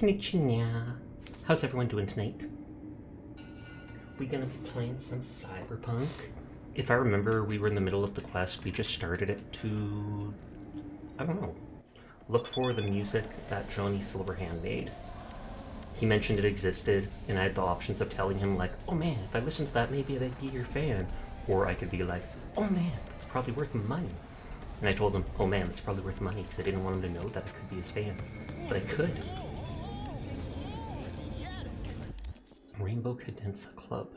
Konnichiwa. How's everyone doing tonight? We gonna be playing some Cyberpunk. If I remember, we were in the middle of the quest. We just started it to, I don't know, look for the music that Johnny Silverhand made. He mentioned it existed, and I had the options of telling him like, oh man, if I listen to that, maybe I'd be your fan. Or I could be like, oh man, that's probably worth money. And I told him, oh man, that's probably worth money, because I didn't want him to know that I could be his fan. But I could. Rainbow Cadenza Club.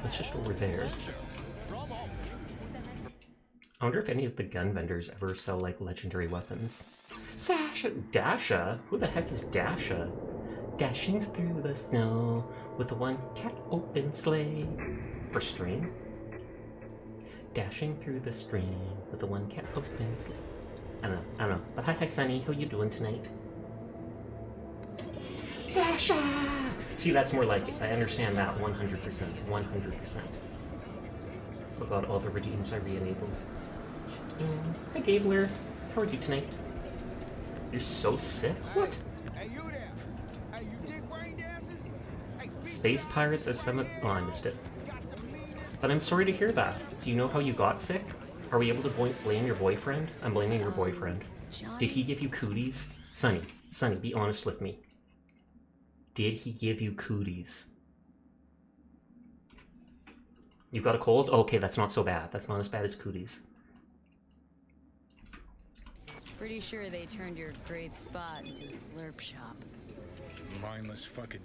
It's just over there. I wonder if any of the gun vendors ever sell, like, legendary weapons. Sasha! Dasha? Who the heck is Dasha? Dashing through the snow with a one-cat open sleigh. Or stream? Dashing through the stream with a one-cat open sleigh. I don't know. But hi, Sunny. How you doing tonight? Sasha! See, that's more like it. I understand that 100%. 100%. Oh god, all the redeems I re-enabled. Hi, Gabler. How are you tonight? You're so sick? What? Hey, you there? Hey, you dig rain dances? Hey, Space Pirates of some... Oh, I missed it. But I'm sorry to hear that. Do you know how you got sick? Are we able to blame your boyfriend? I'm blaming your boyfriend. Did he give you cooties? Sunny, be honest with me. Did he give you cooties? You got a cold? Oh, okay, that's not so bad. That's not as bad as cooties. Pretty sure they turned your great spot into a slurp shop. Mindless fucking...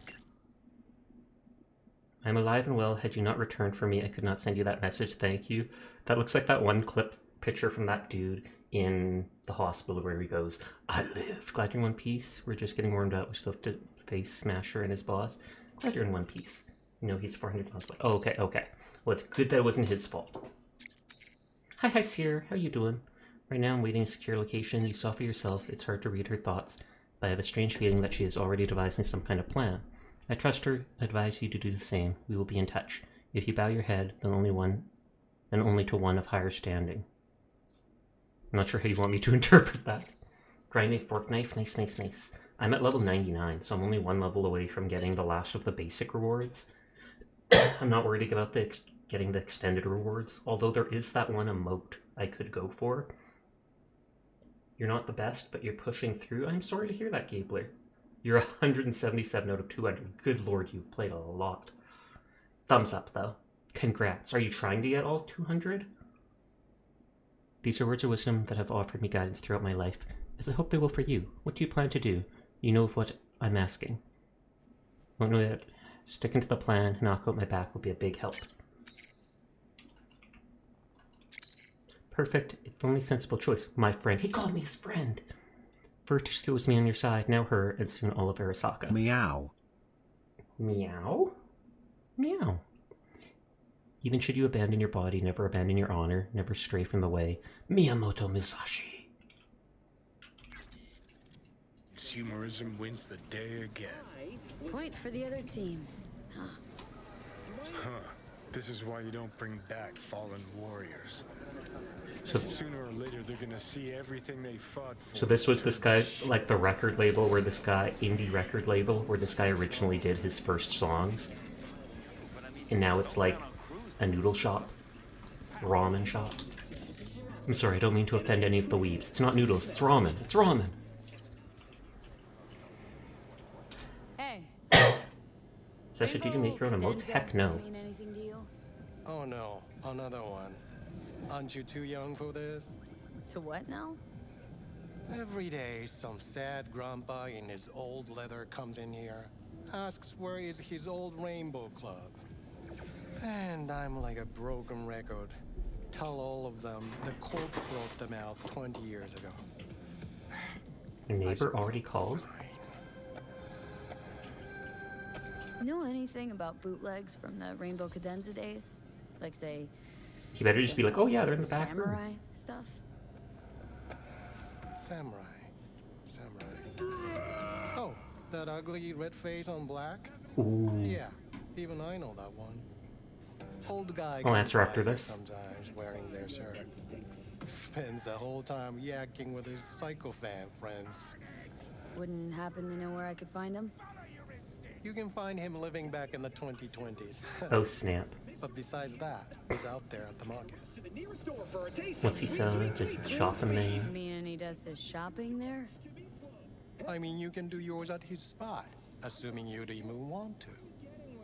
I'm alive and well. Had you not returned for me, I could not send you that message. Thank you. That looks like that one clip picture from that dude in the hospital where he goes, I live. Glad you're in one piece. We're just getting warmed up. We still have to face Smasher and his boss. Glad you're in one piece. You know he's 400 miles away. Oh, okay. Well, it's good that it wasn't his fault. Hi, Seer. How you doing? Right now I'm waiting in a secure location. You saw for yourself. It's hard to read her thoughts, but I have a strange feeling that she is already devising some kind of plan. I trust her, advise you to do the same. We will be in touch. If you bow your head, then only to one of higher standing. I'm not sure how you want me to interpret that. Grinding fork knife, nice. I'm at level 99, so I'm only one level away from getting the last of the basic rewards. I'm not worried about getting the extended rewards, although there is that one emote I could go for. You're not the best, but you're pushing through. I'm sorry to hear that, Gabler. You're 177 out of 200. Good lord, you've played a lot. Thumbs up, though. Congrats. Are you trying to get all 200? These are words of wisdom that have offered me guidance throughout my life, as I hope they will for you. What do you plan to do? You know of what I'm asking. Won't know that. Sticking to the plan, knock out my back will be a big help. Perfect. It's the only sensible choice. My friend. He called me his friend. First it was me on your side, now her, and soon all of Arasaka. Meow. Meow? Meow. Even should you abandon your body, never abandon your honor, never stray from the way. Miyamoto Musashi. Consumerism wins the day again. Point for the other team. Huh. This is why you don't bring back fallen warriors. So, Sooner or later, they're gonna see everything they fought for. so this was this guy, like the record label where this guy, indie record label, where this guy originally did his first songs. And now it's like a noodle shop. Ramen shop. I'm sorry, I don't mean to offend any of the weebs. It's not noodles, it's ramen. It's ramen! Hey. Sasha, did you make your own emotes? Heck no. Mean anything to you? Oh no, another one. Aren't you too young for this? To what now? Every day, some sad grandpa in his old leather comes in here, asks where is his old rainbow club. And I'm like a broken record. Tell all of them the corp brought them out 20 years ago. Your neighbor already called? Know anything about bootlegs from the Rainbow Cadenza days? Like, say... He better just be like, oh yeah, they're in the back room. Samurai stuff? Samurai. Oh, that ugly red face on black? Ooh. Yeah, even I know that one. Old guy I'll answer after by this. sometimes wearing their shirt. Spends the whole time yakking with his psychophant friends. Wouldn't happen to know where I could find him? You can find him living back in the 2020s. Oh snap. But besides that, he's out there at the market. What's he selling? Does he shop in there? You mean he does his shopping there? I mean, you can do yours at his spot, assuming you'd even want to.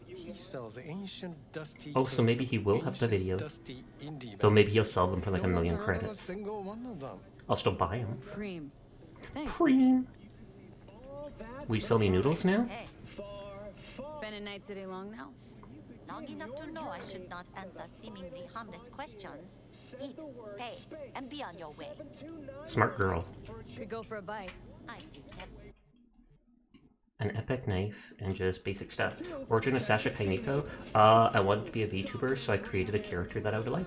He sells ancient, dusty. Oh, so maybe he will have the videos. Dusty indie Though maybe bands. he'll sell them for like No a one's million heard of credits. a single one of them. I'll still buy them. Cream. Thanks. Cream. Will you sell me noodles now? Hey, Been in Night City long now? long enough to know I should not answer seemingly harmless questions. Eat, pay, and be on your way. Smart girl. Could go for a bite. I think that An epic knife and just basic stuff. Origin of Sasha Kainiko. I wanted to be a VTuber, so I created a character that I would like.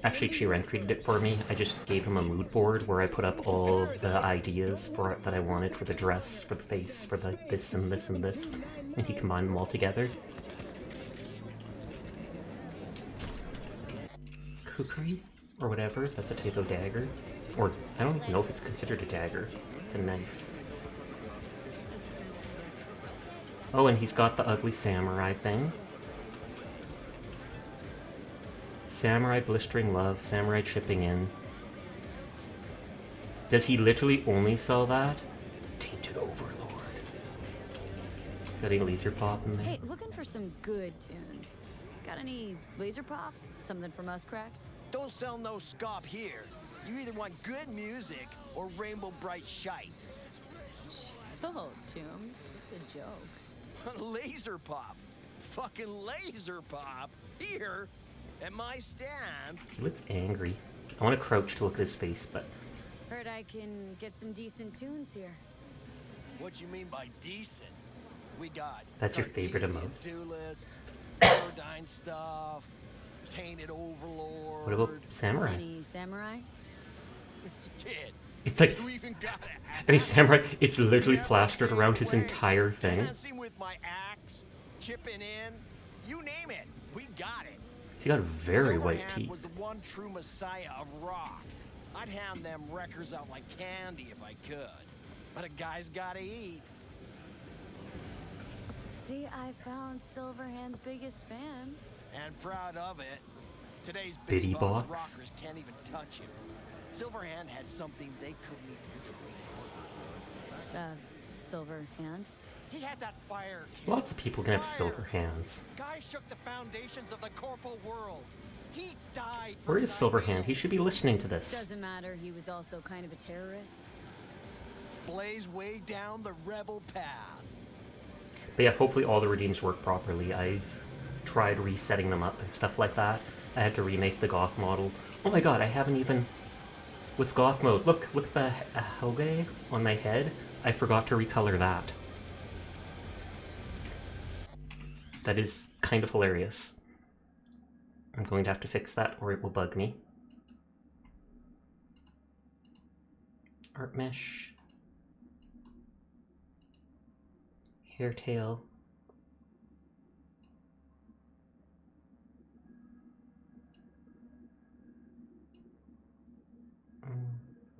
Actually, Chiren created it for me. I just gave him a mood board where I put up all the ideas for it that I wanted for the dress, for the face, for the this and this and this, and he combined them all together. Kukri? Or whatever, that's a type of dagger. Or, I don't even know if it's considered a dagger. It's a knife. Oh, and he's got the ugly samurai thing. Samurai blistering love, samurai chipping in. Does he literally only sell that? Tainted Overlord. Got any laser pop in there? Hey, looking for some good tunes. Got any laser pop? Something from us cracks? Don't sell no scop here. You either want good music or rainbow bright shite. Oh, Jim. Just a joke. Laser pop. Fucking laser pop. Here, at my stand. He looks angry. I want to crouch to look at his face, but Heard I can get some decent tunes here. What you mean by decent? We got That's your favorite Cartesian emote. Do list, Paradigm stuff, Tainted Overlord. what about samurai? Any samurai? Kid, It's like, you even got it. any samurai, it's literally plastered around his entire thing. Dancing with my axe, chipping in, you name it, we got it. He's got very white Silverhand teeth. was the one true messiah of rock. I'd hand them records out like candy if I could. But a guy's gotta eat. See, I found Silverhand's biggest fan. And proud of it. Today's Biddy big box box. rockers can't even touch him. Silverhand had something they couldn't even dream. Silverhand. He had that fire. Kid. Lots of people can have Fire. silver hands. Guy shook the foundations of the corporal world. He died. for Where is his Silverhand? ideals. He should be listening to this. Doesn't matter, he was also kind of a terrorist. Blaze way down the rebel path. But yeah, hopefully all the redeems work properly. I've tried resetting them up and stuff like that. I had to remake the goth model. Oh my god, I haven't even... With goth mode, look at the Helge on my head. I forgot to recolor that. That is kind of hilarious. I'm going to have to fix that or it will bug me. Art mesh. Hairtail.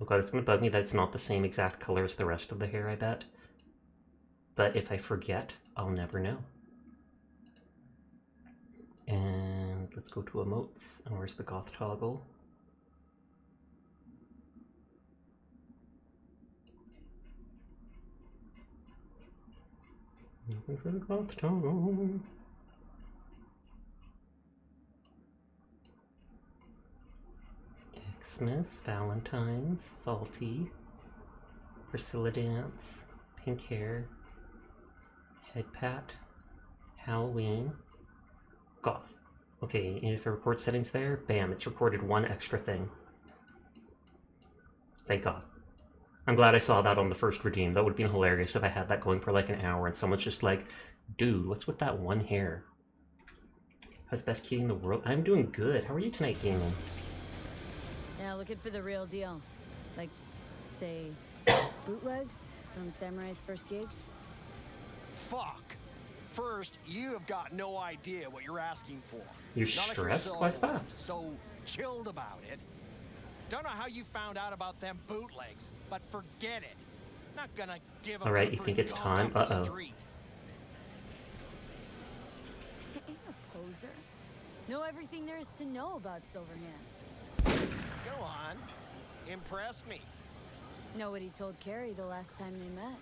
Oh god, it's gonna bug me that it's not the same exact color as the rest of the hair, I bet. But if I forget, I'll never know. And let's go to emotes. And where's the goth toggle? Looking for the goth toggle. Xmas, Valentine's, Salty, Priscilla Dance, Pink Hair, Head Pat, Halloween, Goth. Okay, and if it records settings there, bam, it's recorded one extra thing. Thank God. I'm glad I saw that on the first redeem. That would have been hilarious if I had that going for like an hour and someone's just like, dude, what's with that one hair? How's best key in the world? I'm doing good. How are you tonight, gaming? Yeah, looking for the real deal. Like, say, bootlegs from Samurai's first gigs? Fuck. First, you have got no idea what you're asking for. You're Not like stressed? so- Why's that? So chilled about it. Don't know how you found out about them bootlegs, but forget it. Not gonna give up. All right, you think it's time? Uh-oh. Ain't a poser. Know everything there is to know about Silverhand. Go on. Impress me. Know what he told Carrie the last time they met.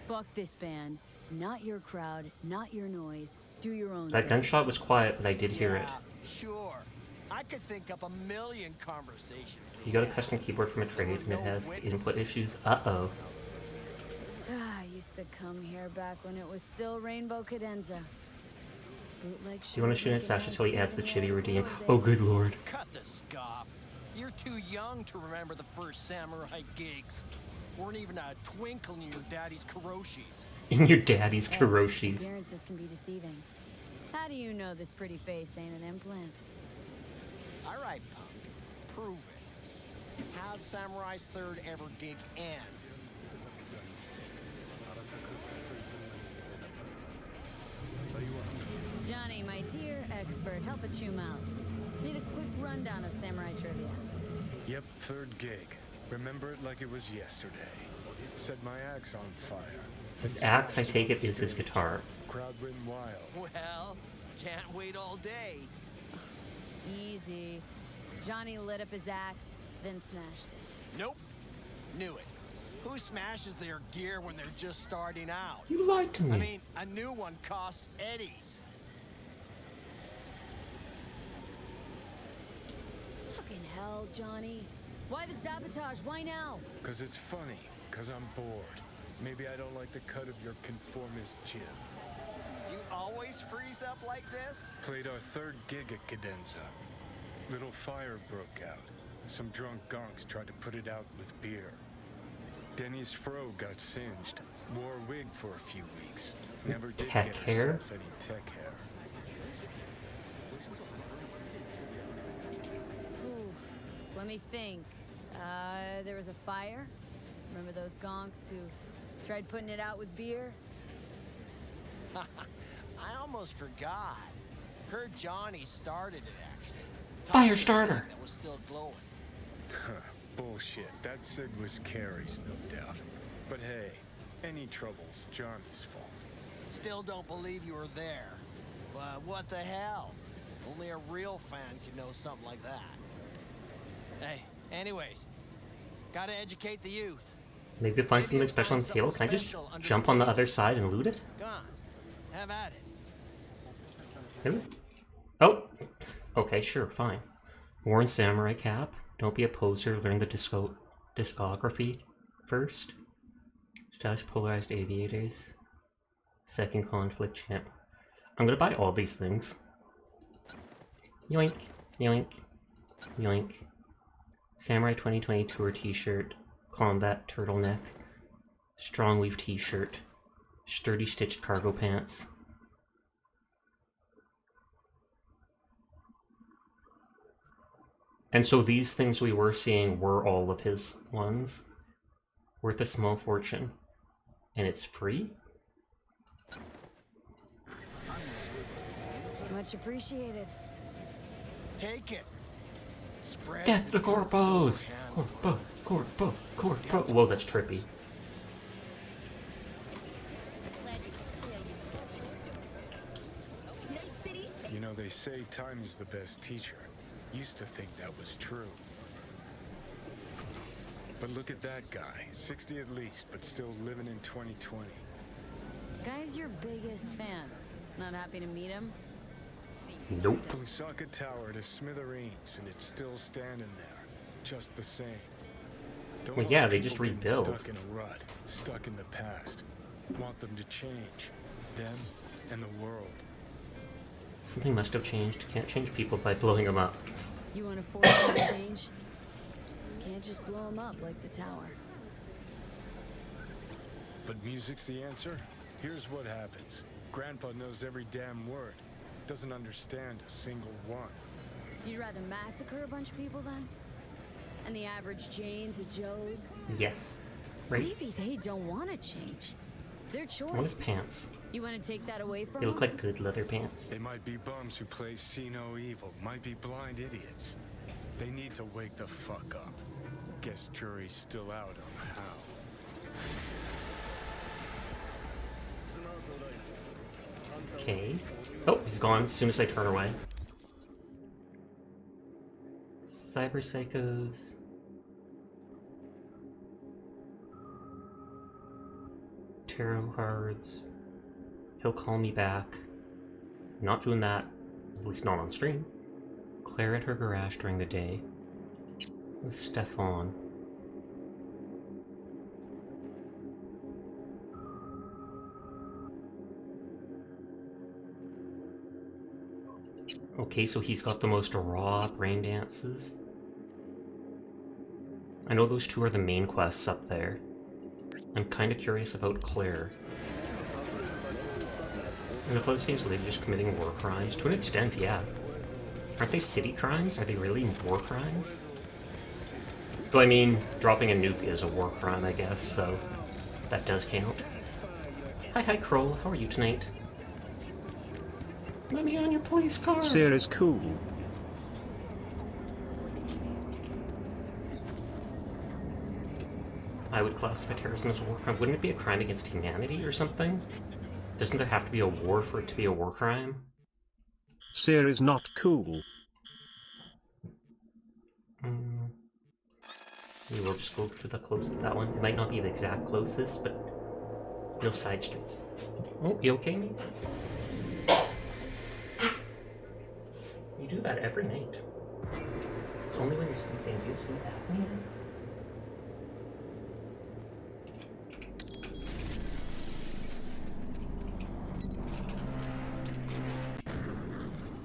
Fuck this band. Not your crowd, not your noise. Do your own That thing. gunshot was quiet, but I did hear it. Sure. I could think up a million conversations. You got a custom keyboard from a trade and it has input issues. Uh-oh. I used to come here back when it was still Rainbow Cadenza. Bootleg. You want to shoot at Sasha till he adds the chibi redeem? Oh, good lord. Cut the scop. You're too young to remember the first samurai gigs. Weren't even a twinkle in your daddy's karoshis. In your daddy's Hey, karoshis. appearances can be deceiving. How do you know this pretty face ain't an implant? All right, punk. Prove it. How'd Samurai's third ever gig end? Johnny, my dear expert, help a chum out. Need a quick rundown of samurai trivia. Yep, third gig. Remember it like it was yesterday. Set my axe on fire. His axe, I take it, is his guitar. Crowd went wild. Well, can't wait all day. Easy. Johnny lit up his axe, then smashed it. Nope. Knew it. Who smashes their gear when they're just starting out? You lied to me. I mean, a new one costs eddies. Fucking hell, Johnny. Why the sabotage? Why now? Cause it's funny. Cause I'm bored. Maybe I don't like the cut of your conformist jib. You always freeze up like this? Played our third gig at Cadenza. Little fire broke out. Some drunk gonks tried to put it out with beer. Denny's fro got singed. Wore a wig for a few weeks. Never did Tech get hair? herself any tech hair. Ooh, let me think. There was a fire. Remember those gonks who tried putting it out with beer? I almost forgot. Heard Johnny started it, actually. Fire Talked to starter. Sid that was still glowing. Bullshit. That Sid was Carrie's, no doubt. But hey, any trouble's Johnny's fault. Still don't believe you were there. But what the hell? Only a real fan can know something like that. Hey, anyways, gotta educate the youth. Maybe find something special on the table. Can I just jump on the other side and loot it? Go on, have at it. Really? Oh! Okay, sure, fine. Worn samurai cap. Don't be a poser. Learn the discography first. Stylish polarized aviators. Second conflict champ. I'm gonna buy all these things. Yoink, yoink, yoink. Samurai 2020 tour t-shirt. Combat turtleneck. Strong weave t-shirt. Sturdy stitched cargo pants. And so these things we were seeing were all of his ones. Worth a small fortune. And it's free? Much appreciated. Take it. Spread Death to the corpos! Silverhand. Corpo. Whoa, that's trippy. You know, they say time is the best teacher. Used to think that was true. But look at that guy. 60 at least, but still living in 2020. Guy's your biggest fan. Not happy to meet him? Nope. Lusaka Tower to smithereens, and it's still standing there. Just the same. Don't Well, want yeah, they people just getting rebuild. Stuck in a rut, stuck in the past. Want them to change. Them and the world. Something must have changed. Can't change people by blowing them up. You want to force him to change? Can't just blow him up like the tower. But music's the answer? Here's what happens. Grandpa knows every damn word. Doesn't understand a single one. You'd rather massacre a bunch of people then? And the average Janes at Joe's? Yes. Right? Maybe they don't want to change. Their choice. I want his pants. You want to take that away from They look them? like good leather pants. They might be bums who play see no evil, might be blind idiots. They need to wake the fuck up. Guess jury's still out on how. Okay. Oh, he's gone as soon as I turn away. Cyber Psychos. Tarot cards. He'll call me back. Not doing that. At least not on stream. Claire at her garage during the day. With Stefan. Okay, so he's got the most raw brain dances. I know those two are the main quests up there. I'm kind of curious about Claire. And if those games are they just committing war crimes? To an extent, yeah. Aren't they city crimes? Are they really war crimes? Though I mean, dropping a nuke is a war crime, I guess, so that does count. Hi, Kroll. How are you tonight? Let me on your police car. Sarah's cool. I would classify terrorism as a war crime. Wouldn't it be a crime against humanity or something? Doesn't there have to be a war for it to be a war crime? Sarah's not cool. We will just go for the closest, that one. It might not be the exact closest, but no side streets. Oh, you okay, mate? You do that every night. It's only when you're sleeping. Do you sleep apnea?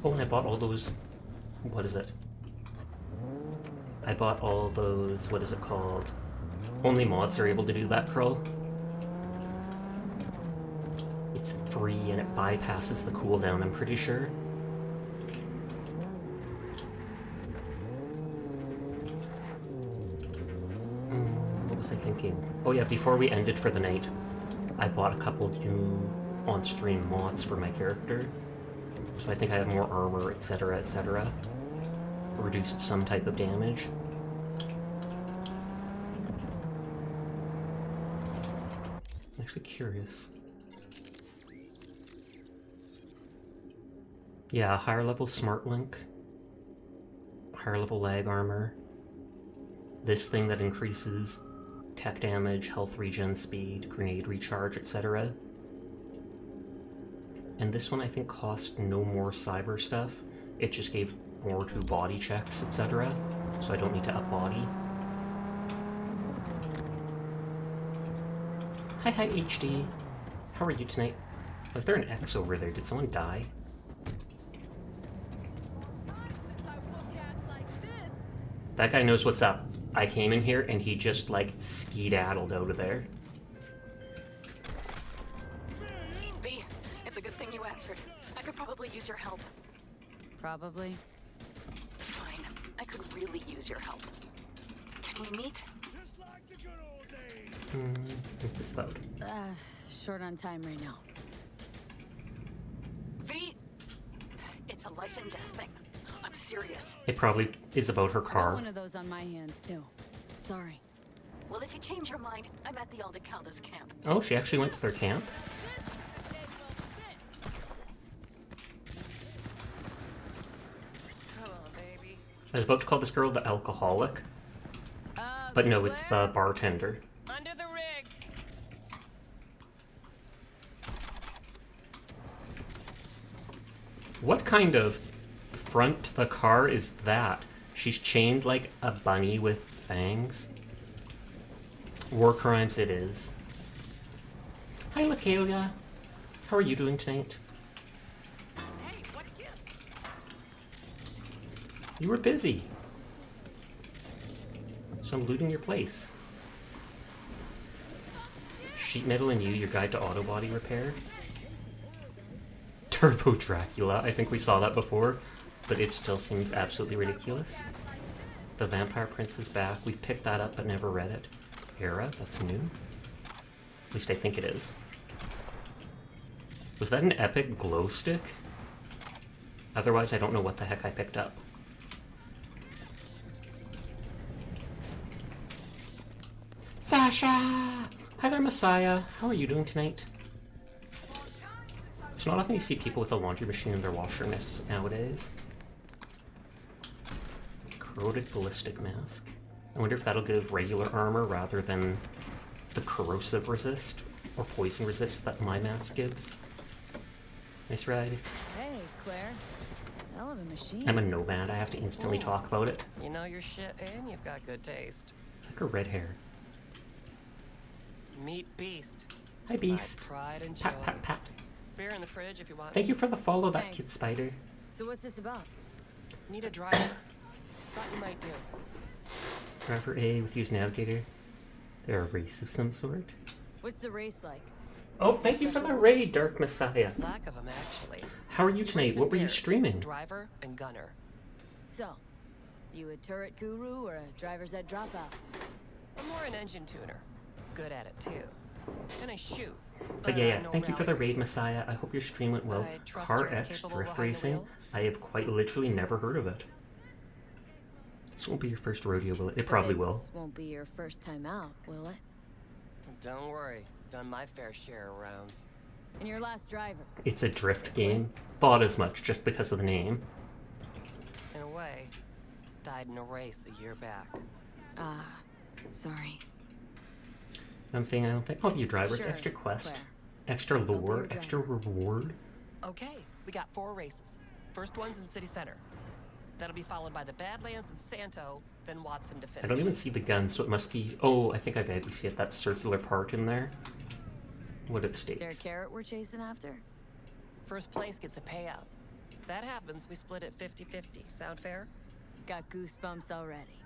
Oh, and I bought all those... What is it? I bought all those... What is it called? Only mods are able to do that, Crow. It's free and it bypasses the cooldown, I'm pretty sure. What was I thinking? Oh yeah, before we ended for the night, I bought a couple new on-stream mods for my character. So I think I have more armor, etc., etc. Reduced some type of damage. I'm actually curious. Yeah, higher level smart link. Higher level lag armor. This thing that increases tech damage, health regen speed, grenade recharge, etc. And this one I think cost no more cyber stuff. It just gave more to body checks, etc. So I don't need to up body. Hi HD. How are you tonight? Was there an X over there? Did someone die? That guy knows what's up. I came in here and he just like skedaddled out of there. V, it's a good thing you answered. I could probably use your help. Probably. Fine. I could really use your help. Can we meet? What's this about? Short on time right now. V, it's a life and death thing. I'm serious. It probably is about her I got car. one of those on my hands too. Sorry. Well, if you change your mind, I'm at the Aldecaldos camp. Oh, she actually went to their camp? I was about to call this girl the alcoholic, but no, it's the bartender. Under the rig. What kind of front to the car is that? She's chained like a bunny with fangs. War crimes it is. Hi, Lakalia. How are you doing tonight? Hey, what gift? You were busy. So I'm looting your place. Sheet metal and you, your guide to auto body repair. Turbo Dracula. I think we saw that before, but it still seems absolutely ridiculous. The Vampire Prince is back. We picked that up but never read it. Era, that's new. At least I think it is. Was that an epic glow stick? Otherwise, I don't know what the heck I picked up. Sasha! Hi there, Messiah. How are you doing tonight? It's not often you see people with a laundry machine in their washer nowadays. Corroded ballistic mask. I wonder if that'll give regular armor rather than the corrosive resist or poison resist that my mask gives. Nice ride. Hey, Claire. Hell of a machine. I'm a nomad. I have to instantly talk about it. You know your shit, and you've got good taste. Like her red hair. Meet Beast. Hi, Beast. My pride and joy. Pat, pat, pat. Beer in the fridge if you want. Thank you for the follow, that Thanks. kid spider. So what's this about? Need a driver. Thought you might do. Driver A with use navigator. They're a race of some sort. What's the race like? Oh, thank you for the raid, Dark Messiah. Lack of them, actually. How are you tonight? What were you streaming? Driver and gunner. So, you a turret guru or a driver's ed dropout? I'm more an engine tuner. Good at it, too. And I shoot. But yeah, no thank you for the rally raid, Messiah. I hope your stream went well. I trust Car you're X capable Drift behind the Racing. wheel. I have quite literally never heard of it. This won't be your first rodeo, will it? It probably will. This won't be your first time out, will it? Don't worry. Done my fair share of rounds. And your last driver? It's a drift game. Thought as much just because of the name. In a way, died in a race a year back. Ah, sorry. I'm saying I don't think I'll be your driver. It's Sure, extra quest, Claire. extra be your lore, extra driver. reward. Okay, we got 4 races. First one's in City Center. That'll be followed by the Badlands and Santo, then Watson to finish. I don't even see the gun, so it must be... Oh, I think I vaguely see it. That circular part in there. What it states. There a carrot we're chasing after? First place gets a payout. That happens, we split it 50-50. Sound fair? Got goosebumps already.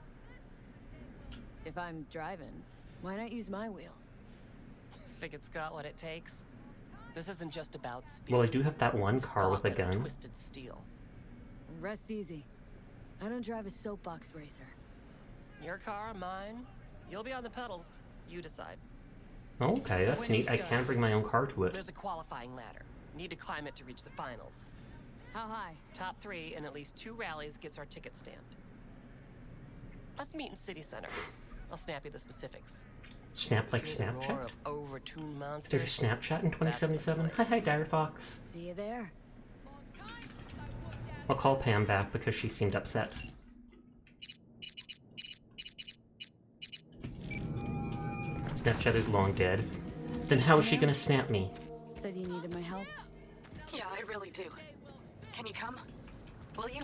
If I'm driving, why not use my wheels? Think it's got what it takes? This isn't just about speed. Well, I do have that one It's car with a gauntlet of gun. Twisted steel. Rest easy. I don't drive a soapbox racer. Your car, mine. You'll be on the pedals. You decide. Okay, that's Winning neat. I start. can bring my own car to it. There's a qualifying ladder. Need to climb it to reach the finals. How high? Top 3 in at least 2 rallies gets our ticket stamped. Let's meet in City Center. I'll snap you the specifics. Snap like Create a roar Snapchat? of overtuned monsters. There's a Snapchat in 2077? Hi, hi, Dire Fox. See you there. I'll call Pam back because she seemed upset. Snapchat is long dead. Then how is she gonna snap me? Said you needed my help. Yeah, I really do. Can you come? Will you?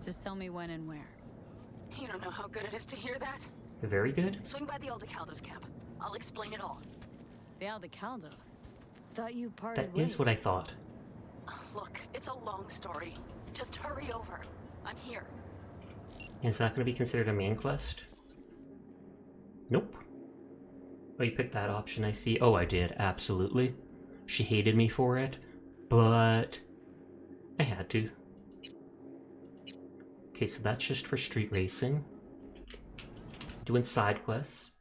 Just tell me when and where. You don't know how good it is to hear that. Very good. Swing by the Aldecaldos camp. I'll explain it all. The Aldecaldos. Thought you parted That ways. is what I thought. Look, it's a long story. Just hurry over. I'm here. Is that gonna be considered a main quest? Nope. Oh, you picked that option, I see. Oh, I did, absolutely. She hated me for it, but I had to. Okay, so that's just for street racing. Doing side quests.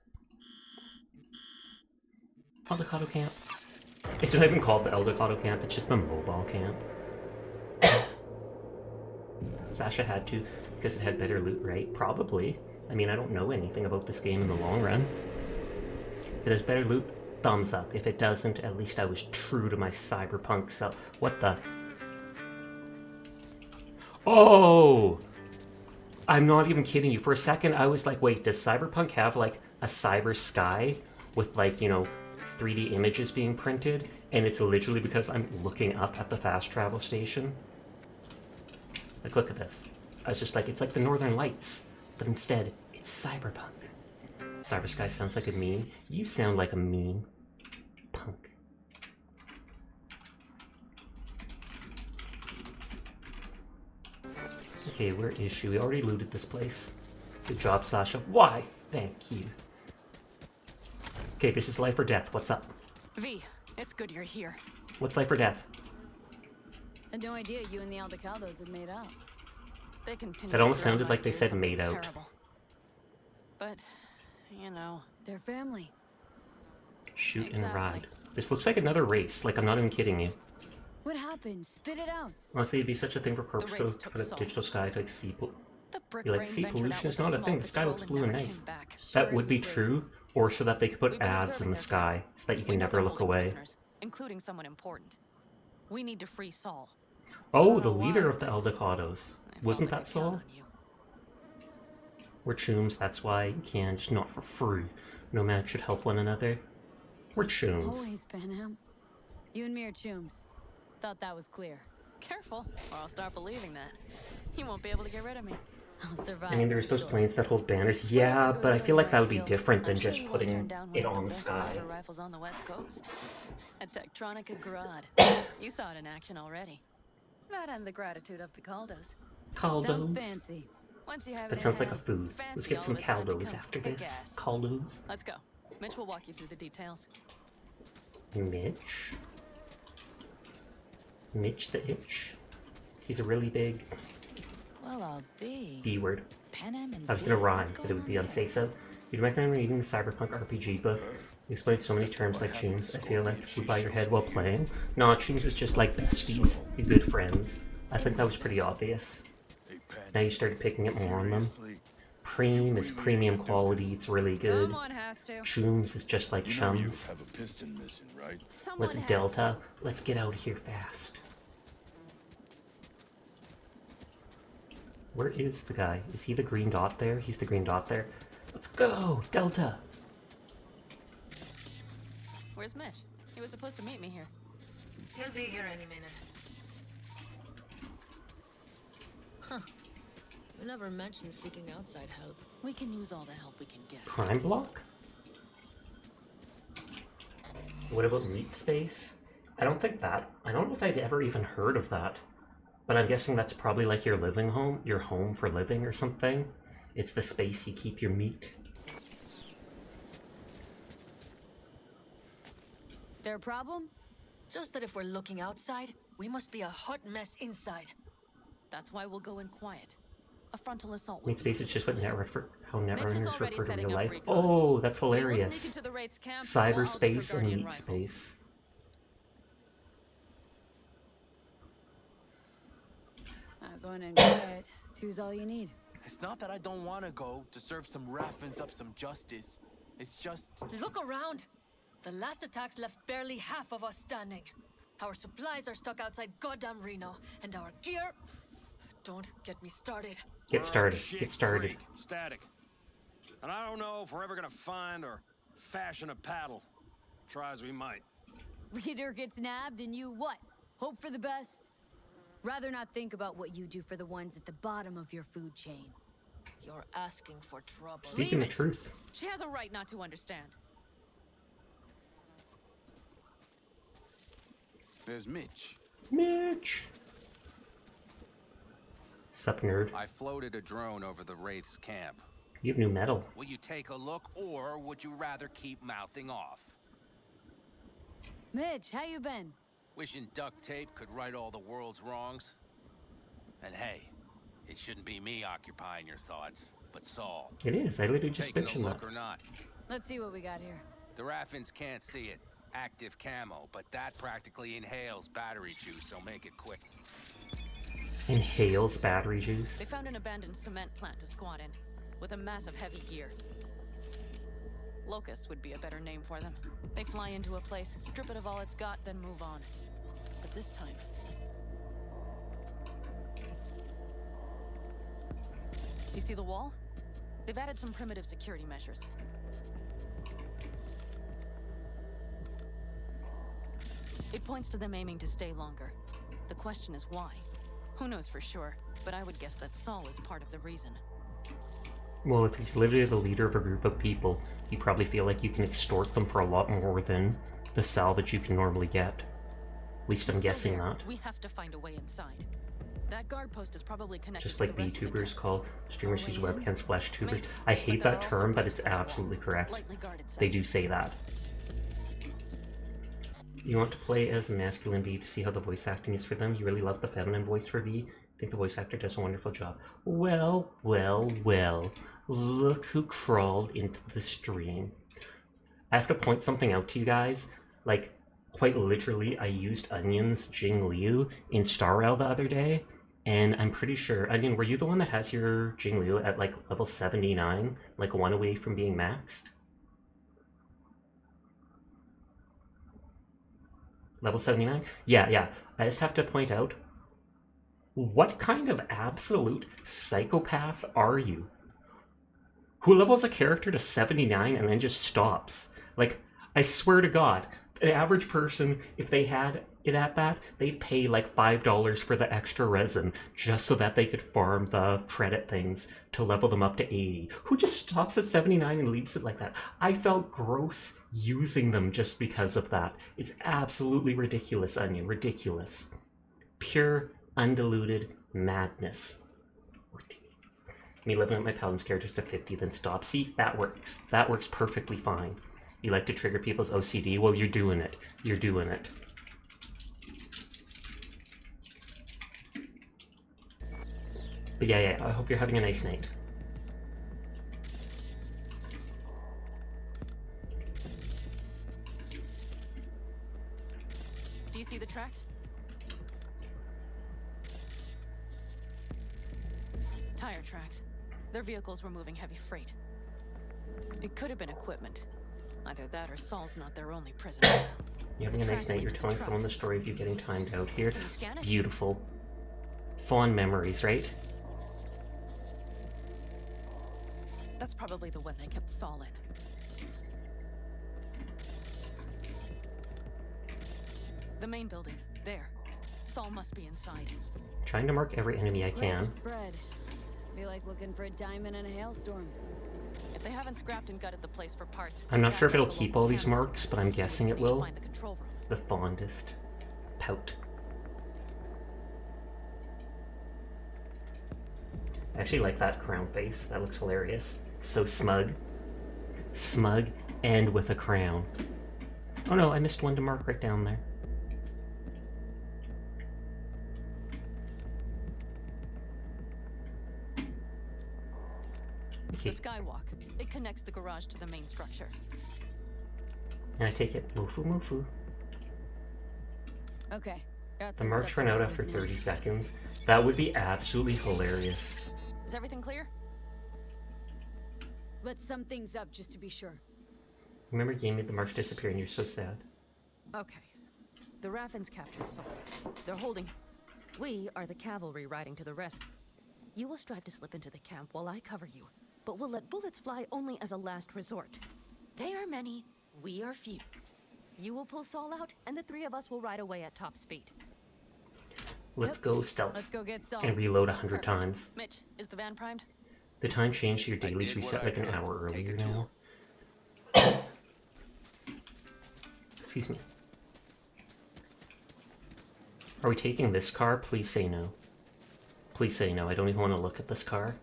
Eldorado Camp. It's not even called the Eldorado Camp, it's just the mobile camp. Sasha had to, because it had better loot, right? Probably. I mean, I don't know anything about this game in the long run. If it has better loot, thumbs up. If it doesn't, at least I was true to my Cyberpunk self. What the? Oh! I'm not even kidding you. For a second, I was like, wait, does Cyberpunk have, like, a cyber sky with, like, you know, 3D images being printed? And it's literally because I'm looking up at the fast travel station. Like, look at this. I was just like, it's like the Northern Lights, but instead, it's Cyberpunk. Cyber Sky sounds like a meme. You sound like a meme. Punk. Okay, where is she? We already looted this place. Good job, Sasha. Why? Thank you. Okay, this is life or death. What's up? V, it's good you're here. What's life or death? Had no idea you and the Aldecaldos had made out. They continue. That almost to grow sounded like they do said something made out. terrible. But, you know, They're family. Shoot and Exactly. ride. This looks like another race. Like, I'm not even kidding you. What happened? Spit it out. Honestly, it'd be such a thing for Corpse to race took put a so- digital sky to like see. the brick Be like, brain see, ventured pollution out is with a not a small thing. The sky patrol looks and blue and never nice. came back. That would be true, or so that they could put We've been ads observing in the their sky, game. so that you We can know never they're look holding away. prisoners, including someone important. We need to free Saul. Oh, I the don't know leader why, of the but Eldecados. I felt Wasn't I that could count Saul? on you. We're chooms, that's why you can, just not for free. No man should help one another. We're chooms. Always, Benham. You and me are chooms. Thought that was clear. Careful, or I'll start believing that. You won't be able to get rid of me. I'll survive. I mean, there's for those sure. planes that hold banners. Whatever Yeah, good but I will feel like you that would might be feel. different than I'm sure just you won't turn putting down it one of on the the best sky. sniper rifles on the West Coast. A Tektronica Grad. You saw it in action already. That and the gratitude of the Caldos. Sounds Caldos. fancy. Once you have it That in sounds like a hand, food. Let's fancy get all some of a sudden caldos becomes after this. kick-ass. Caldos. Let's go. Mitch will walk you through the details. Mitch. Mitch the Itch. He's a really big Well, I'll be. B word. Benham and I was gonna B. rhyme, What's but it would going be on there? unsafe. You'd recommend reading the Cyberpunk RPG book. It explains so many terms like chooms. I feel like you buy your head while playing. No, chooms is just like besties. You're good friends. I think that was pretty obvious. Now you started picking up more on them. Preem is premium quality. It's really good. Someone has to. Chooms is just like chums. have a piston missing, right? Someone Let's has Delta. Let's get out of here fast. Where is the guy? Is he the green dot there? He's the green dot there. Let's go! Delta! Where's Mitch? He was supposed to meet me here. He'll be here any minute. Huh. You never mentioned seeking outside help. We can use all the help we can get. Crime block? What about meat space? I don't think that. I don't know if I've ever even heard of that. But I'm guessing that's probably like your living home, your home for living or something. It's the space you keep your meat. Their problem? Just that if we're looking outside, we must be a hot mess inside. That's why we'll go in quiet. A frontal assault. Meat space is just what how netrunners already refer to setting real up life. recon. Oh, that's If you will sneak hilarious. into the Wraith's camp, well, I'll go for Cyberspace and Guardian meat rifle. space. Going in quiet. Two's all you need. It's not that I don't want to go to serve some Raffins up some justice. It's just... Look around! The last attacks left barely half of us standing. Our supplies are stuck outside goddamn Reno, and our gear... Don't get me started. Get started. Get started. Static. And I don't know if we're ever gonna find or fashion a paddle. Try as we might. Leader gets nabbed and you what? Hope for the best? Rather not think about what you do for the ones at the bottom of your food chain. You're asking for trouble. Speaking the truth. She has a right not to understand. There's Mitch. Mitch! Sup, nerd? I floated a drone over the Wraith's camp. You have new metal. Will you take a look, or would you rather keep mouthing off? Mitch, how you been? Wishing duct tape could right all the world's wrongs? And hey, it shouldn't be me occupying your thoughts, but Saul. It is. I literally just Taking a mentioned look that. or not? Let's see what we got here. The Raffins can't see it. Active camo, but that practically inhales battery juice, so make it quick. Inhales battery juice. They found an abandoned cement plant to squat in, with a massive heavy gear. Locust would be a better name for them. They fly into a place, strip it of all it's got, then move on. But this time... You see the wall? They've added some primitive security measures. It points to them aiming to stay longer. The question is why? Who knows for sure, but I would guess that Saul is part of the reason. Well, if he's literally the leader of a group of people, you probably feel like you can extort them for a lot more than the salvage you can normally get. At least I'm guessing that. We have to find a way inside. That guard post is probably connected Just to like the rest of the VTubers camp. call streamers whose webcams flash tubers. Maybe, I hate but there that are term, also but posts it's on the wall. absolutely correct. Lightly guarded They do sections. say that. You want to play as a masculine V to see how the voice acting is for them? You really love the feminine voice for V? I think the voice actor does a wonderful job. Well, well, well. Look who crawled into the stream. I have to point something out to you guys. Like, quite literally, I used Onion's Jing Liu in Star Rail the other day, And I'm pretty sure, I mean, were you the one that has your Jinglu at like level 79? Like one away from being maxed? Level 79? Yeah. I just have to point out, what kind of absolute psychopath are you? Who levels a character to 79 and then just stops? Like, I swear to God, an average person, if they had it at that, they'd pay like $5 for the extra resin just so that they could farm the credit things to level them up to 80. Who just stops at 79 and leaves it like that? I felt gross using them just because of that. It's absolutely ridiculous, Onion. Ridiculous. Pure, undiluted madness. Me leveling up my paladin's characters to 50, then stop. See, that works. That works perfectly fine. You like to trigger people's OCD? Well, you're doing it. You're doing it. But yeah, I hope you're having a nice night. Do you see the tracks? Tire tracks. Their vehicles were moving heavy freight. It could have been equipment. Either that or Saul's not their only prisoner. You're having a nice night. You're telling someone the story of you getting timed out here. Can you scan it? Beautiful. Fond memories, right? That's probably the one they kept Saul in. The main building. There. Saul must be inside. Trying to mark every enemy I can. Spread. Be like looking for a diamond in a hailstorm. If they haven't scrapped and gutted the place for parts, I'm not sure if it'll keep all these marks, but I'm guessing it will. The fondest. Pout. I actually like that crown face. That looks hilarious. So smug. Smug and with a crown. Oh no, I missed one to mark right down there. The skywalk. It connects the garage to the main structure. And I take it, Mufu. Okay. Got The some marks stuff run to out work after with now. 30 seconds. That would be absolutely hilarious. Is everything clear? Let's sum things up just to be sure. Remember you made the marks disappear and you're so sad. Okay. The Raffins captured Saul. They're holding him. We are the cavalry riding to the rescue. You will strive to slip into the camp while I cover you, but we'll let bullets fly only as a last resort. They are many, we are few. You will pull Saul out, and the three of us will ride away at top speed. Let's go stealth. Let's go get Saul. And reload 100 times. Mitch, is the van primed? The time changed to your dailies reset like an hour earlier now. Excuse me. Are we taking this car? Please say no. Please say no. I don't even want to look at this car.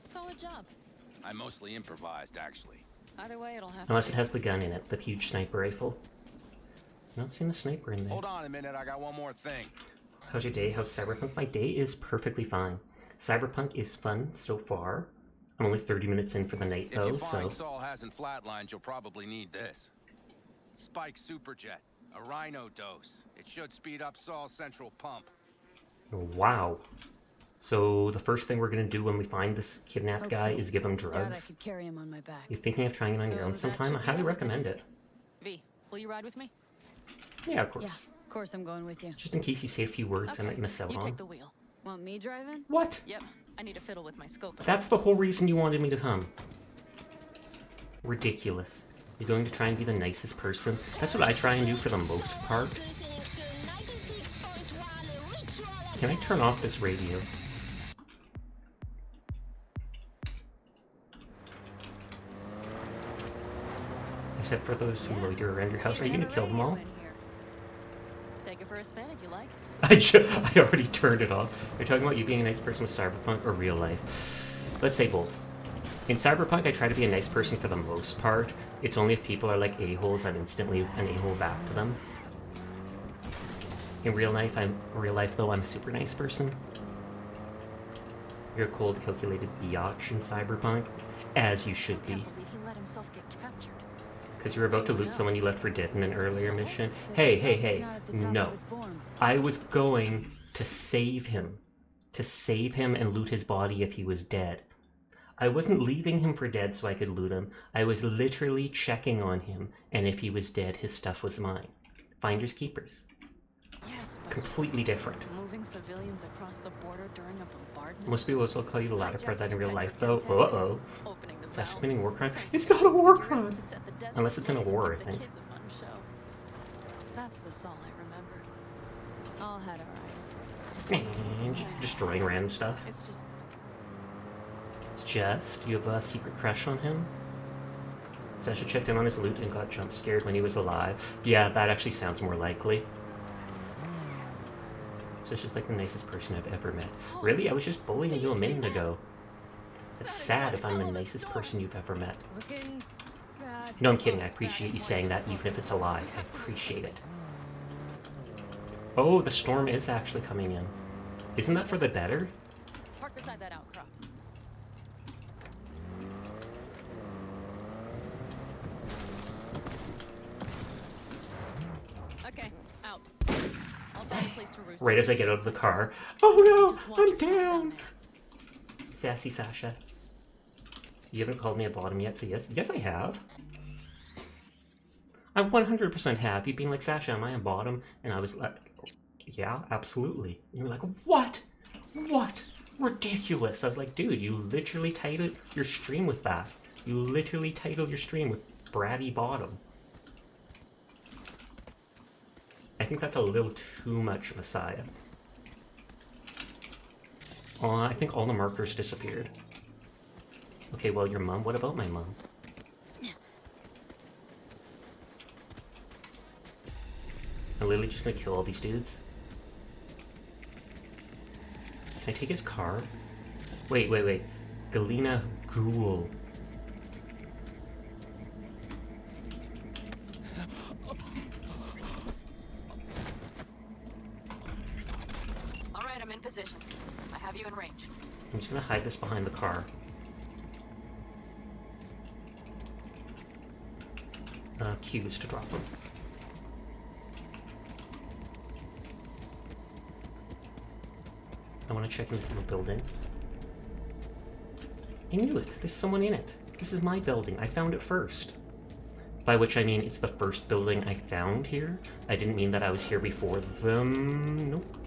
Solid job. I mostly improvised, actually. Either way, it'll have Unless to it has the gun in it, the huge sniper rifle. I'm not seeing the sniper in there. Hold on a minute, I got one more thing. How's your day? How's Cyberpunk? My day is perfectly fine. Cyberpunk is fun so far. I'm only 30 minutes in for the night If though, you find so... Saul hasn't flatlined, you'll probably need this. Spike Superjet, a Rhino dose. It should speed up Saul's central pump. Wow. So the first thing we're gonna do when we find this kidnapped Hope guy so. is give him Doubt I drugs. could carry him on my back. You're thinking of trying it on your So own that sometime? should I be highly everything. recommend it. V, will you ride with me? Yeah, of Yeah, course. of course I'm going with you. Just in case you say a few words I might miss out you on. take the wheel. Want me driving? What? Yep, I need to fiddle with my scope. That's the whole reason you wanted me to come. Ridiculous. You're going to try and be the nicest person? That's what I try and do for the most part. Can I turn off this radio? Except for those who loiter around your house. Are you gonna kill them all? Take it for a spin if you like. I already turned it off. You're talking about you being a nice person with Cyberpunk or real life? Let's say both. In Cyberpunk, I try to be a nice person for the most part. It's only if people are like a-holes, I'm instantly an a-hole back to them. In real life, though, I'm a super nice person. You're a cold, calculated biatch in Cyberpunk, as you should be. Can't believe he let himself get captured. Because you were about to loot someone you left for dead in an earlier mission. Hey, Not at the top of no. his form. I was going to save him. To save him and loot his body if he was dead. I wasn't leaving him for dead so I could loot him. I was literally checking on him, and if he was dead, his stuff was mine. Finders keepers. Yes, but completely different. moving civilians across the border during a bombardment. Most people will call you the latter part that in real life, though. Opening the It's actually valves. committing a war crime. It's not a war crime! To set the desert Unless it's in a ablaze and war, I give think. the kids a fun show. That's the Saul I remember. All had our items. Destroying random stuff. It's just It's just, you have a secret crush on him? Sasha checked in on his loot and got jump scared when he was alive. Yeah, that actually sounds more likely. Sasha's like the nicest person I've ever met. Really? I was just bullying you a minute ago. It's sad if I'm the nicest person you've ever met. Looking bad. No, I'm kidding. I appreciate you saying that, even if it's a lie. I appreciate it. Oh, the storm is actually coming in. Isn't that for the better? park beside that outcrop. Okay, out. I'll find a place to roost. Right as I get out of the car. Oh no! I'm down! Sassy Sasha. You haven't called me a bottom yet, so yes. Yes, I have. I 100% have. You've been like, Sasha, am I a bottom? And I was like, yeah, absolutely. And you were like, what? What? Ridiculous. I was like, dude, you literally titled your stream with that. You literally titled your stream with Bratty Bottom. I think that's a little too much Messiah. I think all the markers disappeared. Okay, well, your mom? What about my mom? I'm literally just gonna kill all these dudes. Can I take his car? Wait. Galena Ghoul. Alright, I'm in position. I have you in range. I'm just gonna hide this behind the car. Q's to drop them. I want to check in this little building. I knew it. There's someone in it. This is my building. I found it first. By which I mean it's the first building I found here. I didn't mean that I was here before them. Nope.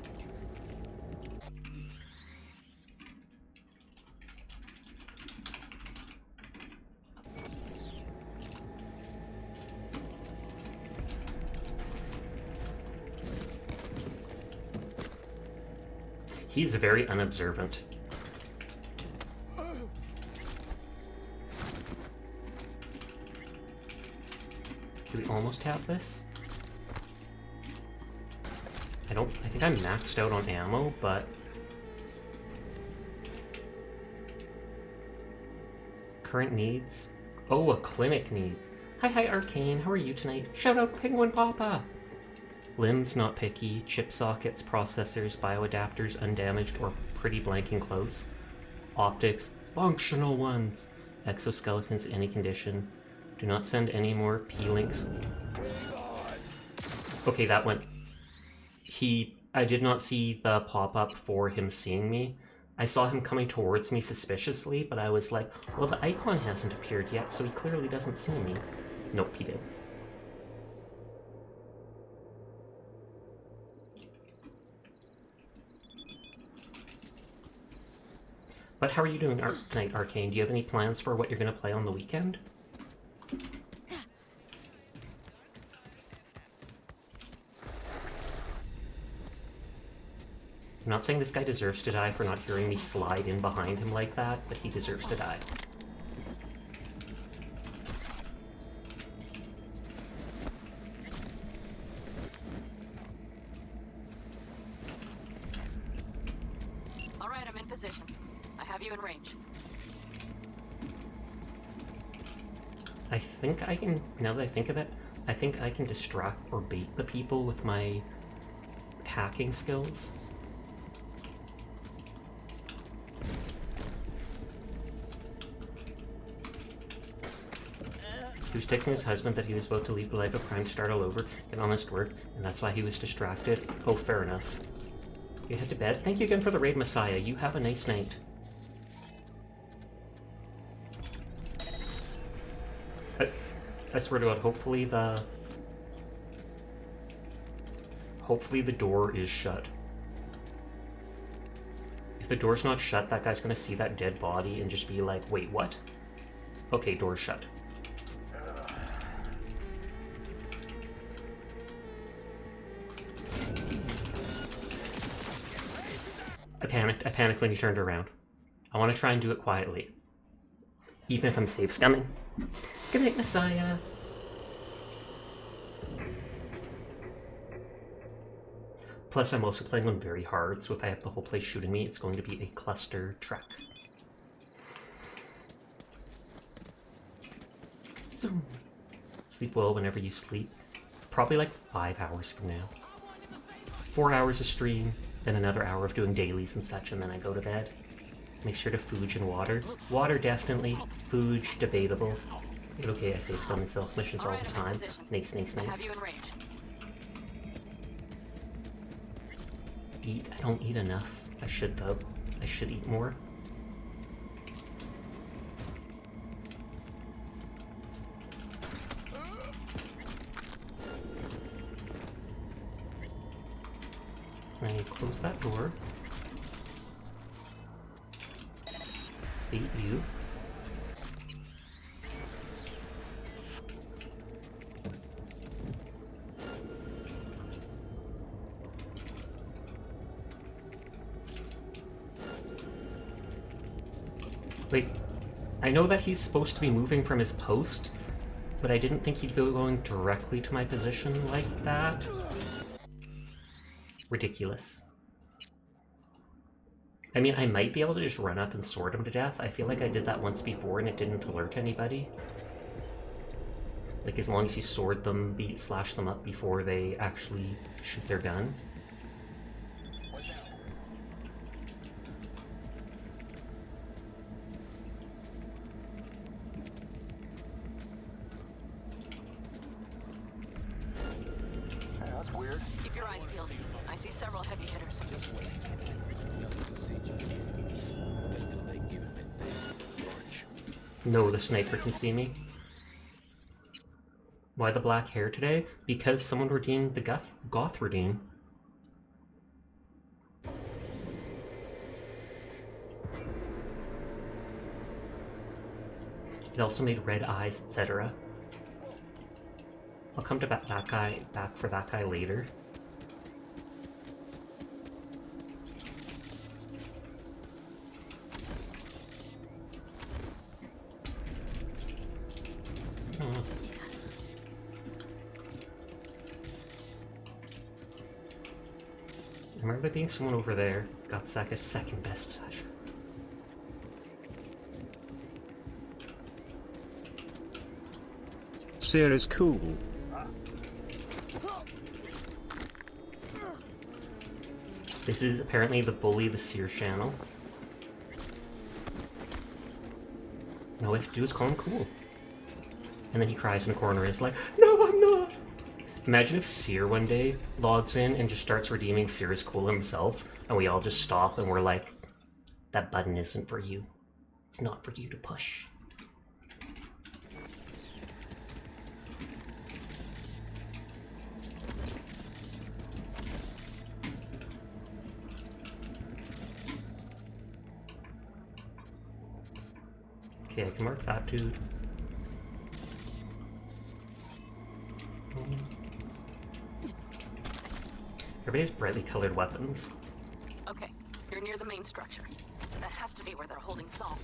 He's very unobservant. Do we almost have this? I think I'm maxed out on ammo, but... Current needs? Oh, a clinic needs. Hi, Arcane. How are you tonight? Shout out Penguin Papa! Limbs not picky, chip sockets, processors, bioadapters, undamaged or pretty blank and close. Optics, functional ones. Exoskeletons, any condition. Do not send any more P-links. Okay, that went... I did not see the pop-up for him seeing me. I saw him coming towards me suspiciously, but I was like, well, the icon hasn't appeared yet, so he clearly doesn't see me. Nope, he did. But how are you doing tonight, Arcane? Do you have any plans for what you're going to play on the weekend? I'm not saying this guy deserves to die for not hearing me slide in behind him like that, but he deserves to die. Alright, I'm in position. I have you in range. I think I can, now that I think of it, I think I can distract or bait the people with my hacking skills. He was texting his husband that he was about to leave the life of crime, start all over, get honest work, and that's why he was distracted. Oh, fair enough. You head to bed? Thank you again for the raid, Messiah. You have a nice night. I swear to God, hopefully the door is shut. If the door's not shut, that guy's gonna see that dead body and just be like, wait, what? Okay, door's shut. I panicked when he turned around. I want to try and do it quietly. Even if I'm safe scumming. Good night, Messiah. Plus, I'm also playing on very hard, so if I have the whole place shooting me, it's going to be a cluster track. So, sleep well whenever you sleep. Probably like 5 hours from now. 4 hours of stream, then another hour of doing dailies and such, and then I go to bed. Make sure to fooge and water. Water definitely, fooge debatable. Okay, I save on myself missions all the time. Nice. Eat. I don't eat enough. I should though. I should eat more. I close that door. Eat you. Wait, I know that he's supposed to be moving from his post, but I didn't think he'd be going directly to my position like that. Ridiculous. I mean, I might be able to just run up and sword him to death. I feel like I did that once before and it didn't alert anybody. Like, as long as you sword them, slash them up before they actually shoot their gun. That's weird. Keep your eyes peeled. I see several heavy hitters. No, the sniper can see me. Why the black hair today? Because someone redeemed the goth redeem. It also made red eyes, etc. I'll come to back for that guy later. I remember there being someone over there. Got Saka's second best session. Seer is cool. This is apparently the Bully the Seer channel. And all we have to do is call him cool. And then he cries in the corner and is like, no, I'm not! Imagine if Seer one day logs in and just starts redeeming Seer as cool himself, and we all just stop and we're like, that button isn't for you. It's not for you to push. Okay, I can mark that dude. Everybody's brightly colored weapons. Okay, you're near the main structure. That has to be where they're holding Saul.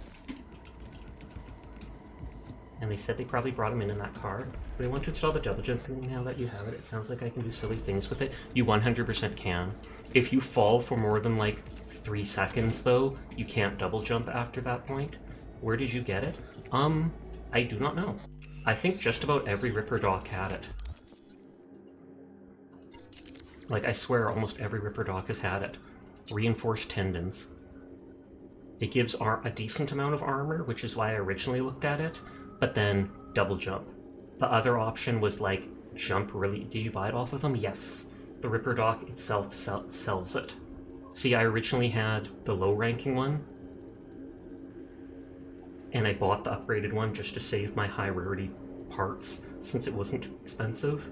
And they said they probably brought him in that car. Do they want to install the double jump thing now that you have it? It sounds like I can do silly things with it. You 100% can. If you fall for more than like 3 seconds though, you can't double jump after that point. Where did you get it? I do not know. I think just about every Ripper doc had it. Like, I swear almost every Ripper doc has had it. Reinforced tendons. It gives a decent amount of armor, which is why I originally looked at it, but then double jump. The other option was like, jump really... Did you buy it off of them? Yes. The Ripper doc itself sells it. See, I originally had the low-ranking one, and I bought the upgraded one just to save my high-rarity parts, since it wasn't too expensive.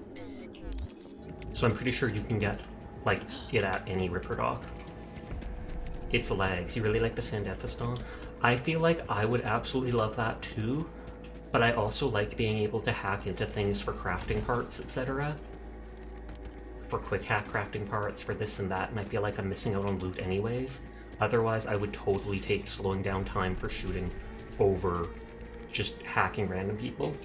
So I'm pretty sure you can get, like, it at any Ripper Dock. It's lags. You really like the Sandephiston? I feel like I would absolutely love that too, but I also like being able to hack into things for crafting parts, etc. For quick hack crafting parts, for this and that, and I feel like I'm missing out on loot anyways. Otherwise, I would totally take slowing down time for shooting over just hacking random people.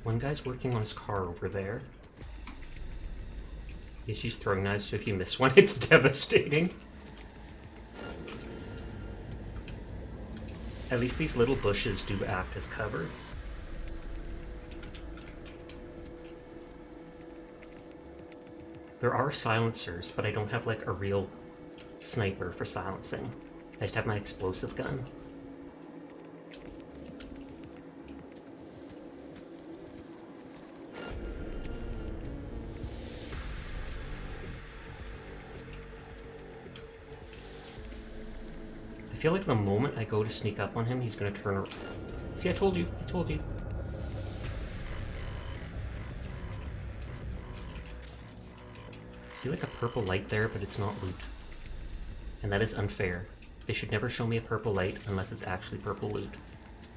One guy's working on his car over there. He's just throwing knives, so if you miss one, it's devastating. At least these little bushes do act as cover. There are silencers, but I don't have like a real sniper for silencing. I just have my explosive gun. I feel like the moment I go to sneak up on him, he's gonna turn around. See, I told you. I told you. See, like a purple light there, but it's not loot. And that is unfair. They should never show me a purple light unless it's actually purple loot.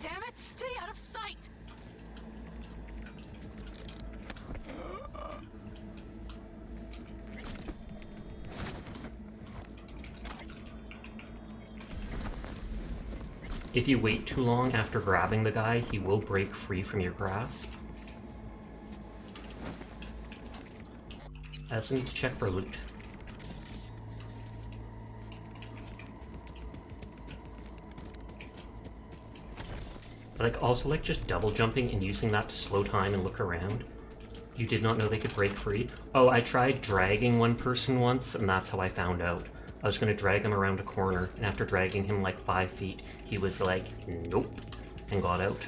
Damn it! Stay out of sight! If you wait too long after grabbing the guy, he will break free from your grasp. I also need to check for loot. But I also like just double jumping and using that to slow time and look around. You did not know they could break free? Oh, I tried dragging one person once, and that's how I found out. I was gonna drag him around a corner, and after dragging him like 5 feet, he was like, nope, and got out.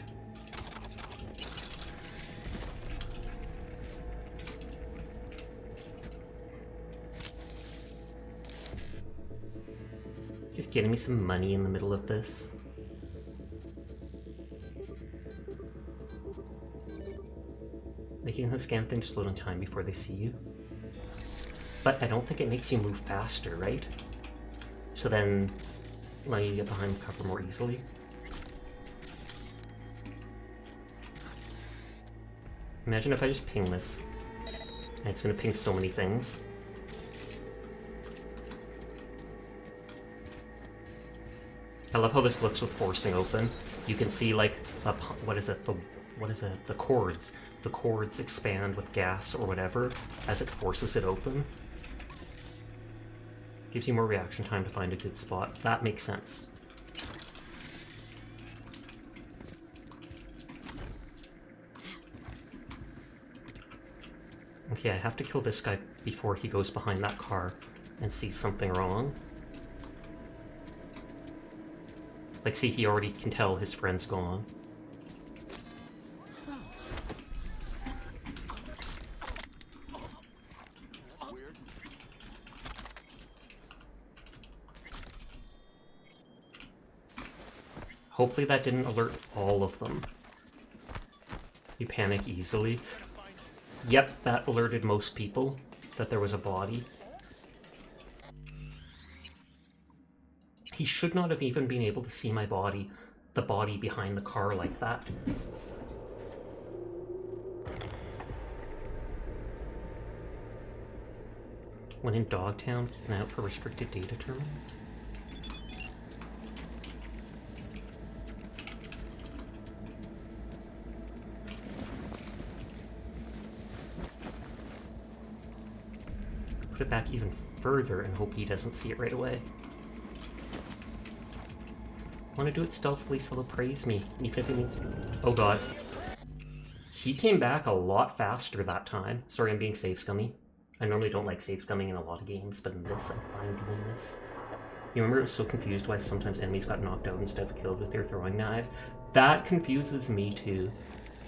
Just getting me some money in the middle of this. Making the scan thing slow down time before they see you. But I don't think it makes you move faster, right? So then, allow you to get behind cover more easily. Imagine if I just ping this. And it's gonna ping so many things. I love how this looks with forcing open. You can see like, what is it? The cords. The cords expand with gas or whatever as it forces it open. Gives you more reaction time to find a good spot. That makes sense. Okay, I have to kill this guy before he goes behind that car and sees something wrong. Like, see, he already can tell his friend's gone. Hopefully that didn't alert all of them. You panic easily. Yep, that alerted most people that there was a body. He should not have even been able to see my body, the body behind the car like that. When in Dogtown, keep an eye out for restricted data terminals. Put it back even further and hope he doesn't see it right away. I want to do it stealthily so they'll praise me, even if it means... Oh god. He came back a lot faster that time. Sorry, I'm being save scummy. I normally don't like save scumming in a lot of games, but in this, I'm fine doing this. You remember it was so confused why sometimes enemies got knocked out instead of killed with their throwing knives? That confuses me too.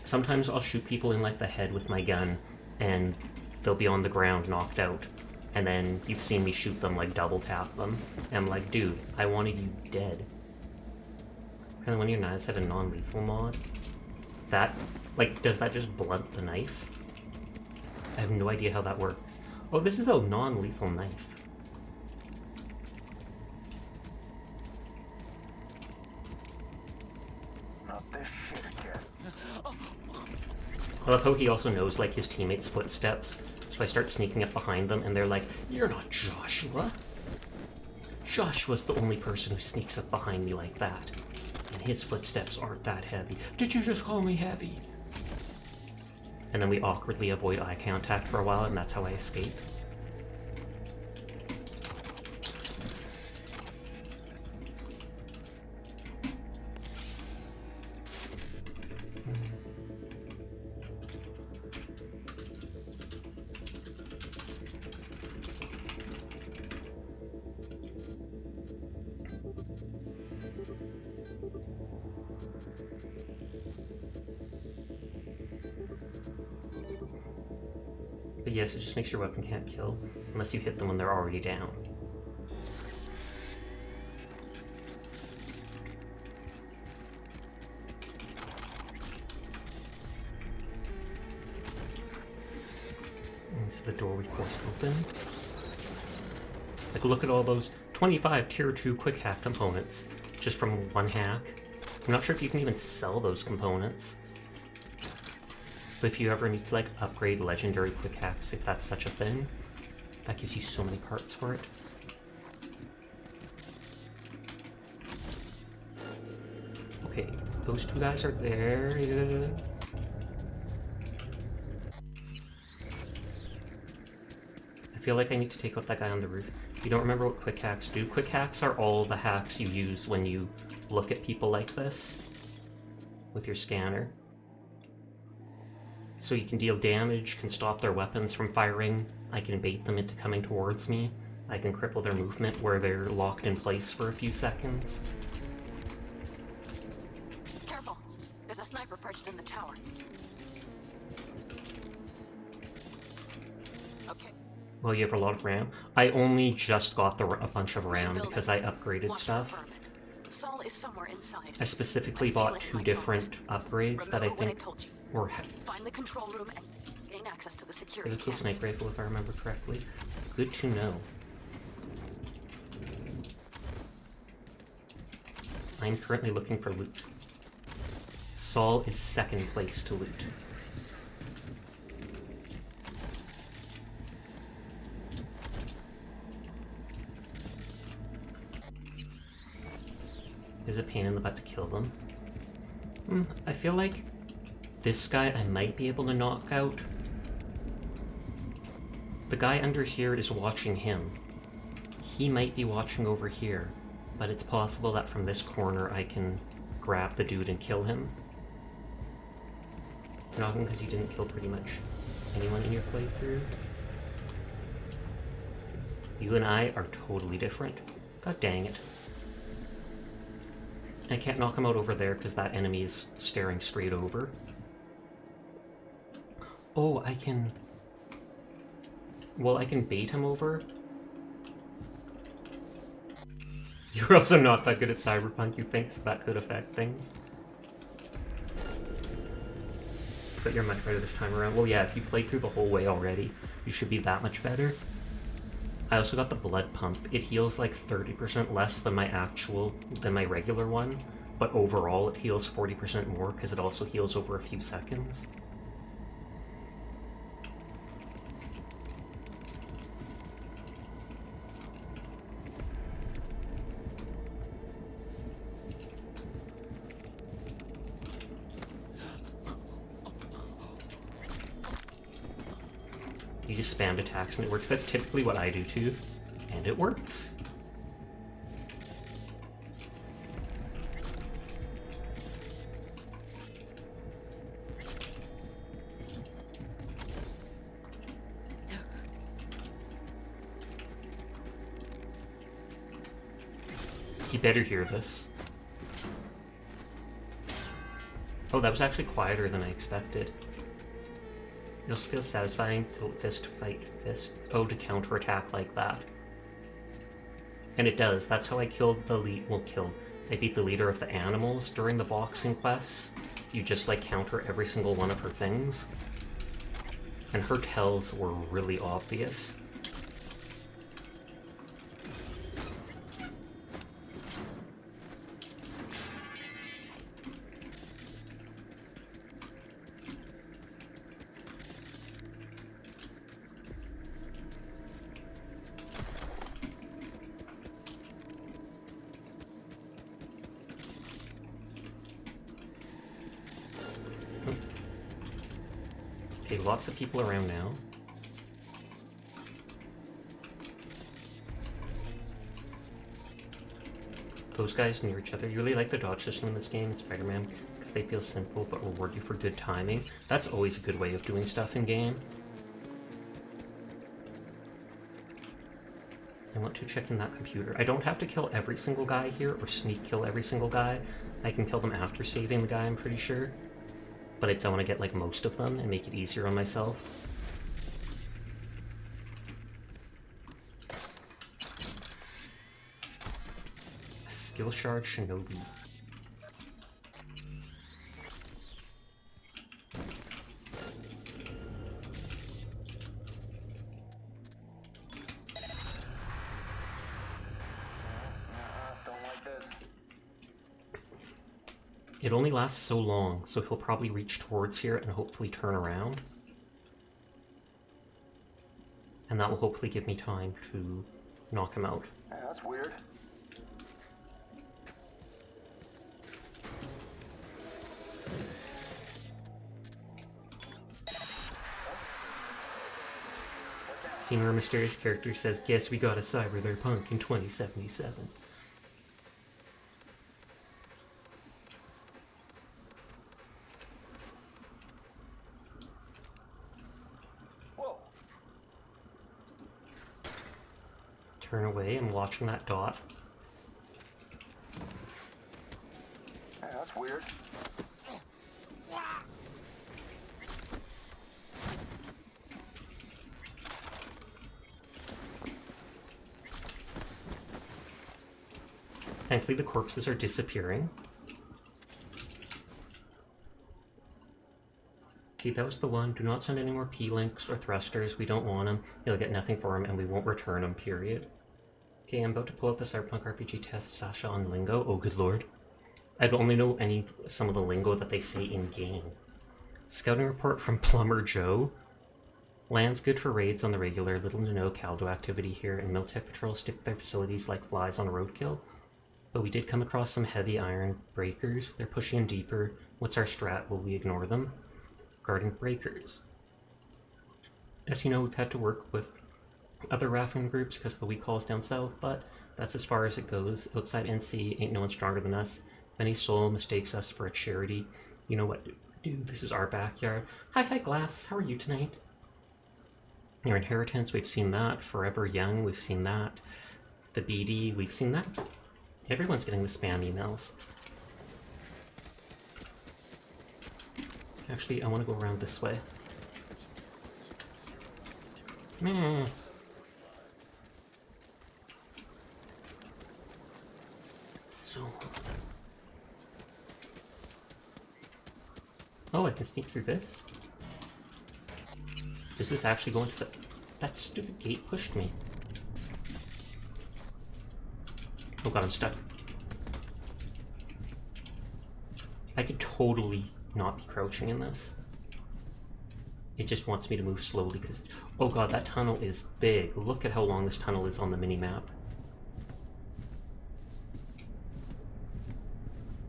Sometimes I'll shoot people in like the head with my gun and they'll be on the ground knocked out. And then you've seen me shoot them, like double tap them. And I'm like, dude, I wanted you dead. And one of your knives had a non-lethal mod. That, like, does that just blunt the knife? I have no idea how that works. Oh, this is a non-lethal knife. Not this shit again. I love how he also knows, like, his teammates' footsteps. So I start sneaking up behind them, and they're like, "You're not Joshua." Joshua's the only person who sneaks up behind me like that. And his footsteps aren't that heavy. Did you just call me heavy? And then we awkwardly avoid eye contact for a while, and that's how I escape. But yes, it just makes your weapon can't kill, unless you hit them when they're already down. And so the door we forced open. Like, look at all those 25 tier 2 quick hack components just from one hack. I'm not sure if you can even sell those components. But if you ever need to, like, upgrade legendary quick hacks, if that's such a thing, that gives you so many parts for it. Okay, those two guys are there. I feel like I need to take out that guy on the roof. You don't remember what quick hacks do? Quick hacks are all the hacks you use when you look at people like this with your scanner. So you can deal damage, can stop their weapons from firing, I can bait them into coming towards me, I can cripple their movement where they're locked in place for a few seconds. Careful! There's a sniper perched in the tower. Okay. Well, you have a lot of RAM. I only just got a bunch of RAM because I upgraded stuff. Saul is somewhere inside. I specifically bought 2 different upgrades that I think were... Find the control room and gain access to the security There's a cool sniper rifle if I remember correctly. Good to know. I'm currently looking for loot. Saul is second place to loot. There's a pain in the butt to kill them. I feel like this guy I might be able to knock out. The guy under here is watching him. He might be watching over here, but it's possible that from this corner I can grab the dude and kill him. Not because you didn't kill pretty much anyone in your playthrough. You and I are totally different. God dang it. I can't knock him out over there because that enemy is staring straight over. Oh, I can... Well, I can bait him over. You're also not that good at Cyberpunk, you think, so that could affect things. But you're much better this time around. Well, yeah, if you played through the whole way already, you should be that much better. I also got the blood pump. It heals like 30% less than my regular one, but overall it heals 40% more because it also heals over a few seconds. You just spammed attacks and it works. That's typically what I do too, and it works. He better hear this. Oh, that was actually quieter than I expected. It also feels satisfying to fist fight fist. Oh, to counterattack like that. And it does. That's how I killed the lead. Well, I beat the leader of the animals during the boxing quests. You just like counter every single one of her things. And her tells were really obvious. Okay, lots of people around now. Those guys near each other. You really like the dodge system in this game in Spider-Man because they feel simple but reward you for good timing. That's always a good way of doing stuff in game. I want to check in that computer. I don't have to kill every single guy here or sneak kill every single guy. I can kill them after saving the guy, I'm pretty sure. But I want to get like most of them and make it easier on myself. Skill shard Shinobi. It only lasts so long, so he'll probably reach towards here and hopefully turn around. And that will hopefully give me time to knock him out. Hey, that's weird. Senior mysterious character says, guess we got a Cyberpunk in 2077. Turn away, I'm watching that dot. Hey, that's weird. Thankfully the corpses are disappearing. Okay, that was the one. Do not send any more P-links or thrusters. We don't want them. You'll get nothing for them and we won't return them, period. Okay, I'm about to pull up the Cyberpunk RPG test Sasha on lingo. Oh, good lord. I only know some of the lingo that they say in-game. Scouting report from Plumber Joe. Land's good for raids on the regular. Little to no Caldo activity here, and Miltech patrols stick their facilities like flies on a roadkill. But we did come across some heavy iron breakers. They're pushing in deeper. What's our strat? Will we ignore them? Guarding breakers. As you know, we've had to work with other rafting groups because of the weak calls down south, but that's as far as it goes. Outside NC, ain't no one stronger than us. If any soul mistakes us for a charity, you know what, dude, this is our backyard. Hi, Glass, how are you tonight? Your Inheritance, we've seen that. Forever Young, we've seen that. The BD, we've seen that. Everyone's getting the spam emails. Actually, I want to go around this way. Meh. Oh, I can sneak through this? Is this actually going to the... That stupid gate pushed me. Oh god, I'm stuck. I could totally not be crouching in this. It just wants me to move slowly because... Oh god, that tunnel is big. Look at how long this tunnel is on the mini-map.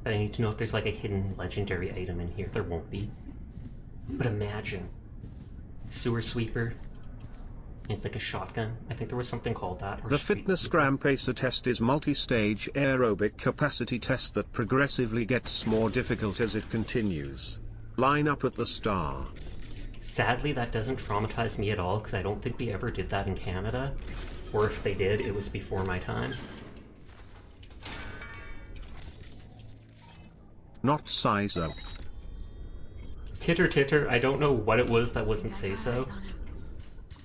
But I need to know if there's like a hidden legendary item in here. There won't be. But imagine. Sewer sweeper. It's like a shotgun. I think there was something called that. The fitness gram pacer test is multi-stage aerobic capacity test that progressively gets more difficult as it continues. Line up at the star. Sadly, that doesn't traumatize me at all because I don't think we ever did that in Canada. Or if they did, it was before my time. Not Sizo. Titter titter, I don't know what it was that wasn't say so.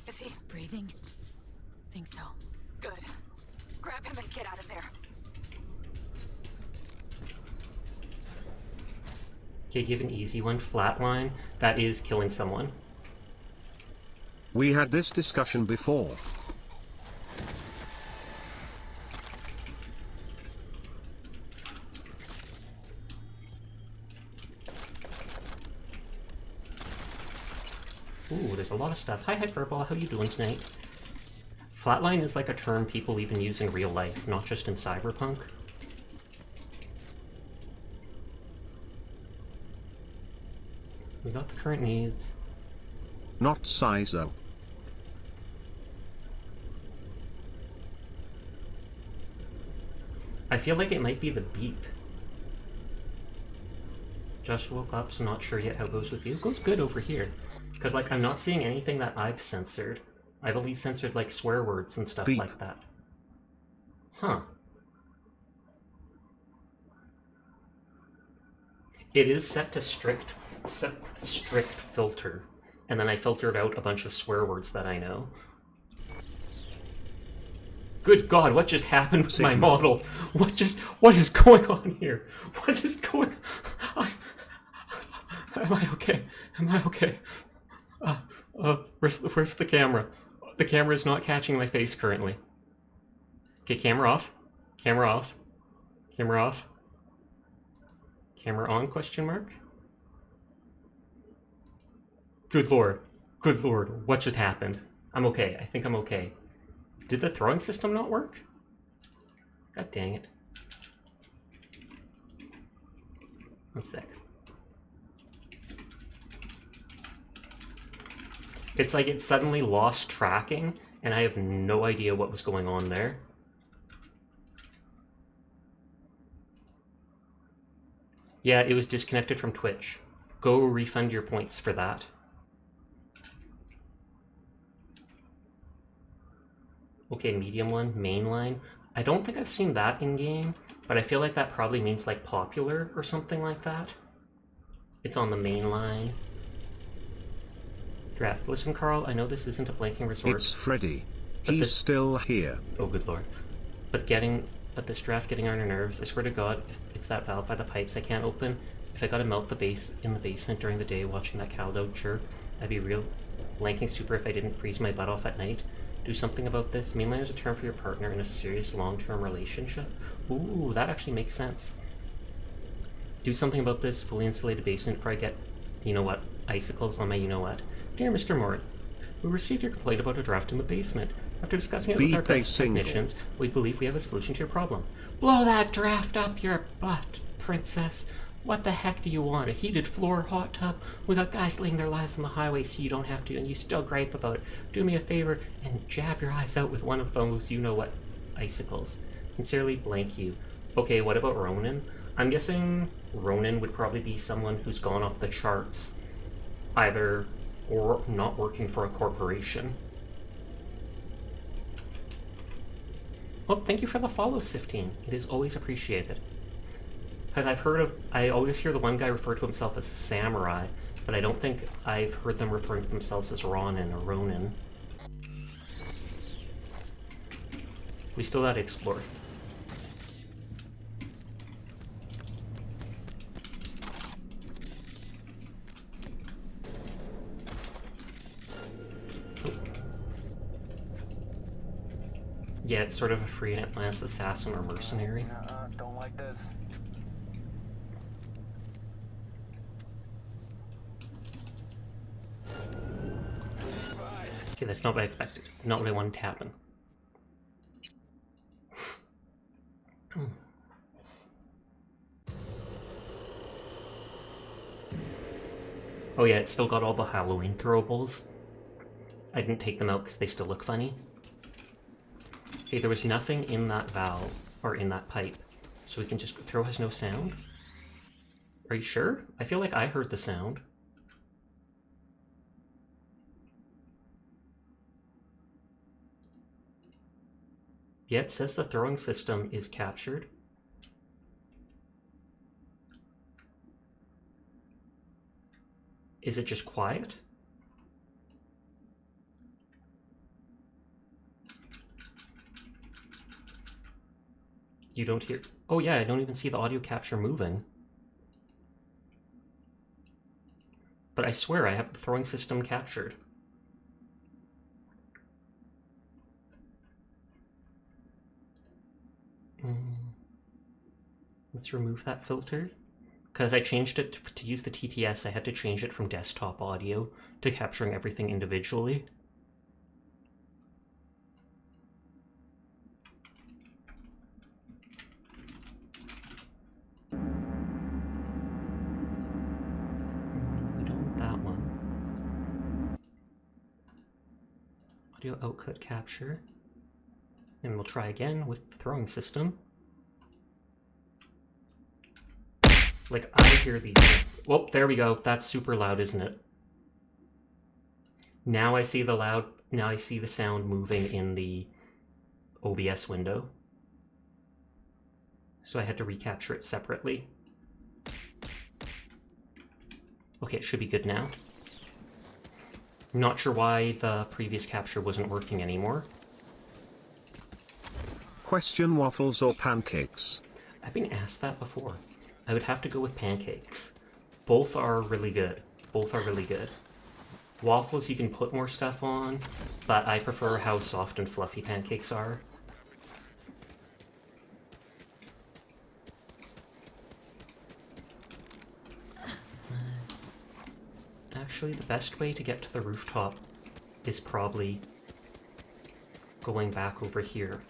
Is he breathing? Think so. good? Grab him and get out of there. Okay, give an easy one. Flatline. That is killing someone. We had this discussion before. Ooh, there's a lot of stuff. Hi, Hyperball. How you doing tonight? Flatline is like a term people even use in real life, not just in Cyberpunk. We got the current needs. Not Sizo. I feel like it might be the beep. Just woke up, so not sure yet how it goes with you. It goes good over here. Because, like, I'm not seeing anything that I've censored. I've at least censored, like, swear words and stuff Beep. like that. Huh. It is set to strict filter. And then I filtered out a bunch of swear words that I know. Good God, what just happened with my model? What is going on here? What is going Am I okay? Am I okay? Where's the camera? The camera is not catching my face currently. Okay, camera off. Camera off. Camera off. Camera on, question mark? Good Lord. Good Lord, what just happened? I'm okay. I think I'm okay. Did the throwing system not work? God dang it. One sec. It's like it suddenly lost tracking, and I have no idea what was going on there. Yeah, it was disconnected from Twitch. Go refund your points for that. Okay, medium one, main line. I don't think I've seen that in-game, but I feel like that probably means like popular or something like that. It's on the main line. Draft. Listen, Carl, I know this isn't a blanking resort. It's Freddy. He's still here. Oh, good Lord. But this draft getting on your nerves. I swear to God, if it's that valve by the pipes I can't open. If I gotta melt the base in the basement during the day watching that Caldo chirp, I'd be real blanking super if I didn't freeze my butt off at night. Do something about this. Mainline is a term for your partner in a serious long-term relationship. Ooh, that actually makes sense. Do something about this. Fully insulated basement before I get, you know what, icicles on my you know what. Dear Mr. Morris, we received your complaint about a draft in the basement. After discussing it with our best technicians, we believe we have a solution to your problem. Blow that draft up your butt, princess. What the heck do you want? A heated floor, hot tub? We got guys laying their lives on the highway so you don't have to, and you still gripe about it. Do me a favor and jab your eyes out with one of those you-know-what icicles. Sincerely, blank you. Okay, what about Ronan? I'm guessing Ronan would probably be someone who's gone off the charts. Either or not working for a corporation. Oh, thank you for the follow, Sifteen. It is always appreciated. Because I always hear the one guy refer to himself as a samurai, but I don't think I've heard them referring to themselves as Ronin or Ronin. We still gotta explore. Oh. Yeah, it's sort of a free Atlantis assassin or mercenary. Don't like this. Okay, that's not what I expected. Not what I wanted to happen. Oh yeah, it's still got all the Halloween throwables. I didn't take them out because they still look funny. Okay, there was nothing in that valve, or in that pipe, so we can just throw has no sound? Are you sure? I feel like I heard the sound. Yeah, it says the throwing system is captured. Is it just quiet? You don't hear... Oh yeah, I don't even see the audio capture moving. But I swear I have the throwing system captured. Let's remove that filter. Because I changed it to use the TTS, I had to change it from desktop audio to capturing everything individually. We don't want that one. Audio output capture. And we'll try again with the throwing system. Like, I hear these... Whoop, there we go. That's super loud, isn't it? Now I see the sound moving in the OBS window. So I had to recapture it separately. Okay, it should be good now. I'm not sure why the previous capture wasn't working anymore. Question: waffles or pancakes? I've been asked that before. I would have to go with pancakes. Both are really good. Both are really good. Waffles you can put more stuff on, but I prefer how soft and fluffy pancakes are. Actually, the best way to get to the rooftop is probably going back over here.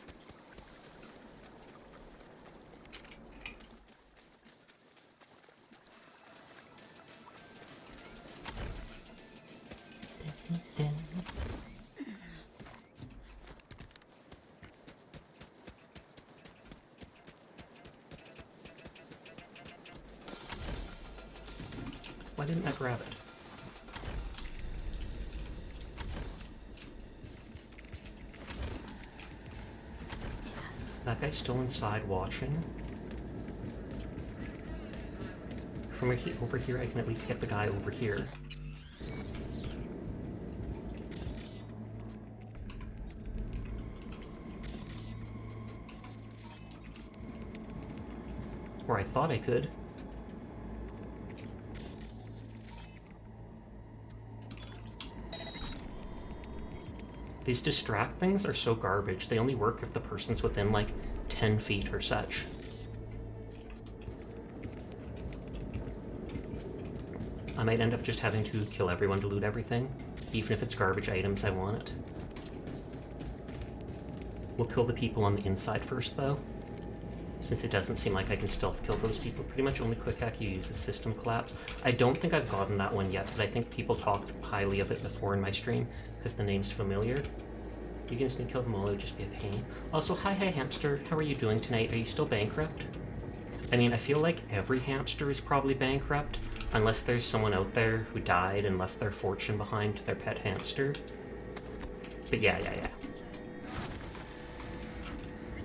Why didn't I grab it? That guy's still inside watching. From over here, I can at least get the guy over here. Or I thought I could. These distract things are so garbage. They only work if the person's within like 10 feet or such. I might end up just having to kill everyone to loot everything. Even if it's garbage items, I want it. We'll kill the people on the inside first though, since it doesn't seem like I can stealth kill those people. Pretty much only quick hack you use is system collapse. I don't think I've gotten that one yet, but I think people talked highly of it before in my stream, because the name's familiar. You can sneak kill them all, it would just be a pain. Also, hi hamster, how are you doing tonight? Are you still bankrupt? I mean, I feel like every hamster is probably bankrupt, unless there's someone out there who died and left their fortune behind to their pet hamster. But yeah.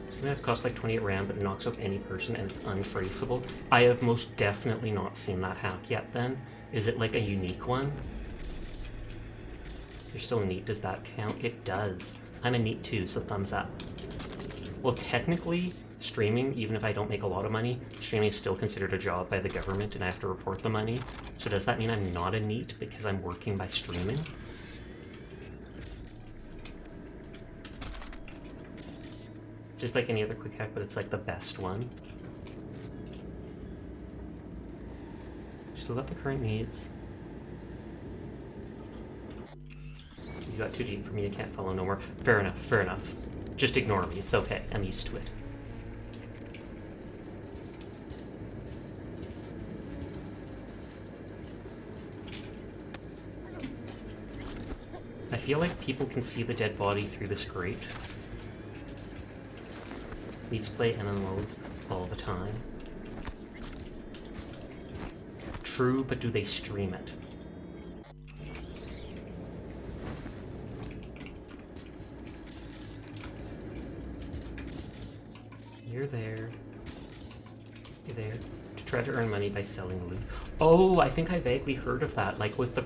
Something that costs like 28 RAM but knocks out any person and it's untraceable. I have most definitely not seen that hack yet then. Is it like a unique one? You're still neat, does that count? It does. I'm a neat too, so thumbs up. Well, technically, streaming, even if I don't make a lot of money, streaming is still considered a job by the government and I have to report the money. So does that mean I'm not a neat because I'm working by streaming? It's just like any other quick hack, but it's like the best one. Still got the current needs. You got too deep for me, I can't follow no more. Fair enough. Just ignore me, it's okay, I'm used to it. I feel like people can see the dead body through this grate. Needs play MMOs all the time. True, but do they stream it? You're there to try to earn money by selling loot. Oh, I think I vaguely heard of that, like with the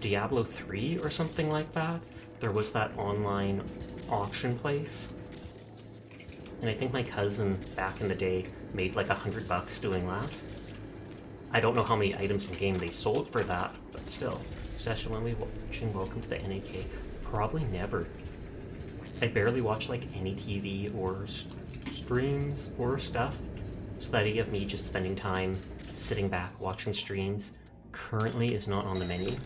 Diablo 3 or something like that. There was that online auction place. And I think my cousin back in the day made like $100 doing that. I don't know how many items in game they sold for that, but still. Session when we watching Welcome to the NAK. Probably never. I barely watch like any TV or streams or stuff. So the idea of me just spending time sitting back watching streams currently is not on the menu.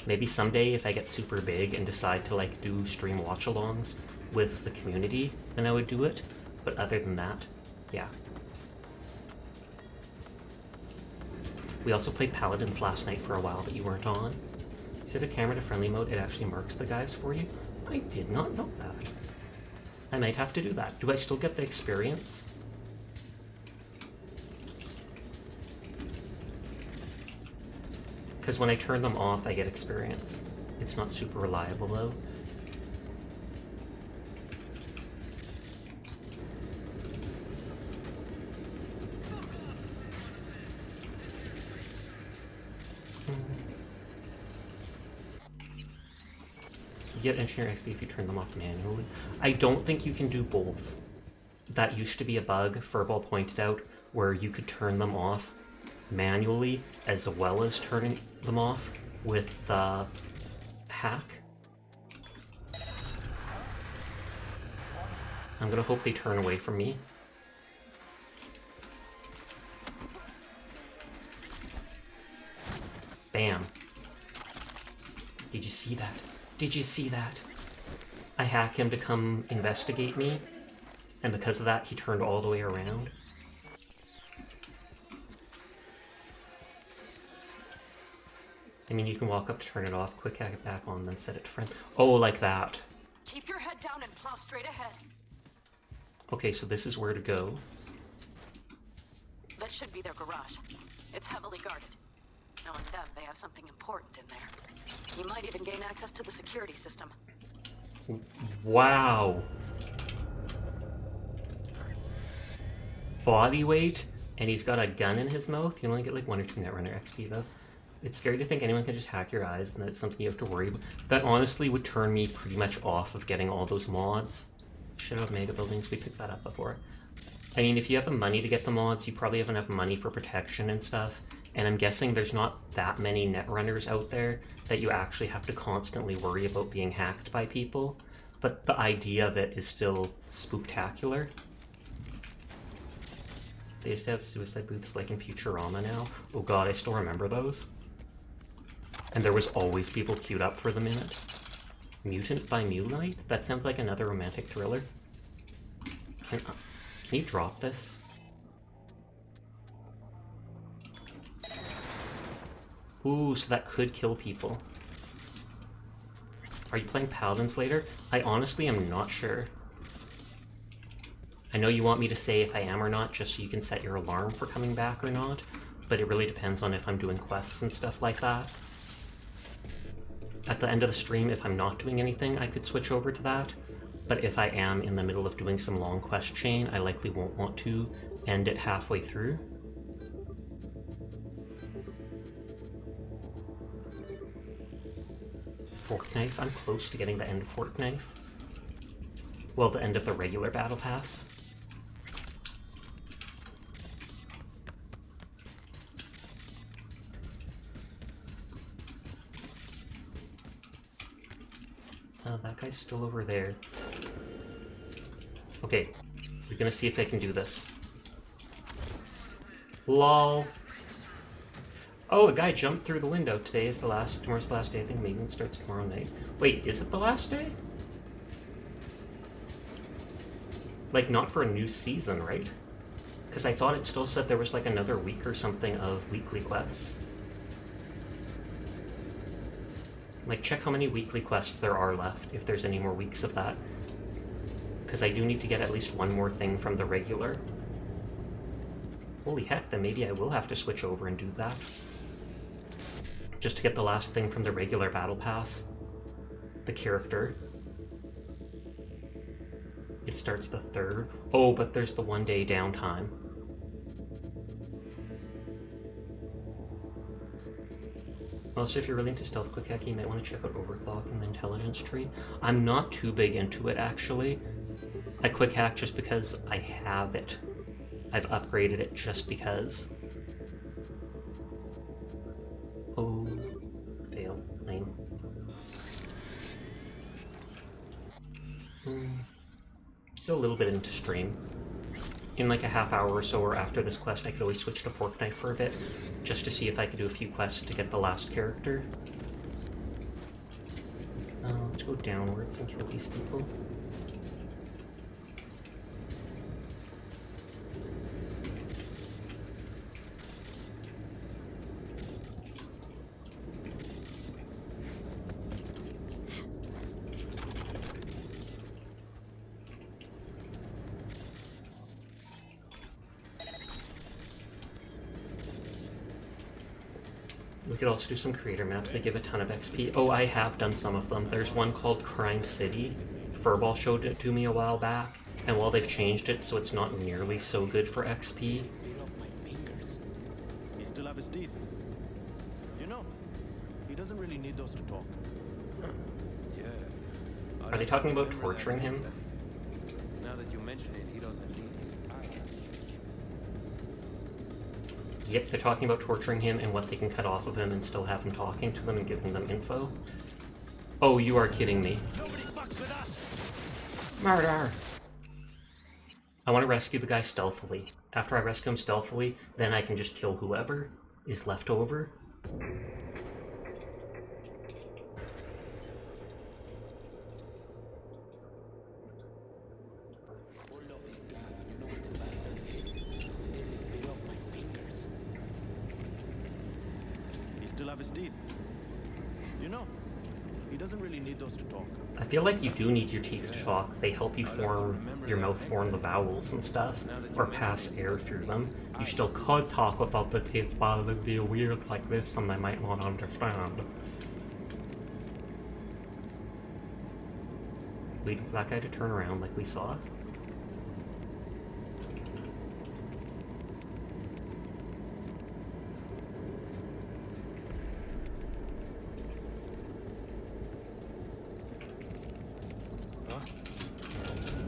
Maybe someday if I get super big and decide to like do stream watch-alongs with the community, then I would do it. But other than that, yeah. We also played Paladins last night for a while that you weren't on. You set a camera to friendly mode, it actually marks the guys for you? I did not know that. I might have to do that. Do I still get the experience? Because when I turn them off, I get experience. It's not super reliable though. You get Engineer XP if you turn them off manually. I don't think you can do both. That used to be a bug, Furball pointed out, where you could turn them off manually as well as turning them off with the hack. I'm gonna hope they turn away from me. Bam. Did you see that? Did you see that? I hack him to come investigate me, and because of that, he turned all the way around. I mean, you can walk up to turn it off, quick hack it back on, then set it to friend. Oh, like that. Keep your head down and plow straight ahead. Okay, so this is where to go. That should be their garage. It's heavily guarded. Knowing them, they have something important in there. You might even gain access to the security system. Wow. Body weight, and he's got a gun in his mouth. You only get like 1 or 2 Netrunner XP though. It's scary to think anyone can just hack your eyes, and that's something you have to worry about. That honestly would turn me pretty much off of getting all those mods. Shit out mega buildings, we picked that up before. I mean, if you have the money to get the mods, you probably have enough money for protection and stuff. And I'm guessing there's not that many Netrunners out there that you actually have to constantly worry about being hacked by people. But the idea of it is still spooktacular. They used to have suicide booths like in Futurama now. Oh god, I still remember those. And there was always people queued up for them in it. Mutant by Moonlight? That sounds like another romantic thriller. Can you drop this? Ooh, so that could kill people. Are you playing Paladins later? I honestly am not sure. I know you want me to say if I am or not, just so you can set your alarm for coming back or not, but it really depends on if I'm doing quests and stuff like that. At the end of the stream, if I'm not doing anything, I could switch over to that. But if I am in the middle of doing some long quest chain, I likely won't want to end it halfway through. Fork Knife, I'm close to getting the end of Fork Knife. Well, the end of the regular battle pass. That guy's still over there. Okay, we're gonna see if I can do this. LOL. Oh, the guy jumped through the window. Tomorrow's the last day. I think maintenance starts tomorrow night. Wait, is it the last day? Like, not for a new season, right? Because I thought it still said there was like another week or something of weekly quests. Like, check how many weekly quests there are left, if there's any more weeks of that. Because I do need to get at least one more thing from the regular. Holy heck, then maybe I will have to switch over and do that. Just to get the last thing from the regular battle pass. The character. It starts the 3rd. Oh, but there's the 1 day downtime. Also, if you're really into stealth quick hack, you might want to check out overclocking the intelligence tree. I'm not too big into it, actually. I quick hack just because I have it. I've upgraded it just because. Oh, fail. Lame. So a little bit into stream. In like a half hour or so, or after this quest, I could always switch to Fork Knife for a bit, just to see if I could do a few quests to get the last character. Let's go downwards and kill these people. We could also do some creator maps. They give a ton of XP. Oh, I have done some of them. There's one called Crime City. Furball showed it to me a while back, and while they've changed it so it's not nearly so good for XP. He still have his teeth. You know, he doesn't really need those to talk. Are they talking about torturing him? Now that you mention it, he doesn't need his eyes. Yep, they're talking about torturing him and what they can cut off of him and still have him talking to them and giving them info. Oh, you are kidding me. Murder! I want to rescue the guy stealthily. After I rescue him stealthily, then I can just kill whoever is left over. Still have his teeth. You know, he doesn't really need those to talk. I feel like you do need your teeth to talk. They help you form, your mouth form the vowels and stuff, or pass air through them. You still could talk without the teeth, but it would be weird like this and they might not understand. Wait for that guy to turn around like we saw.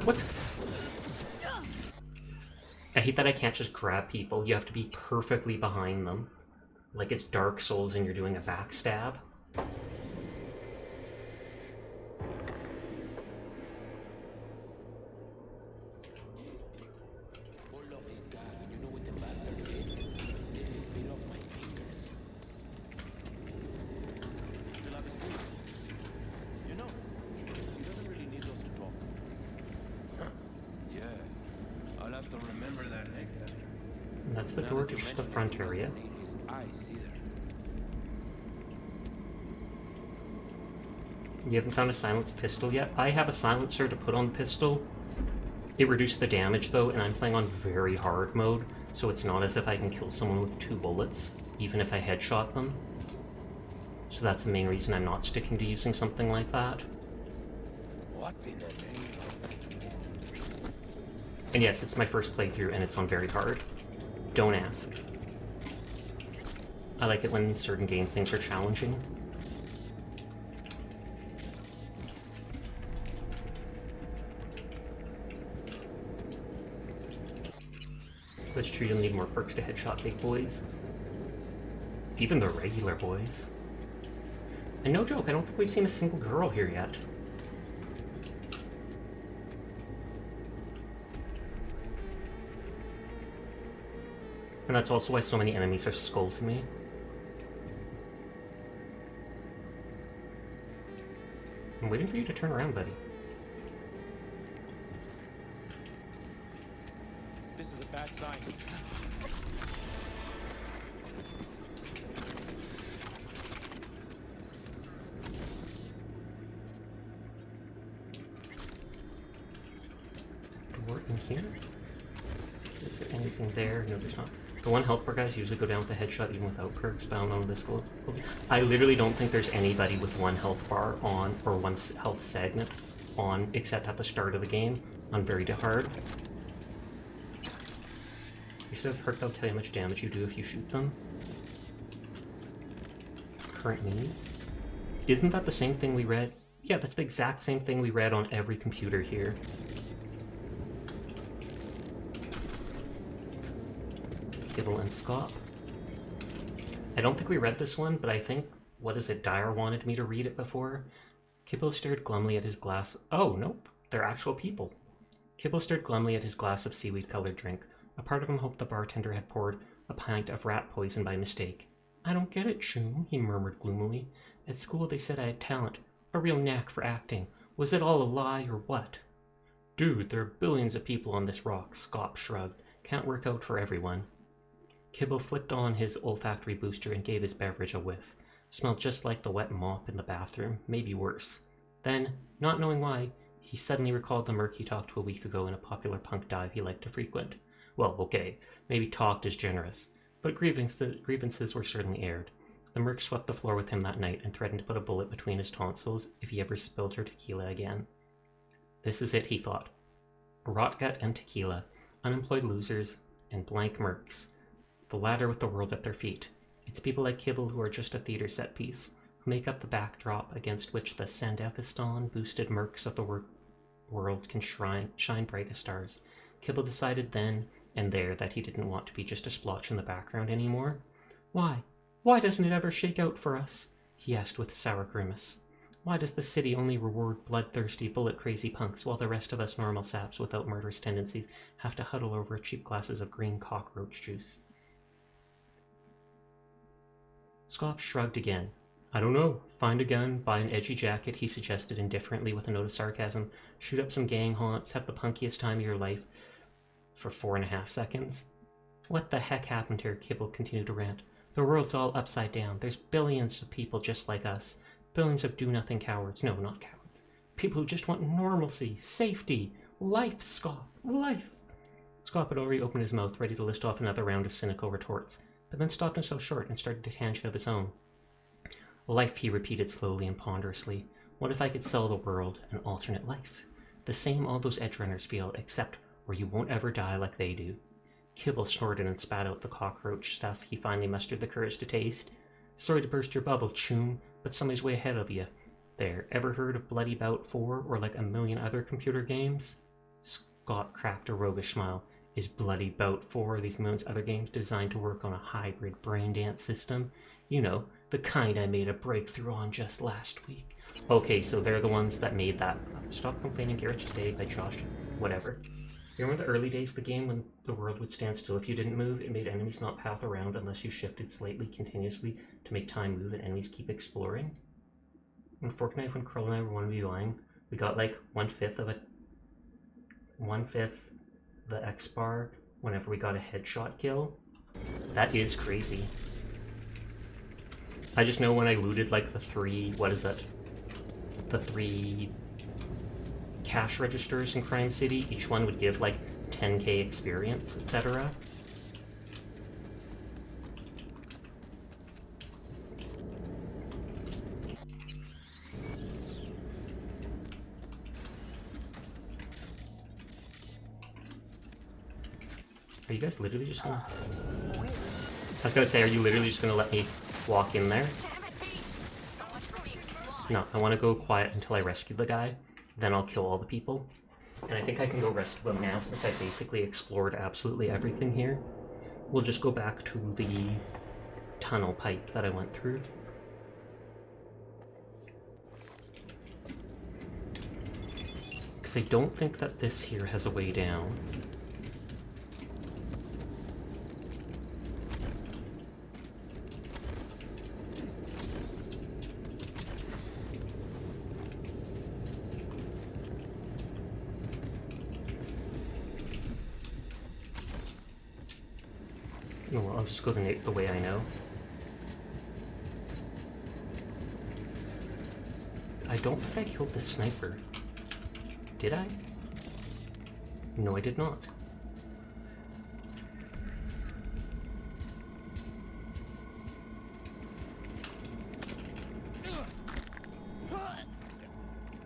What? I hate that I can't just grab people. You have to be perfectly behind them. Like it's Dark Souls and you're doing a backstab. That's the door to just the front area. You haven't found a silenced pistol yet? I have a silencer to put on the pistol. It reduced the damage though, and I'm playing on very hard mode, so it's not as if I can kill someone with 2 bullets, even if I headshot them. So that's the main reason I'm not sticking to using something like that. And yes, it's my first playthrough and it's on very hard. Don't ask. I like it when certain game things are challenging. That's true, you'll need more perks to headshot big boys. Even the regular boys. And no joke, I don't think we've seen a single girl here yet. And that's also why so many enemies are skull to me. I'm waiting for you to turn around, buddy. This is a bad sign. Door in here? Is there anything there? No, there's not. The one health bar guys usually go down with a headshot even without perks, but I don't know this will be. I literally don't think there's anybody with 1 health bar on, or 1 health segment on, except at the start of the game, on very hard. You should have perked, they'll tell you how much damage you do if you shoot them. current needs. Isn't that the same thing we read? Yeah, that's the exact same thing we read on every computer here. Kibble and Scop. I don't think we read this one, but I think, what is it, Dyer wanted me to read it before? Kibble stared glumly at his glass. Oh, nope, they're actual people. Kibble stared glumly at his glass of seaweed-colored drink. A part of him hoped the bartender had poured a pint of rat poison by mistake. I don't get it, Choom, he murmured gloomily. At school they said I had talent, a real knack for acting. Was it all a lie or what? Dude, there are billions of people on this rock, Scop shrugged. Can't work out for everyone. Kibble flicked on his olfactory booster and gave his beverage a whiff. Smelled just like the wet mop in the bathroom, maybe worse. Then, not knowing why, he suddenly recalled the Merc he talked to a week ago in a popular punk dive he liked to frequent. Well, okay, maybe talked is generous, but grievances were certainly aired. The Merc swept the floor with him that night and threatened to put a bullet between his tonsils if he ever spilled her tequila again. This is it, he thought. Rotgut and tequila, unemployed losers, and blank Mercs. The latter with the world at their feet. It's people like Kibble who are just a theater set piece, who make up the backdrop against which the Sandefistan boosted Mercs of the world can shine bright as stars. Kibble decided then and there that he didn't want to be just a splotch in the background anymore. Why? Why doesn't it ever shake out for us? He asked with a sour grimace. Why does the city only reward bloodthirsty, bullet-crazy punks while the rest of us normal saps without murderous tendencies have to huddle over cheap glasses of green cockroach juice? Scop shrugged again. I don't know. Find a gun, buy an edgy jacket, he suggested indifferently with a note of sarcasm. Shoot up some gang haunts, have the punkiest time of your life for 4.5 seconds. What the heck happened here? Kibble continued to rant. The world's all upside down. There's billions of people just like us. Billions of do-nothing cowards. No, not cowards. People who just want normalcy, safety, life, Scop, life. Scop had already opened his mouth, ready to list off another round of cynical retorts, but then stopped himself short and started a tangent of his own. Life, he repeated slowly and ponderously. What if I could sell the world an alternate life? The same all those edge runners feel, except where you won't ever die like they do. Kibble snorted and spat out the cockroach stuff he finally mustered the courage to taste. Sorry to burst your bubble, Choom, but somebody's way ahead of you. There, ever heard of Bloody Bout 4 or like a million other computer games? Scott cracked a roguish smile. Is Bloody Bout 4 these millions other games designed to work on a hybrid brain dance system? You know, the kind I made a breakthrough on just last week. Okay, so they're the ones that made that. Stop Complaining Garage Today by Josh. Whatever. You remember the early days of the game when the world would stand still if you didn't move? It made enemies not path around unless you shifted slightly continuously to make time move and enemies keep exploring. When Fork Knife and Curl and I were 1v1, we got like 1/5 the X bar whenever we got a headshot kill. That is crazy. I just know when I looted like the 3 cash registers in Crime City, each one would give like 10k experience, etc. Are you guys literally just gonna... I was gonna say, are you literally just gonna let me walk in there? No, I want to go quiet until I rescue the guy. Then I'll kill all the people. And I think I can go rescue them now since I basically explored absolutely everything here. We'll just go back to the tunnel pipe that I went through. Because I don't think that this here has a way down. No, I'll just go the way I know. I don't think I killed the sniper. Did I? No, I did not.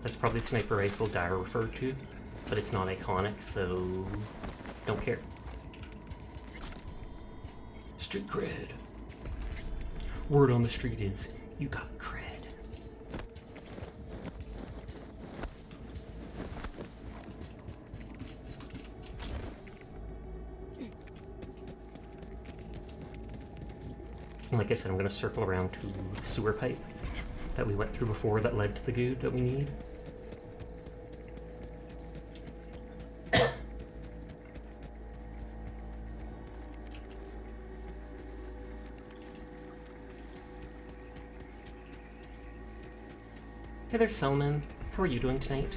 That's probably the sniper rifle Dyer referred to, but it's not iconic, so don't care. Street cred. Word on the street is You got cred. And like I said, I'm going to circle around to the sewer pipe that we went through before that led to the goo that we need. Hey there, Selman. How are you doing tonight?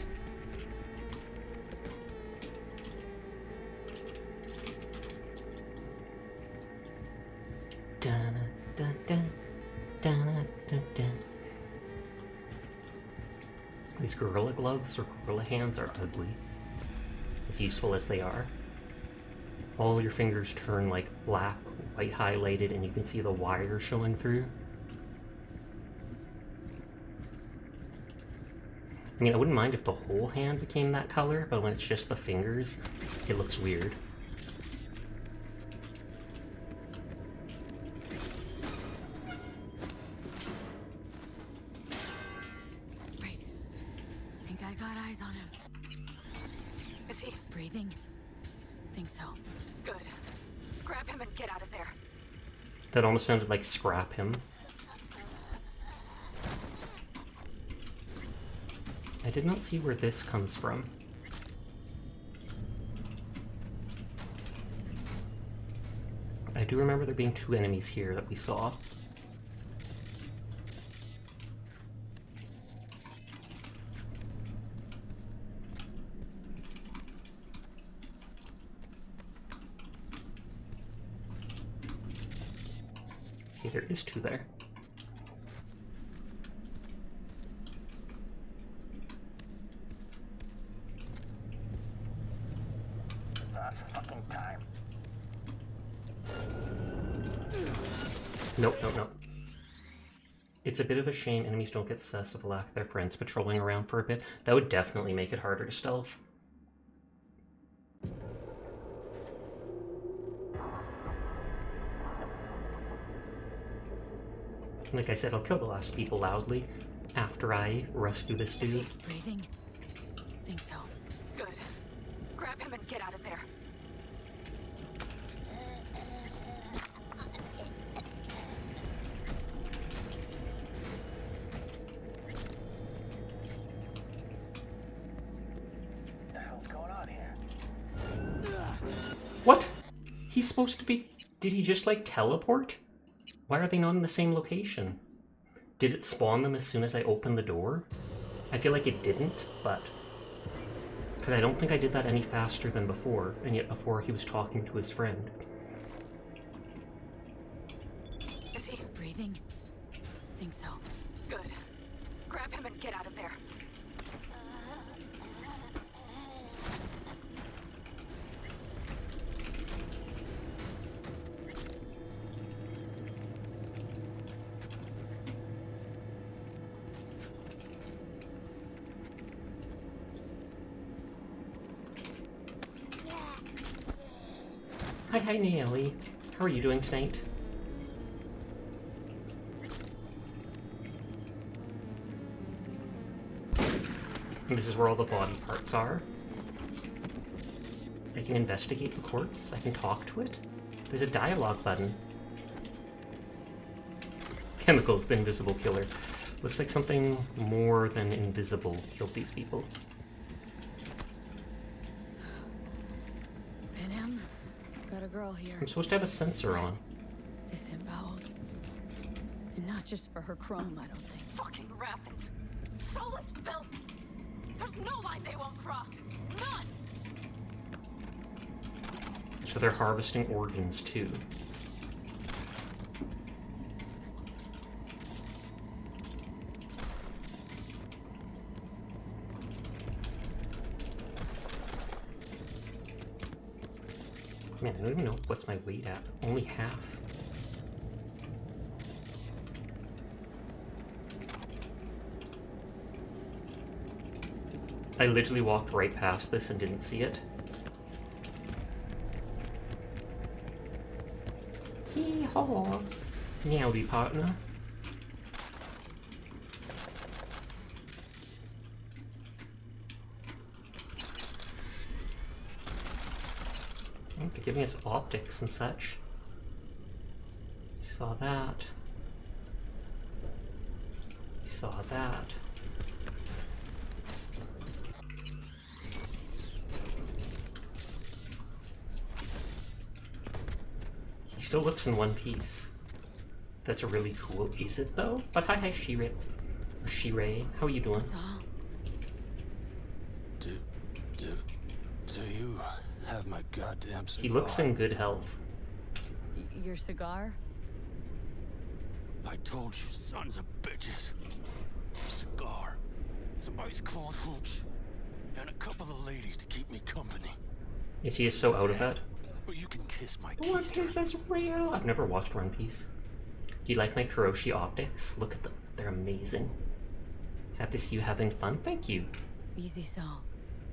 These gorilla gloves or gorilla hands are ugly, as useful as they are. All your fingers turn like black, white highlighted, and you can see the wire showing through. I mean, I wouldn't mind if the whole hand became that color, but when it's just the fingers, it looks weird. Wait. Think I got eyes on him. Is he Breathing? Think so. good? Grab him and get out of there. That almost sounded like scrap him. I did not see where this comes from. I do remember there being two enemies here that we saw. Okay, there is two there. Fucking time. Nope, nope, nope. It's a bit of a shame enemies don't get sus of a lack of their friends patrolling around for a bit. That would definitely make it harder to stealth. Like I said, I'll kill the last people loudly after I rescue this dude. Is he breathing? Think so. Good. Grab him and get out of there. What the hell's going on here? What? He's supposed to be... Did he just, like, teleport? Why are they not in the same location? Did it spawn them as soon as I opened the door? I feel like it didn't, but... Because I don't think I did that any faster than before, and yet before he was talking to his friend. Is he breathing? Think so. good? Grab him and get out of there. Hi, Naeli. How are you doing tonight? And this is where all the body parts are. I can investigate the corpse. I can talk to it. There's a dialogue button. Chemicals, the invisible killer. Looks like something more than invisible killed these people. Got a girl here. I'm supposed to have a sensor on. Disemboweled. And not just for her chrome, I don't think. Fucking rapids. Soulless filth. There's no line they won't cross. None. So they're harvesting organs too. Man, I don't even know what's my weight at. Only half. I literally walked right past this and didn't see it. Hee-haw. Meowdy partner. Oh, they're giving us optics and such. Saw that. Saw that. He still looks in one piece. That's really cool. Is it though? But hi, Shirit. Or Shirei. How are you doing? Saul. Do you have my goddamn cigar? He looks in good health. Your cigar? I told you, sons of bitches. A cigar, some ice-cold hooch, and a couple of ladies to keep me company. Is he so out of it? Or you can kiss my One keister. Piece is real! I've never watched One Piece. Do you like my Kuroshi optics? Look at them. They're amazing. Happy to see you having fun. Thank you. Easy, Saul.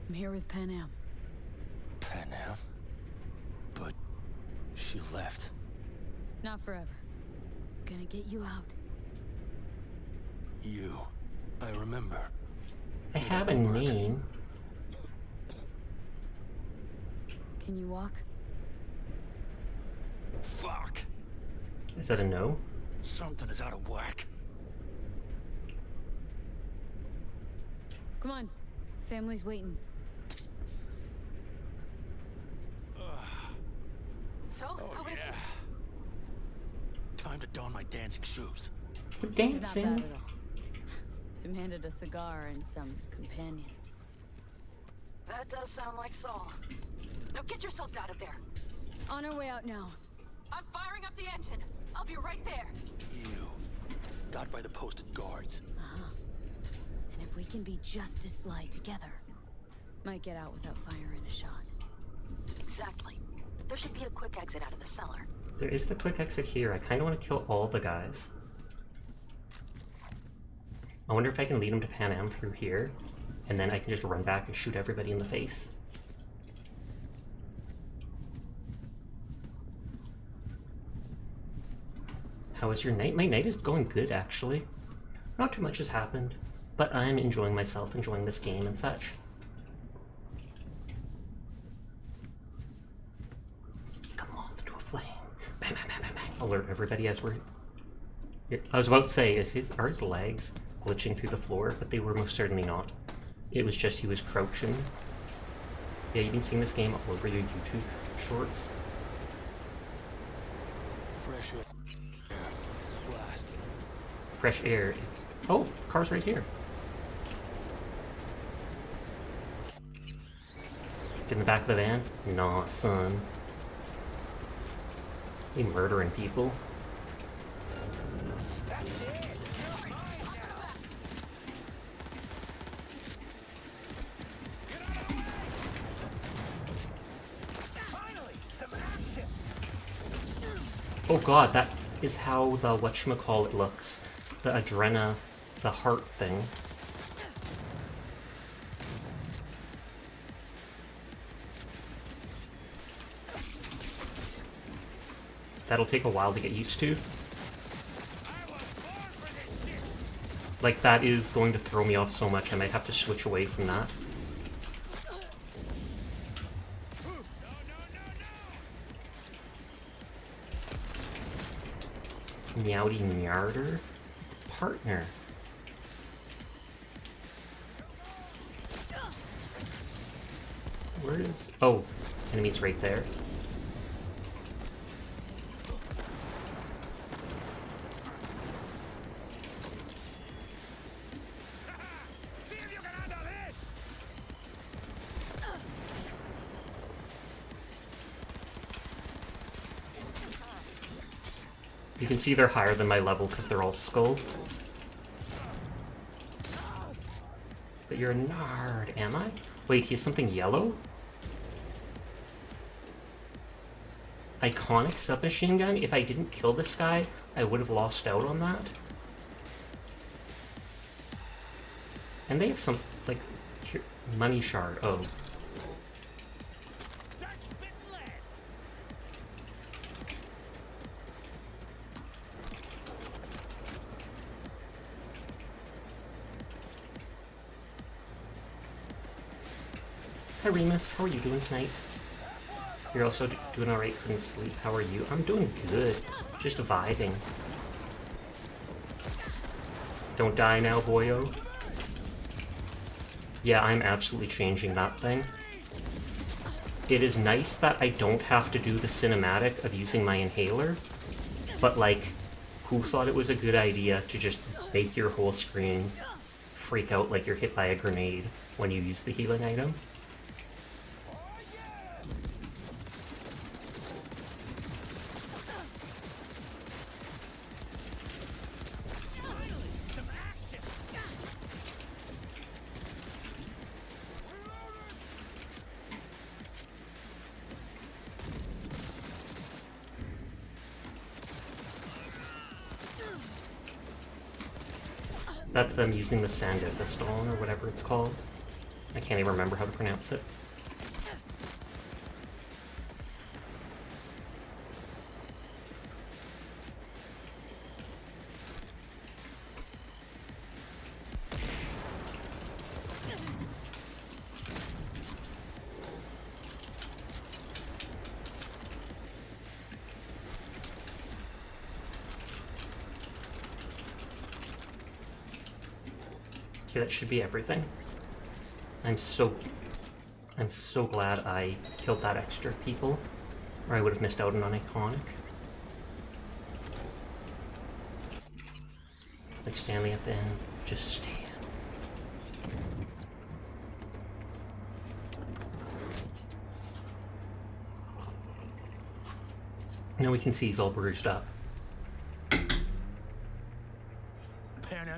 I'm here with Pan Am. Pan Am? But she left. Not forever. Gonna get you out. You. I remember. I have a name. Can you walk? Fuck. Is that a no? Something is out of whack. Come on. Family's waiting. So, how is he? Time to don my dancing shoes. We're Seems dancing. not bad at all. Demanded a cigar and some companions. That does sound like Saul. Now get yourselves out of there. On our way out now. I'm firing up the engine. I'll be right there. You. Got by the posted guards. Uh-huh. And if we can be just as sly together, might get out without firing a shot. Exactly. There should be a quick exit out of the cellar. There is the quick exit here. I kind of want to kill all the guys. I wonder if I can lead them to Pan Am through here, and then I can just run back and shoot everybody in the face. How was your night? My night is going good, actually. Not too much has happened, but I'm enjoying myself, enjoying this game and such. Come on, to a flame. Bang, bang, bang, bang, bang. Alert everybody as we're... I was about to say, are his legs glitching through the floor? But they were most certainly not. It was just he was crouching. Yeah, you've been seeing this game all over your YouTube shorts. Fresh air. Blast. Fresh air. It's... Oh, car's right here. Get in the back of the van? Nah, son. They murdering people. Oh god, that is how the whatchamacallit looks. The adrena, the heart thing. That'll take a while to get used to. Like, that is going to throw me off so much, I might have to switch away from that. Meowdy Meowder? It's partner. Where is... Oh, enemy's right there. You can see they're higher than my level because they're all skull. But you're a nerd, am I? Wait, he has something yellow? Iconic submachine gun? If I didn't kill this guy, I would have lost out on that. And they have some, like, money shard. Oh. Hi Remus, how are you doing tonight? You're also doing alright, couldn't sleep. How are you? I'm doing good. Just vibing. Don't die now, boyo. Yeah, I'm absolutely changing that thing. It is nice that I don't have to do the cinematic of using my inhaler, but like, who thought it was a good idea to just make your whole screen freak out like you're hit by a grenade when you use the healing item? That's them using the Sandefistone or whatever it's called. I can't even remember how to pronounce it. Okay, that should be everything. I'm so glad I killed that extra people, or I would have missed out on an iconic. Like Stanley at the end, just stand. Now we can see he's all bruised up.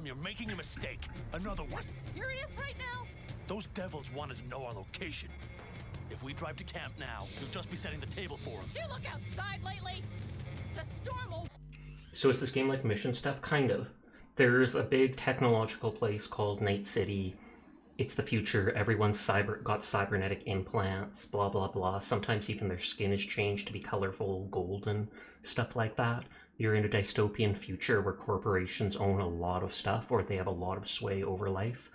You're making a mistake. Another one. You're serious right now? Those devils wanted to know our location. If we drive to camp now, you'll just be setting the table for them. You look outside lately. The storm will... So is this game like mission stuff? Kind of. There's a big technological place called Night City. It's the future. Everyone's got cybernetic implants, blah, blah, blah. Sometimes even their skin is changed to be colorful, golden, stuff like that. You're in a dystopian future where corporations own a lot of stuff, or they have a lot of sway over life.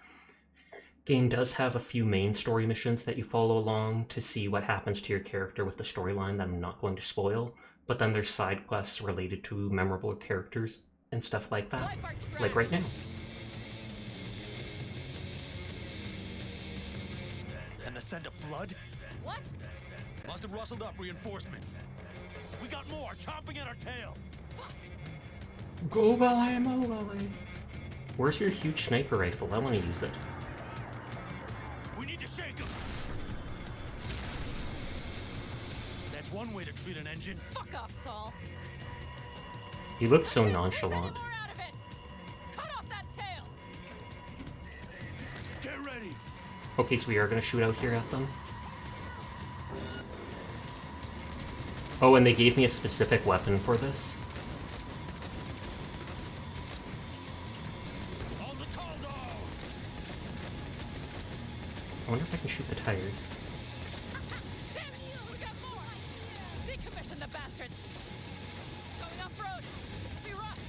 Game does have a few main story missions that you follow along to see what happens to your character with the storyline that I'm not going to spoil, but then there's side quests related to memorable characters and stuff like that, like right now. And the scent of blood? What? Must have rustled up reinforcements. We got more chomping at our tail. Go ballet, ballet. Where's your huge sniper rifle? I want to use it. We need to shake him. That's one way to treat an engine. Fuck off, Saul. He looks so nonchalant. Cut off that tail. Get ready. Okay, so we are going to shoot out here at them. Oh, and they gave me a specific weapon for this. I wonder if I can shoot the tires. Damn it, we got more. Decommission the bastards. Going off road. Be rough.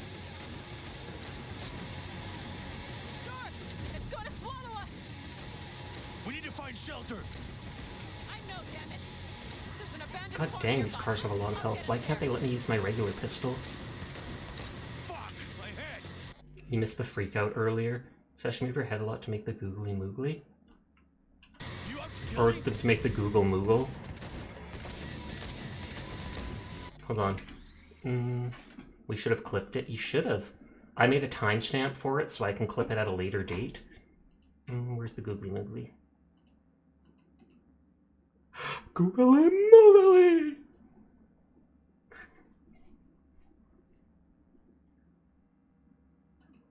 Storm, it's going to swallow us. We need to find shelter. I know, damn it. There's an abandoned God dang, these cars have a lot of health. Why can't they let me use my regular pistol? Fuck, my head. You missed the freak out earlier. Should I just move your head a lot to make the googly moogly? Or to make the Google Moogle. Hold on. We should have clipped it. You should have. I made a timestamp for it so I can clip it at a later date. Where's the Googly Moogly? Googly Moogly!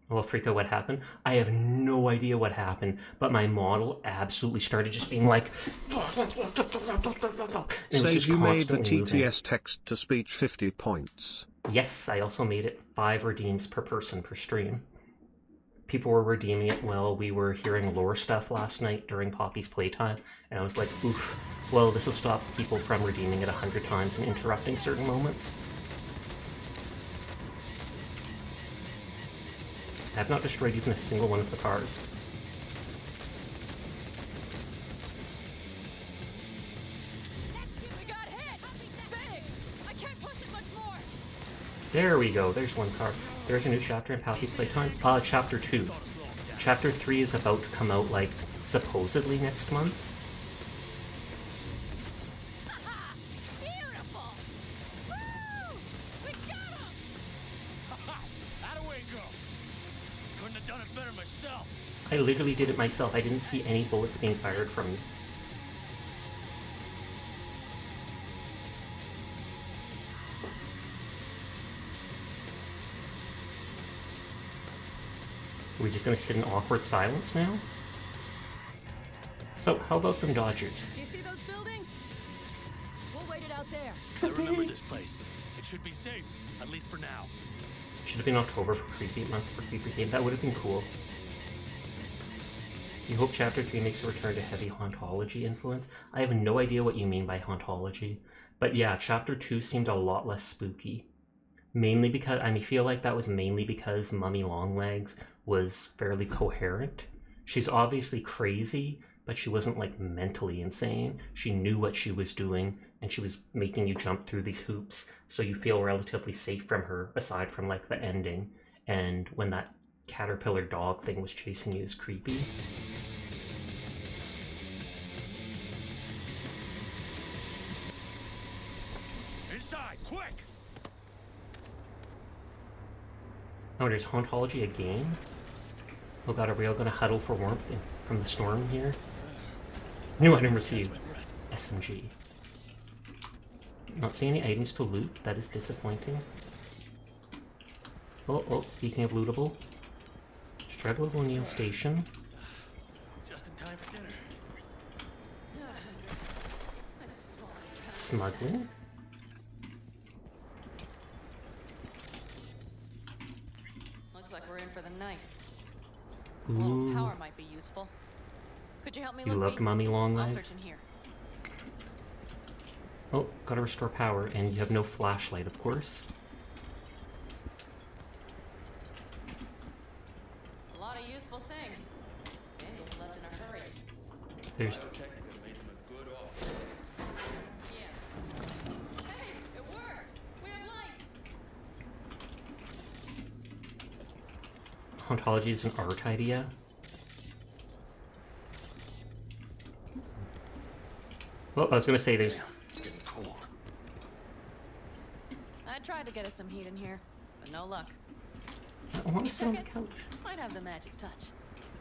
Well, Freako, what happened? I have no idea what happened, but my model absolutely started just being like... Says you made the TTS moving. text-to-speech 50 points. Yes, I also made it 5 redeems per person per stream. People were redeeming it while we were hearing lore stuff last night during Poppy's playtime, and I was like, oof, well, this will stop people from redeeming it 100 times and interrupting certain moments. I have not destroyed even a single one of the cars. We got hit! There we go. There's one card. There's a new chapter in Palpy Playtime. Chapter 2. Chapter 3 is about to come out, like, supposedly next month. I literally did it myself. I didn't see any bullets being fired from me. Are we just gonna sit in awkward silence now? So, how about them Dodgers? You see those buildings? We'll wait it out there. I remember this place. It should be safe, at least for now. Should have been October for Creepy Month for Creepy Game. That would have been cool. You hope Chapter 3 makes a return to heavy hauntology influence? I have no idea what you mean by hauntology. But yeah, Chapter 2 seemed a lot less spooky. Mainly because, I feel like that was mainly because Mummy Longlegs was fairly coherent. She's obviously crazy, but she wasn't like mentally insane. She knew what she was doing, and she was making you jump through these hoops, so you feel relatively safe from her, aside from like the ending. And when that caterpillar dog thing was chasing you is creepy. Inside, quick! Oh, there's hauntology again? Oh god, are we all gonna huddle for warmth from the storm here? New item received. SMG. Not seeing any items to loot. That is disappointing. Oh, speaking of lootable. Straggler O'Neill Station. Just in time for dinner. Smuggling. Looks like we're in for the night. A Ooh. little power might be useful. Could you help me You look? loved Mummy I'll Longlegs? search in here. Oh, gotta restore power, and you have no flashlight, of course. A lot of useful things. Daniel's left in a hurry. There's... Yeah. Hey, it worked! We have lights! Hauntology is an art idea. Well, I was gonna say there's... It's getting cold. I tried to get us some heat in here, but no luck. I Can want you to sit on the check it? couch. Might have the magic touch.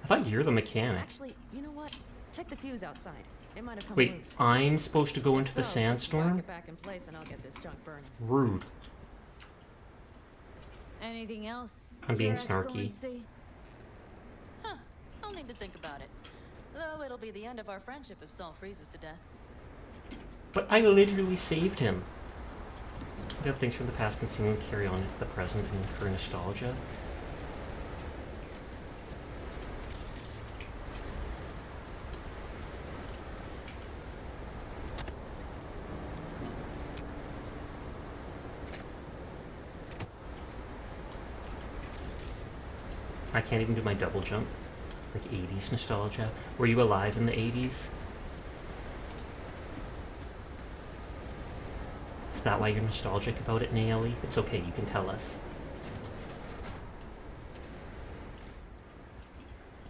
I thought you're the mechanic. Actually, you know what? Check the fuse outside. It might have come Wait, loose. I'm supposed to go into the So, just lock sandstorm? it back in place and I'll get this junk burning. Rude. Anything else? I'm being Your snarky. Excellency? Huh. I'll need to think about it. Though it'll be the end of our friendship if Saul freezes to death. But I literally saved him. Good things from the past can seemingly carry on into the present and for nostalgia. I can't even do my double jump. Like 80s nostalgia. Were you alive in the 80s? Is that why you're nostalgic about it, Naeli? It's okay, you can tell us.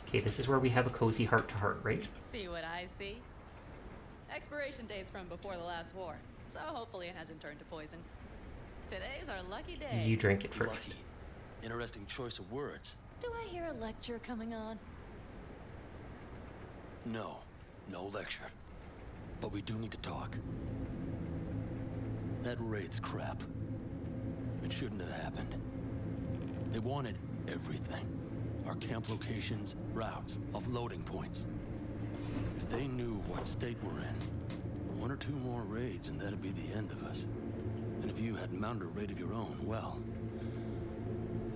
Okay, this is where we have a cozy heart-to-heart, right? See what I see? Expiration date's from before the last war, so hopefully it hasn't turned to poison. Today's our lucky day. You drink it first. Lucky. Interesting choice of words. Do I hear a lecture coming on? No, no lecture. But we do need to talk. That raid's crap. It shouldn't have happened. They wanted everything. Our camp locations, routes, offloading points. If they knew what state we're in, 1 or 2 more raids and that'd be the end of us. And if you had mounted a raid of your own, well,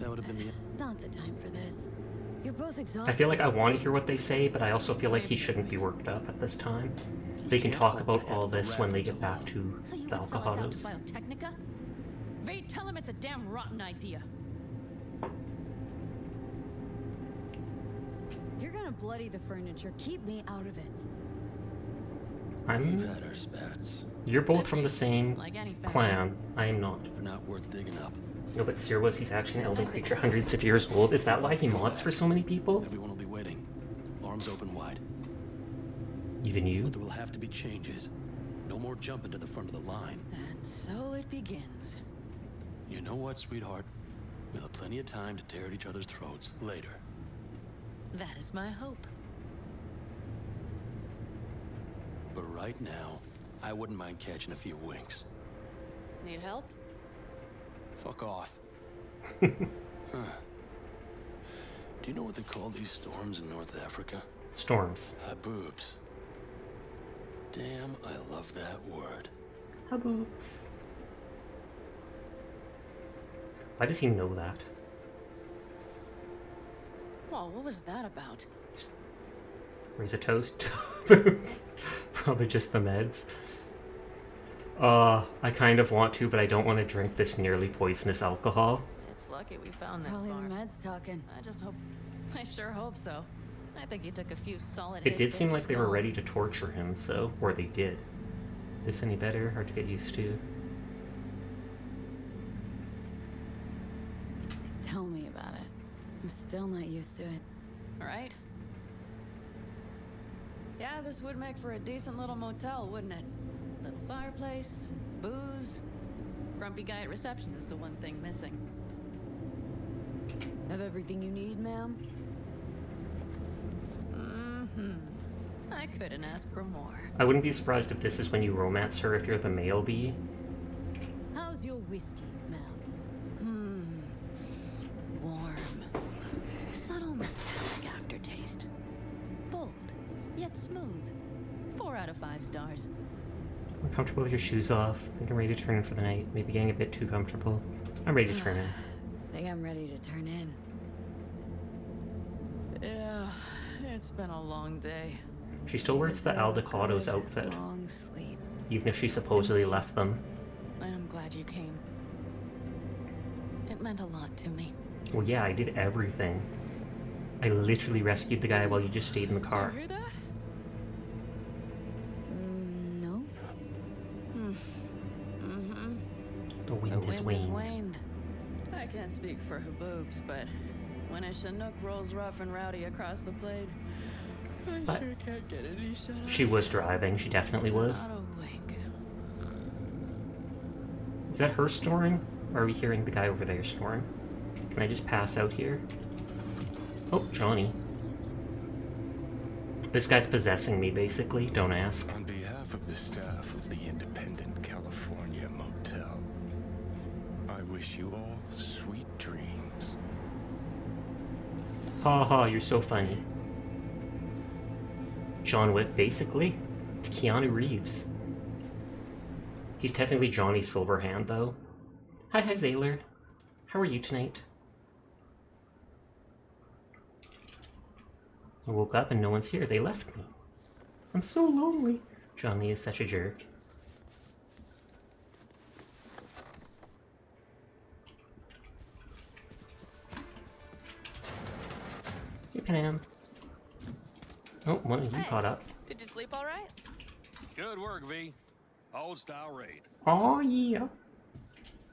that would have been the end. Not the time for this. You're both exhausted. I feel like I want to hear what they say, but I also feel like he shouldn't be worked up at this time. They can talk about all this when they get back to So you the would sell us out to Alcoholos. Biotechnica? Vade, tell him it's a damn rotten idea. If you're gonna bloody the furniture, keep me out of it. We've had our spats. You're both from the same Like any family. clan. I am not. They're not worth digging up. No, but Seer was, he's actually an elder creature hundreds of years old. Is that why he mods for so many people? Everyone will be waiting. Arms open wide. Even you? But there will have to be changes. No more jumping to the front of the line. And so it begins. You know what, sweetheart? We'll have plenty of time to tear at each other's throats later. That is my hope. But right now, I wouldn't mind catching a few winks. Need help? Fuck off. Huh. Do you know what they call these storms in North Africa? Storms. Haboobs. Damn, I love that word. Haboobs. Why does he know that? Well, what was that about? Raise a toast. Probably just the meds. I kind of want to, but I don't want to drink this nearly poisonous alcohol. It's lucky we found this Probably bar. the meds talking. I sure hope so. I think he took a few solid It hits did to seem his like they were skull. ready to torture him, so... Or they did. This any better? Hard to get used to. Tell me about it. I'm still not used to it. Right? Yeah, this would make for a decent little motel, wouldn't it? Little fireplace, booze. Grumpy guy at reception is the one thing missing. Have everything you need, ma'am? I couldn't ask for more. I wouldn't be surprised if this is when you romance her if you're the male bee. How's your whiskey, ma'am? Warm. Subtle metallic aftertaste. Bold, yet smooth. 4 out of 5 stars. I'm comfortable with your shoes off. I think I'm ready to turn in for the night. Maybe getting a bit too comfortable. I'm ready to turn in. I think I'm ready to turn in. Yeah, it's been a long day. She still wears the Aldecado's outfit. Long sleep. Even if she supposedly left them. I am glad you came. It meant a lot to me. Well, yeah, I did everything. I literally rescued the guy while you just stayed in the car. Did you hear that? Nope. The wind has waned. waned. I can't speak for Haboobs, but when a Chinook rolls rough and rowdy across the plate, I But sure can't get any shut up. she was driving. She definitely was. Not a wink. Is that her snoring? Or are we hearing the guy over there snoring? Can I just pass out here? Oh, Johnny. This guy's possessing me, basically. Don't ask. On behalf of the staff of the Independent California Motel, I wish you all sweet dreams. Ha ha, you're so funny. John Wick, basically. It's Keanu Reeves. He's technically Johnny Silverhand, though. Hi, Zayler. How are you tonight? I woke up and no one's here. They left me. I'm so lonely. Johnny is such a jerk. Hey, Panam. Oh, one of you caught up. Did you sleep all right? Good work, V. Old style raid. Oh, yeah.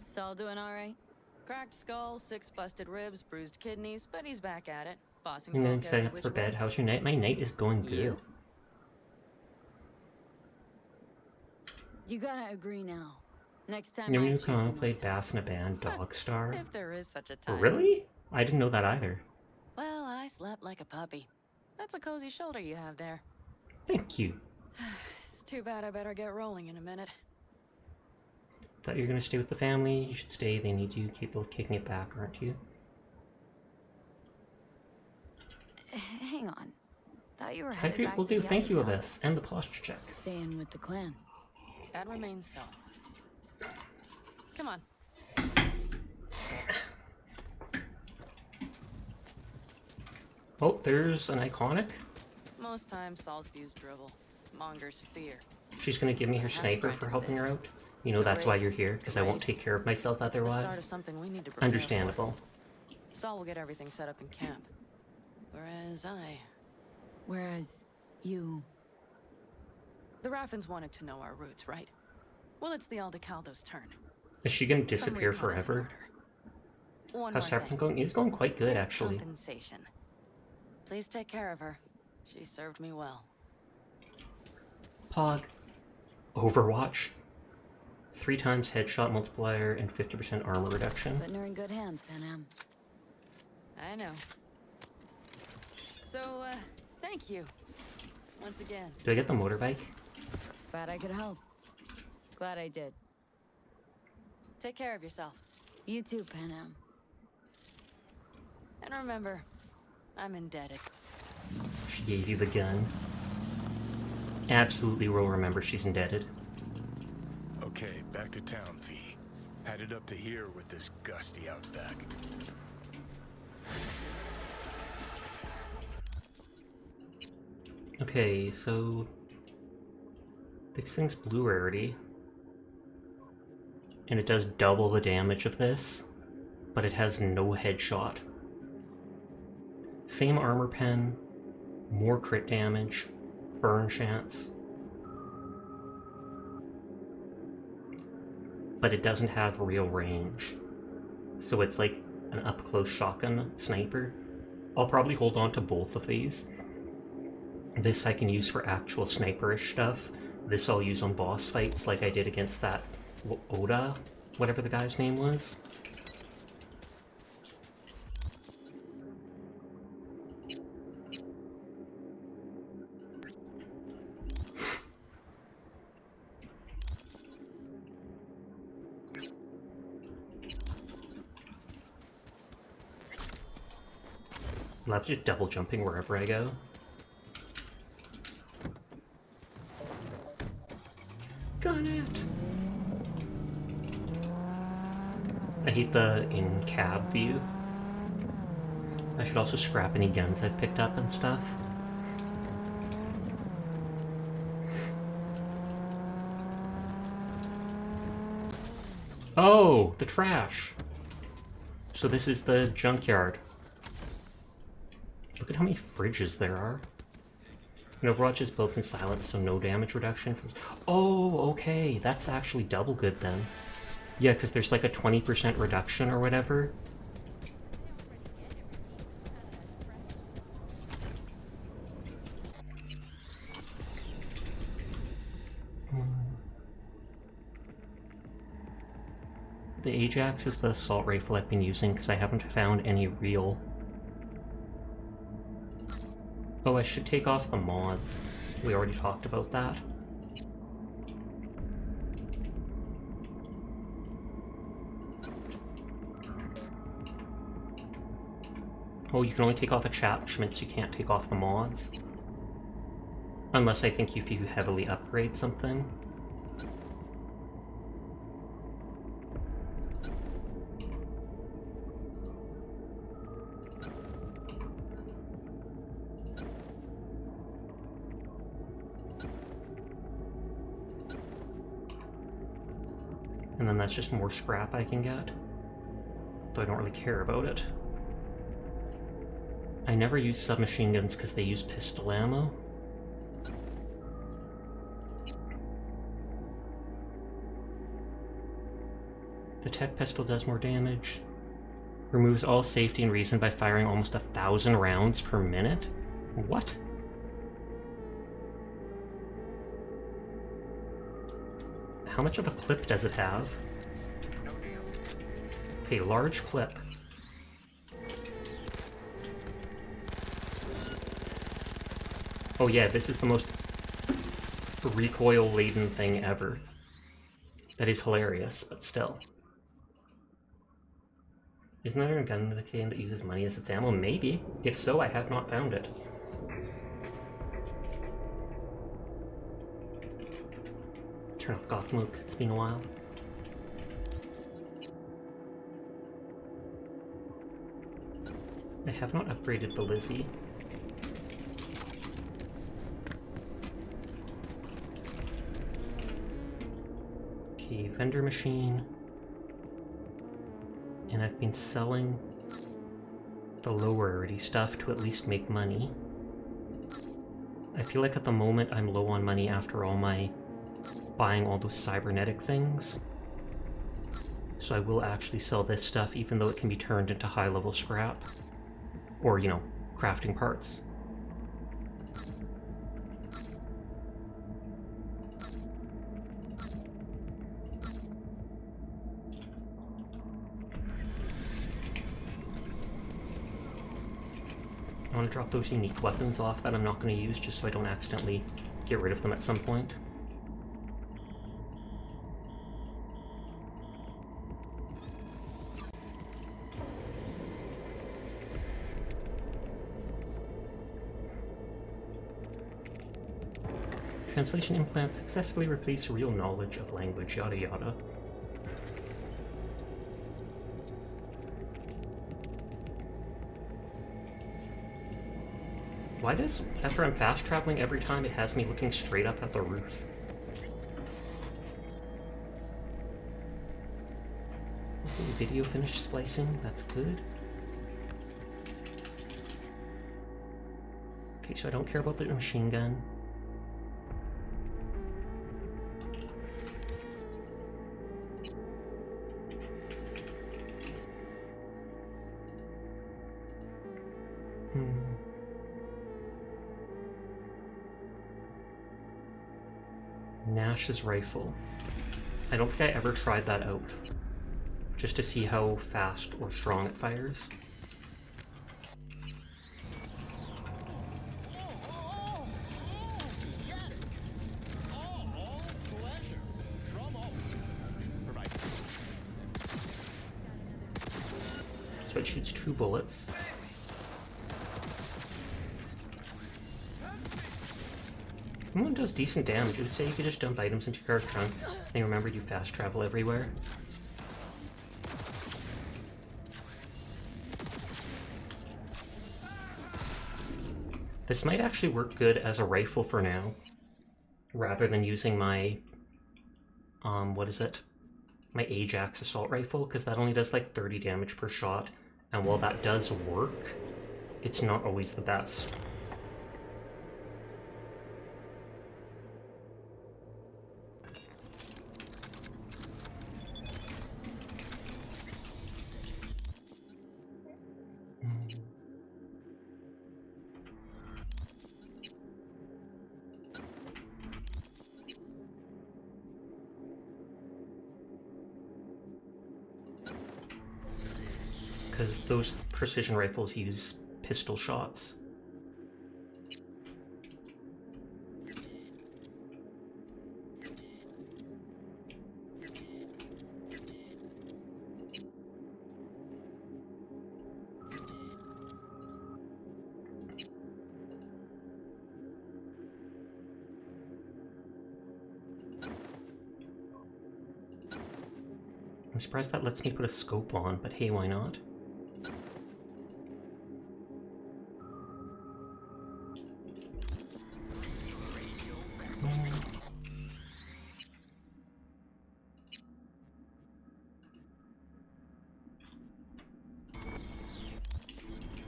Saul doing all right? Cracked skull, 6 busted ribs, bruised kidneys, but he's back at it. Bossing And then folk setting every up for which bed. way. How's your night? My night is going good. You? You gotta agree now. Next time You know I when you choose come on the and play motel. bass in a band, Dogstar? If there is such a time. Really? I didn't know that either. Well, I slept like a puppy. That's a cozy shoulder you have there. Thank you. It's too bad I better get rolling in a minute. Thought you were gonna stay with the family. You should stay. They need you. Capable of kicking it back, aren't you? Hang on. Thought you were Hydrate headed back will to do. the Thank you, other Abyss. And the posture check. Staying with the clan. That remains so. Come on. Oh, there's an iconic. Most times, Saul's views drivel. Mongers fear. She's gonna give me her I have to sniper grind for through helping her this. out. You know The that's why race, you're here, because I the won't raid. take care of myself It's the start of otherwise. something we need to prepare Understandable. for. Saul will get everything set up in camp. Whereas Whereas you... The Raffins wanted to know our roots, right? Well, it's the Aldecaldo's turn. Is she gonna Some disappear recon is in forever? order. One How's more Cyberpunk thing. going? It's going quite good, actually. Compensation. Please take care of her. She served me well. Pog. Overwatch. 3 times headshot multiplier and 50% armor reduction. Putting her in good hands, Panam. I know. So, thank you. Once again. Do I get the motorbike? Glad I could help. Glad I did. Take care of yourself. You too, Panam. And remember, I'm indebted. She gave you the gun. Absolutely will remember she's indebted. Okay, back to town, V. Headed up to here with this gusty outback. Okay, so this thing's blue rarity, and it does double the damage of this, but it has no headshot. Same armor pen, more crit damage, burn chance, but it doesn't have real range. So it's like an up-close shotgun sniper. I'll probably hold on to both of these. This I can use for actual sniperish stuff. This I'll use on boss fights like I did against that Oda, whatever the guy's name was. Love just double jumping wherever I go. Gun it! I hate the in-cab view. I should also scrap any guns I've picked up and stuff. Oh, the trash! So this is the junkyard. Look at how many fridges there are. And Overwatch is both in silence, so no damage reduction. Oh, okay, that's actually double good then. Yeah, because there's like a 20% reduction or whatever. The Ajax is the assault rifle I've been using because I haven't found any real... Oh, I should take off the mods. We already talked about that. Oh, you can only take off attachments, you can't take off the mods. Unless I think if you heavily upgrade something. And then that's just more scrap I can get. Though I don't really care about it. I never use submachine guns because they use pistol ammo. The tech pistol does more damage. Removes all safety and reason by firing almost 1,000 rounds per minute? What? How much of a clip does it have? Okay, large clip. Oh yeah, this is the most recoil-laden thing ever. That is hilarious, but still. Isn't there a gun in the game that uses money as its ammo? Maybe. If so, I have not found it. Turn off golf mode because it's been a while. I have not upgraded the Lizzie. Okay, vendor machine. And I've been selling the low rarity stuff to at least make money. I feel like at the moment I'm low on money after all my buying all those cybernetic things. So I will actually sell this stuff, even though it can be turned into high-level scrap. Or, you know, crafting parts. I want to drop those unique weapons off that I'm not going to use, just so I don't accidentally get rid of them at some point. Translation implant successfully replace real knowledge of language, yada yada. Why does, after I'm fast traveling every time, it has me looking straight up at the roof? Okay, video finished splicing, that's good. Okay, so I don't care about the machine gun. Nash's rifle. I don't think I ever tried that out, just to see how fast or strong it fires. So it shoots 2 bullets. One does decent damage. It would say you could just dump items into your car's trunk, and remember you fast travel everywhere. This might actually work good as a rifle for now, rather than using my, what is it? My Ajax assault rifle, because that only does like 30 damage per shot, and while that does work, it's not always the best. Because those precision rifles use pistol shots. I'm surprised that lets me put a scope on, but hey, why not?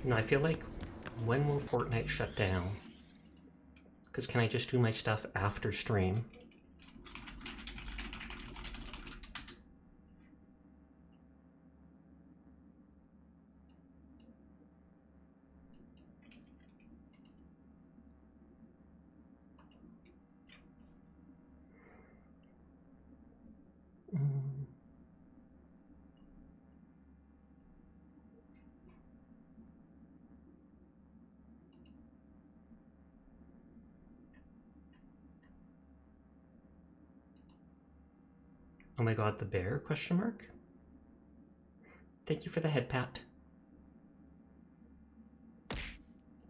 No, I feel like, when will Fortnite shut down? Because can I just do my stuff after stream? Oh my god, the bear? Question mark? Thank you for the head pat.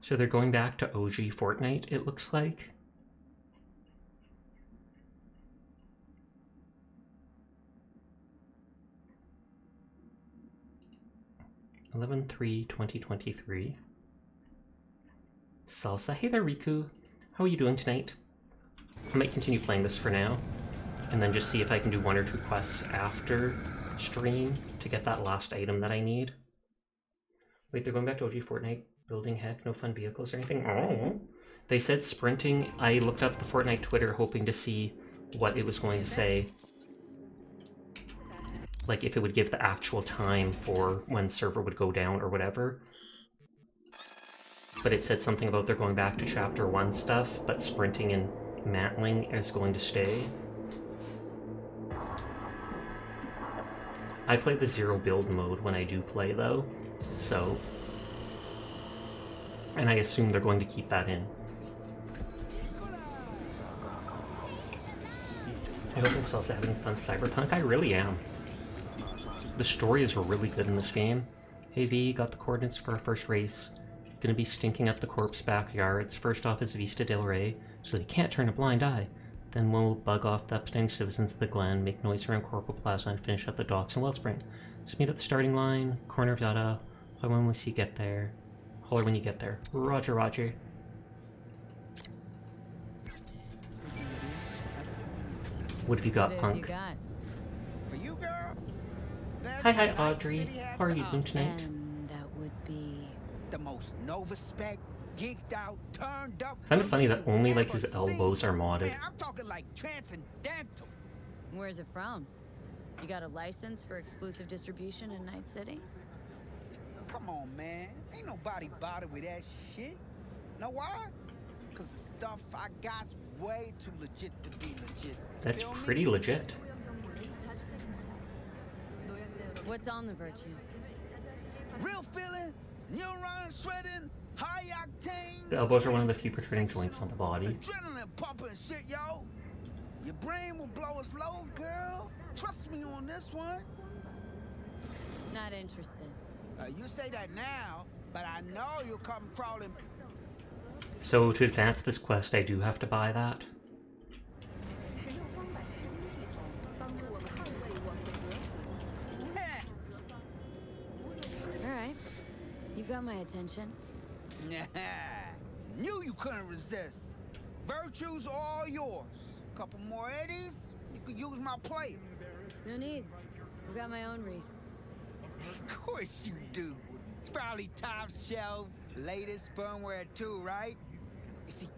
So they're going back to OG Fortnite, it looks like. (11/3/2023). Salsa. Hey there, Riku. How are you doing tonight? I might continue playing this for now, and then just see if I can do 1 or 2 quests after stream to get that last item that I need. Wait, they're going back to OG Fortnite? Building heck, no fun vehicles or anything? Oh. They said sprinting. I looked up the Fortnite Twitter hoping to see what it was going to say. like if it would give the actual time for when server would go down or whatever. But it said something about they're going back to chapter 1 stuff, but sprinting and mantling is going to stay. I play the 0 build mode when I do play though, so... And I assume they're going to keep that in. I hope it's also having fun Cyberpunk. I really am. The story is really good in this game. Hey V, got the coordinates for our first race. Gonna be stinking up the corpse backyards. First off is Vista Del Rey, so they can't turn a blind eye. Then we'll bug off the upstanding citizens of the Glen, make noise around Corporal Plaza, and finish at the docks in Wellspring. Just meet at the starting line, corner of Dada. Holler when we see you get there. Holler when you get there. Roger, roger. What have you got, Punk? For you, girl? Hi, Audrey. How are you doing tonight? And that would be the most Nova spec, geeked out, turned up. I find it funny that only like his elbows are modded. Man, I'm talking like transcendental. Where's it from? You got a license for exclusive distribution in Night City? Come on, man. Ain't nobody bothered with that shit. Know why? Cause the stuff I got's way too legit to be legit. That's pretty legit. What's on the Virtue? Real feeling, neuron shredding, high octane. The elbows are one of the few protruding joints on the body. Adrenaline pumping shit, yo. Your brain will blow its load, girl. Trust me on this one. Not interested. You say that now, but I know you'll come crawling. So to advance this quest, I do have to buy that. Alright. You got my attention. Knew you couldn't resist. Virtue's all yours. Couple more eddies, you could use my plate. No need. We got my own wreath. Of course you do. It's probably top shelf, latest firmware too, right? You see,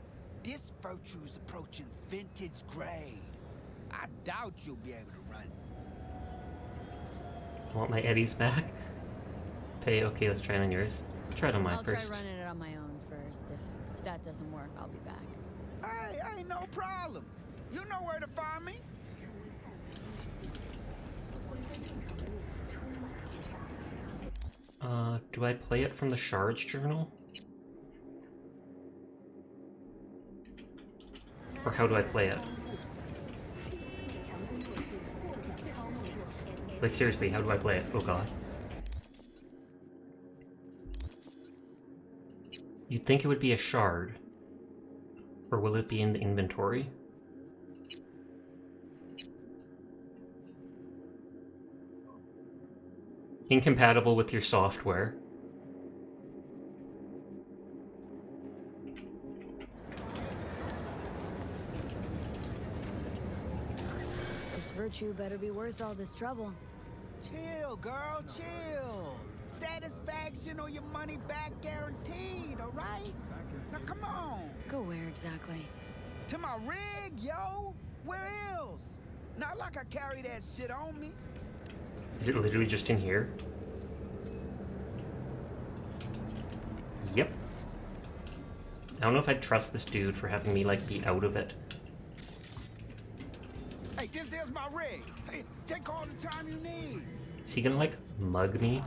this Virtue's approaching vintage grade. I doubt you'll be able to run. I want my eddies back. Hey, okay, let's try it on yours. Try it on mine first. I'll try running it on my own first. If that doesn't work, I'll be back. Hey, ain't no problem. You know where to find me. Do I play it from the Shards journal? Or how do I play it? Like seriously, how do I play it? Oh god. You'd think it would be a shard. Or will it be in the inventory? Incompatible with your software. This Virtue better be worth all this trouble. Chill, girl, chill. Satisfaction or your money back guaranteed, all right? Now come on. Go where exactly? To my rig, yo. Where else? Not like I carry that shit on me. Is it literally just in here? Yep. I don't know if I'd trust this dude for having me, like, be out of it. Hey, this is my rig. Hey, take all the time you need. Is he gonna, like, mug me?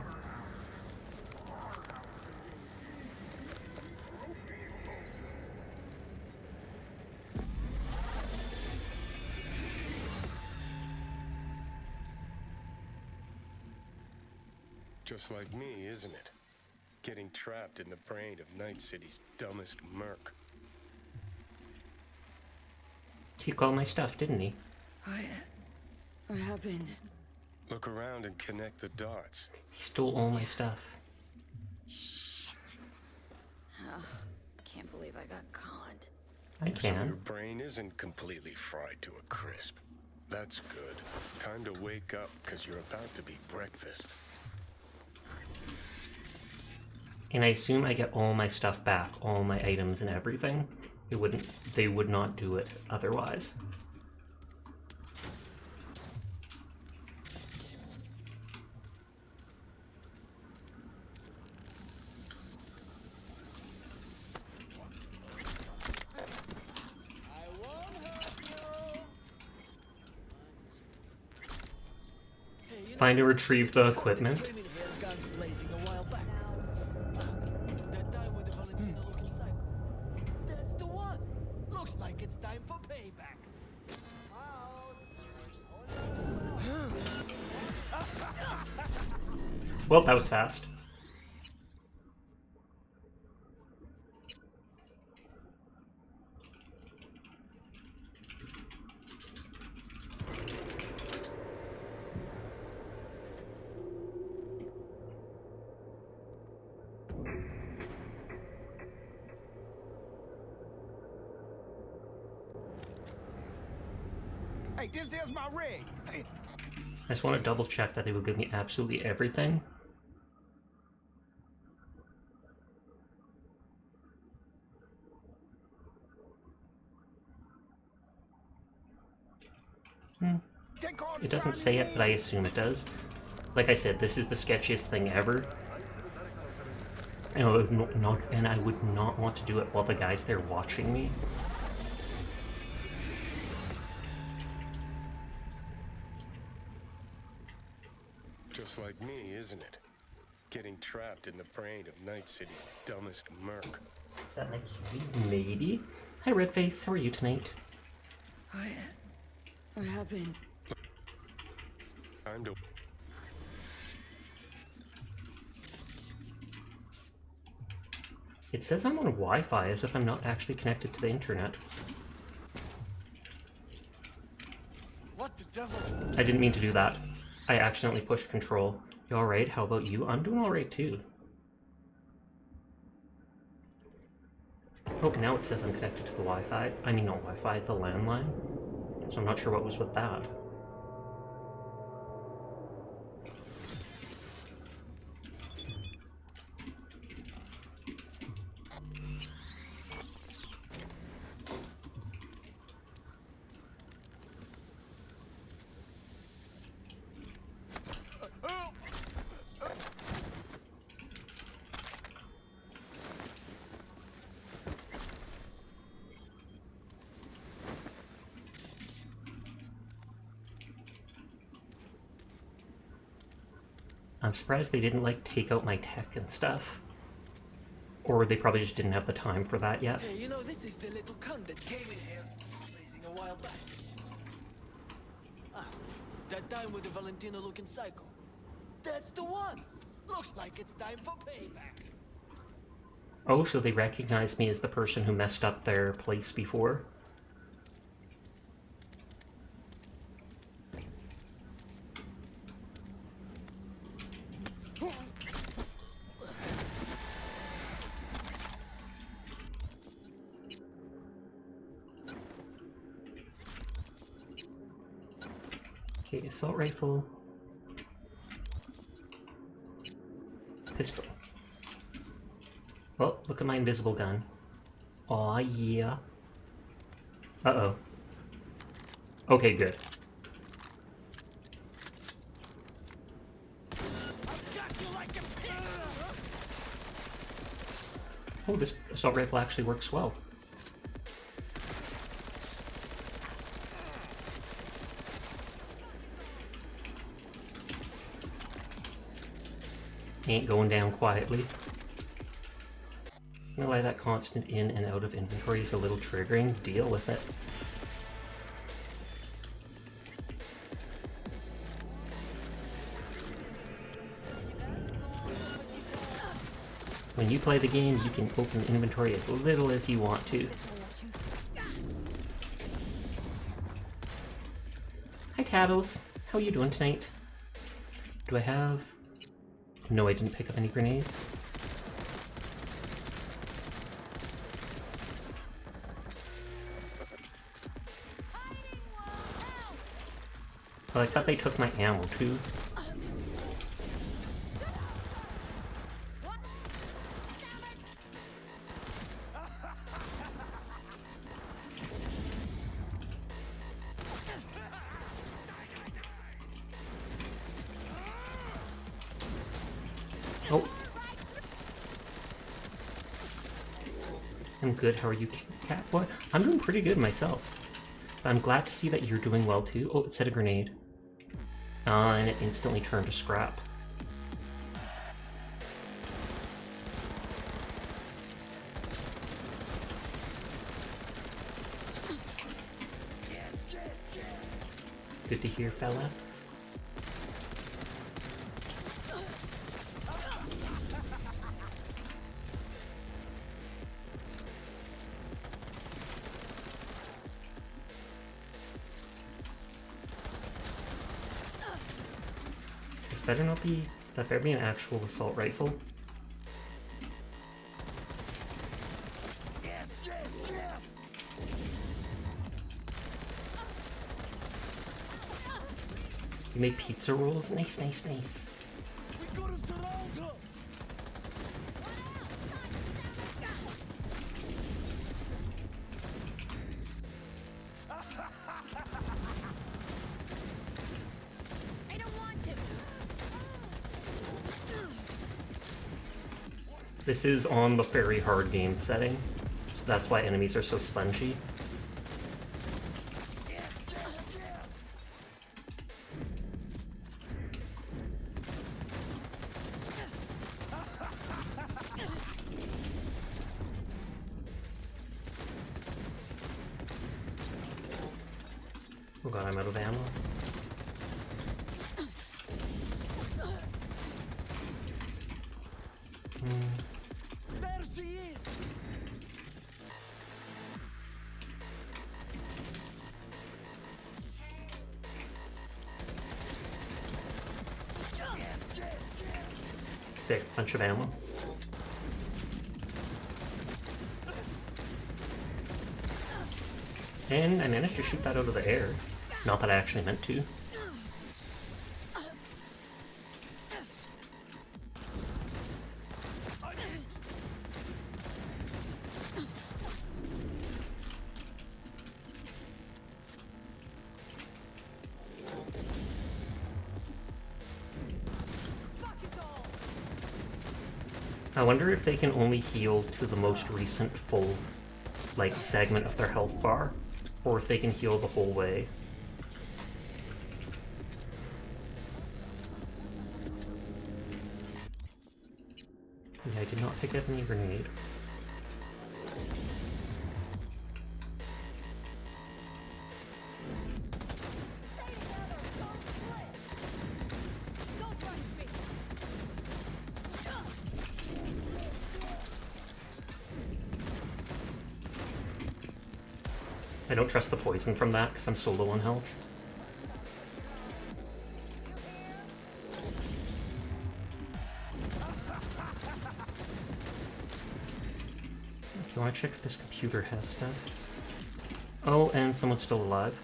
Just like me, isn't it? Getting trapped in the brain of Night City's dumbest merc. He took all my stuff, didn't he? What happened? Look around and connect the dots. He stole all my stuff. Shit. Ugh, can't believe I got conned. I So your can. brain isn't completely fried to a crisp. That's good. Time to wake up, because you're about to be breakfast. And I assume I get all my stuff back, all my items and everything. They would not do it otherwise. Find and retrieve the equipment. That's the one. Looks like it's time for payback. Well, that was fast. Hey, this is my rig. Hey. I just want to double check that they will give me absolutely everything. It doesn't say it, but I assume it does. Like I said, this is the sketchiest thing ever. And I would not want to do it while the guy's there watching me. Just like me, isn't it? Getting trapped in the brain of Night City's dumbest merc. Is that like maybe? Hi Redface, how are you tonight? What happened? Time to... It says I'm on Wi-Fi as if I'm not actually connected to the internet. What the devil? I didn't mean to do that. I accidentally pushed control. You alright? How about you? I'm doing alright too. Oh, now it says I'm connected to the Wi-Fi. I mean, not Wi-Fi, the landline. So I'm not sure what was with that. I'm surprised they didn't, like, take out my tech and stuff. Or they probably just didn't have the time for that yet. Hey, you know, this is the little cunt that came in here blazing a while back. Ah, that time with the Valentino-looking psycho. That's the one. Looks like it's time for payback. Oh, so they recognize me as the person who messed up their place before? Okay, assault rifle. Pistol. Oh, look at my invisible gun. Aw, yeah. Uh-oh. Okay, good. Oh, this assault rifle actually works well. Ain't going down quietly. I know why that constant in and out of inventory is a little triggering. Deal with it. When you play the game, you can open inventory as little as you want to. Hi Tattles, how are you doing tonight? Do I have... No, I didn't pick up any grenades. Oh, I thought they took my ammo too. Oh. I'm good. How are you, Catboy? I'm doing pretty good myself. I'm glad to see that you're doing well too. Oh, it said a grenade. and it instantly turned to scrap. Good to hear, fella. This better not be... That better be an actual assault rifle. You made pizza rolls? Nice, nice, nice. I don't want to. This is on the very hard game setting, so that's why enemies are so spongy. Oh god, I'm out of ammo. There she is. There, bunch of ammo. And I managed to shoot that out of the air. Not that I actually meant to. I wonder if they can only heal to the most recent full, like, segment of their health bar, or if they can heal the whole way. Yeah, I did not pick up any grenade. I don't trust the poison from that because I'm so low on health. If you want to check if this computer has stuff. Oh, and someone's still alive.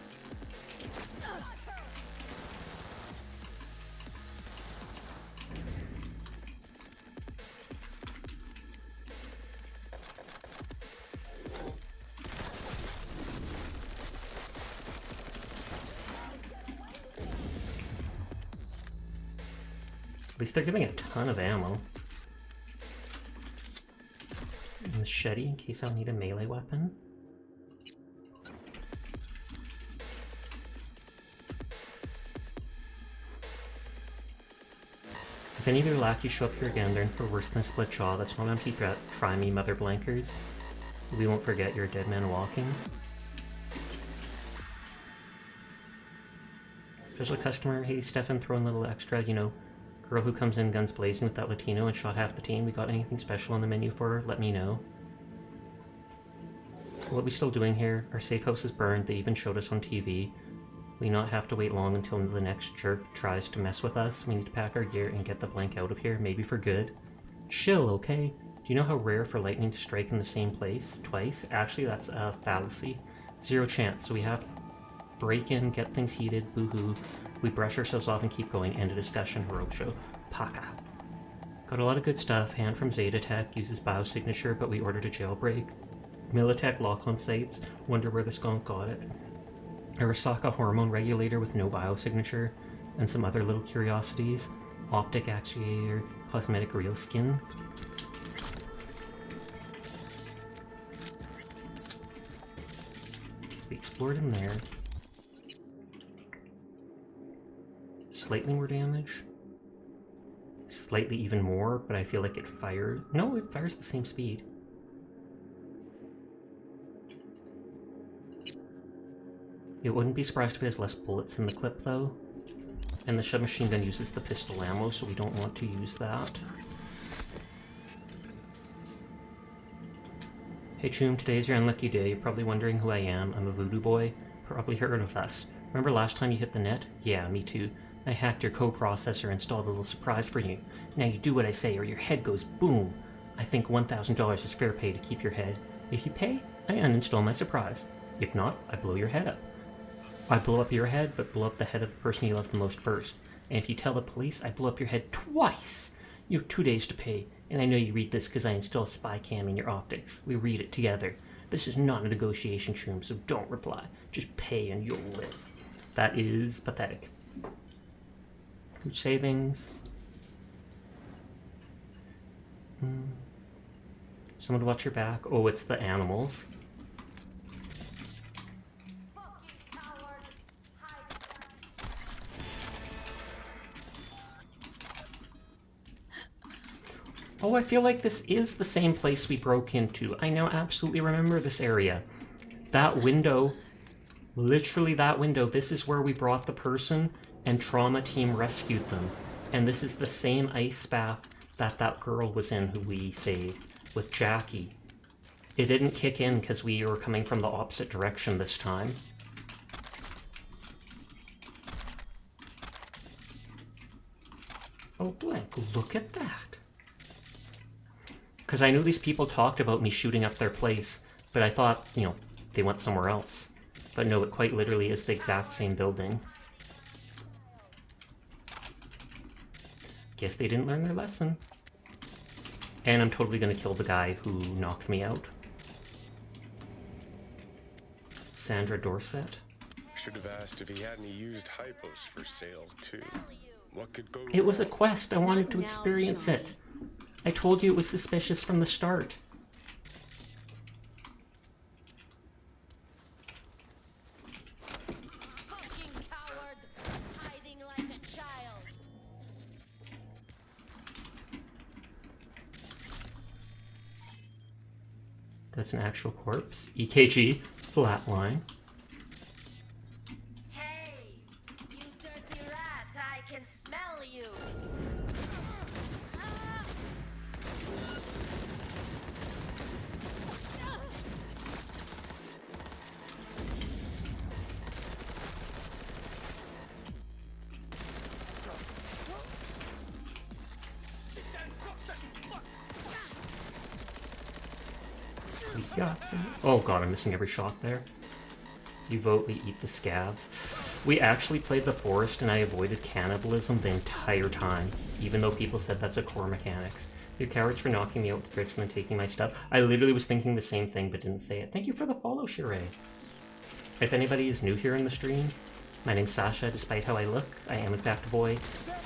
At least they're giving a ton of ammo. A machete in case I'll need a melee weapon. If any of your lackeys show up here again, they're in for worse than a split jaw. That's not an empty threat. Try me, mother blankers. We won't forget you're a dead man walking. Special customer, hey Stefan, throw in a little extra, you know, girl who comes in guns blazing with that Latino and shot half the team. We got anything special on the menu for her? Let me know. What are we still doing here? Our safe house is burned. They even showed us on TV. We not have to wait long until the next jerk tries to mess with us. We need to pack our gear and get the blank out of here, maybe for good. Chill, okay? Do you know how rare for lightning to strike in the same place twice? Actually, that's a fallacy. 0 chance, so we have to break in, get things heated, boo-hoo. We brush ourselves off and keep going. End of discussion, Hirocho. Paka. Got a lot of good stuff. Hand from Zetatech, uses biosignature, but we ordered a jailbreak. Militech lock-on sites, wonder where the skunk got it. Arasaka hormone regulator with no biosignature, and some other little curiosities. Optic actuator, cosmetic real skin. We explored in there. Slightly more damage. Slightly even more, but I feel like it fires... No, it fires the same speed. It wouldn't be surprised if it has less bullets in the clip, though. And the submachine gun uses the pistol ammo, so we don't want to use that. Hey Choom, today's your unlucky day. You're probably wondering who I am. I'm a voodoo boy. Probably heard of us. Remember last time you hit the net? Yeah, me too. I hacked your coprocessor and installed a little surprise for you. Now you do what I say or your head goes boom. I think $1,000 is fair pay to keep your head. If you pay, I uninstall my surprise. If not, I blow your head up. I blow up your head, but blow up the head of the person you love the most first. And if you tell the police, I blow up your head twice. You have 2 days to pay, and I know you read this because I install spy cam in your optics. We read it together. This is not a negotiation, Shroom, so don't reply. Just pay and you'll live. That is pathetic. Huge savings. Someone to watch your back. Oh, it's the animals. Oh, I feel like this is the same place we broke into. I now absolutely remember this area. That window, literally that window, this is where we brought the person and trauma team rescued them. And this is the same ice bath that that girl was in who we saved with Jackie. It didn't kick in because we were coming from the opposite direction this time. Oh, blank, look at that. Because I knew these people talked about me shooting up their place, but I thought, you know, they went somewhere else. But no, it quite literally is the exact same building. Guess they didn't learn their lesson. And I'm totally gonna kill the guy who knocked me out. Sandra Dorset. Should have asked if he had any used hypos for sale, too. What could go It was a wrong? quest. I wanted to experience it. I told you it was suspicious from the start. That's an actual corpse. EKG, flatline. Hey, you dirty rat, I can smell you. Yeah. Oh god, I'm missing every shot there. You vote, we eat the scabs. We actually played the forest and I avoided cannibalism the entire time, even though people said that's a core mechanics. You cowards for knocking me out with bricks and then taking my stuff. I literally was thinking the same thing but didn't say it. Thank you for the follow, Sheree. If anybody is new here in the stream, my name's Sasha. Despite how I look, I am in fact a boy,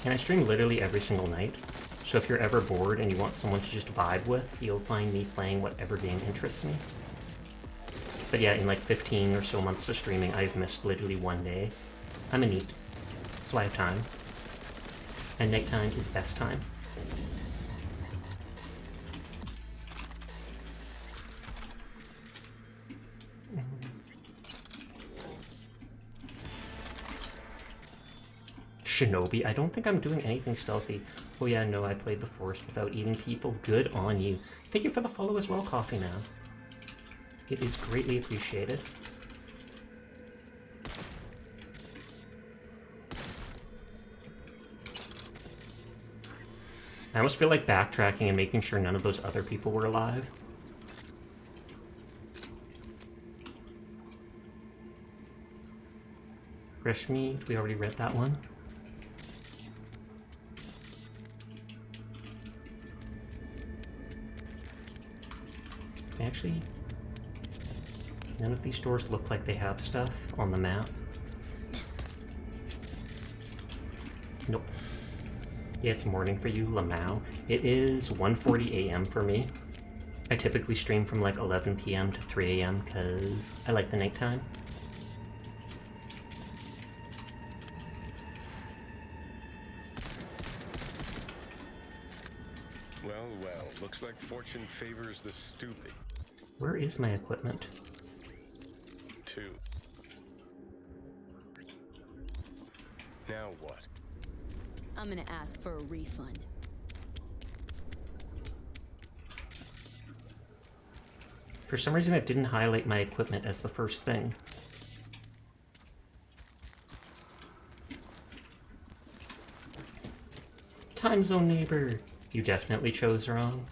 and I stream literally every single night. So if you're ever bored and you want someone to just vibe with, you'll find me playing whatever game interests me. But yeah, in like 15 or so months of streaming, I've missed literally 1 day. I'm a neat, so I have time. And nighttime is best time. Shinobi, I don't think I'm doing anything stealthy. Oh yeah, no, I played the forest without eating people. Good on you. Thank you for the follow as well, Coffee Man. It is greatly appreciated. I almost feel like backtracking and making sure none of those other people were alive. Rishmi, we already read that one. Actually, none of these stores look like they have stuff on the map. Nope. Yeah, it's morning for you, Lamau. It is 1:40 a.m. for me. I typically stream from like 11 p.m. to 3 a.m. because I like the nighttime. Looks like fortune favors the stupid. Where is my equipment? 2. Now what? I'm gonna ask for a refund. For some reason it didn't highlight my equipment as the first thing. Time zone neighbor! You definitely chose wrong.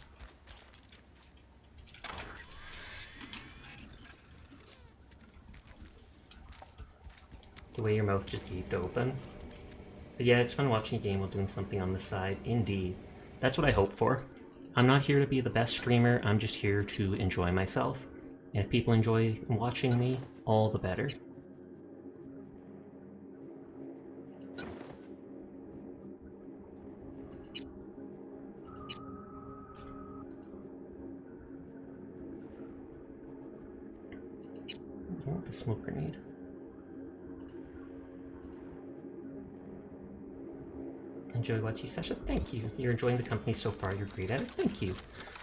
The way your mouth just gaped open. But yeah, it's fun watching a game while doing something on the side. Indeed. That's what I hope for. I'm not here to be the best streamer, I'm just here to enjoy myself. And if people enjoy watching me, all the better. I want the smoke grenade. Enjoy watching session. Thank you. You're enjoying the company so far. You're great at it. Thank you.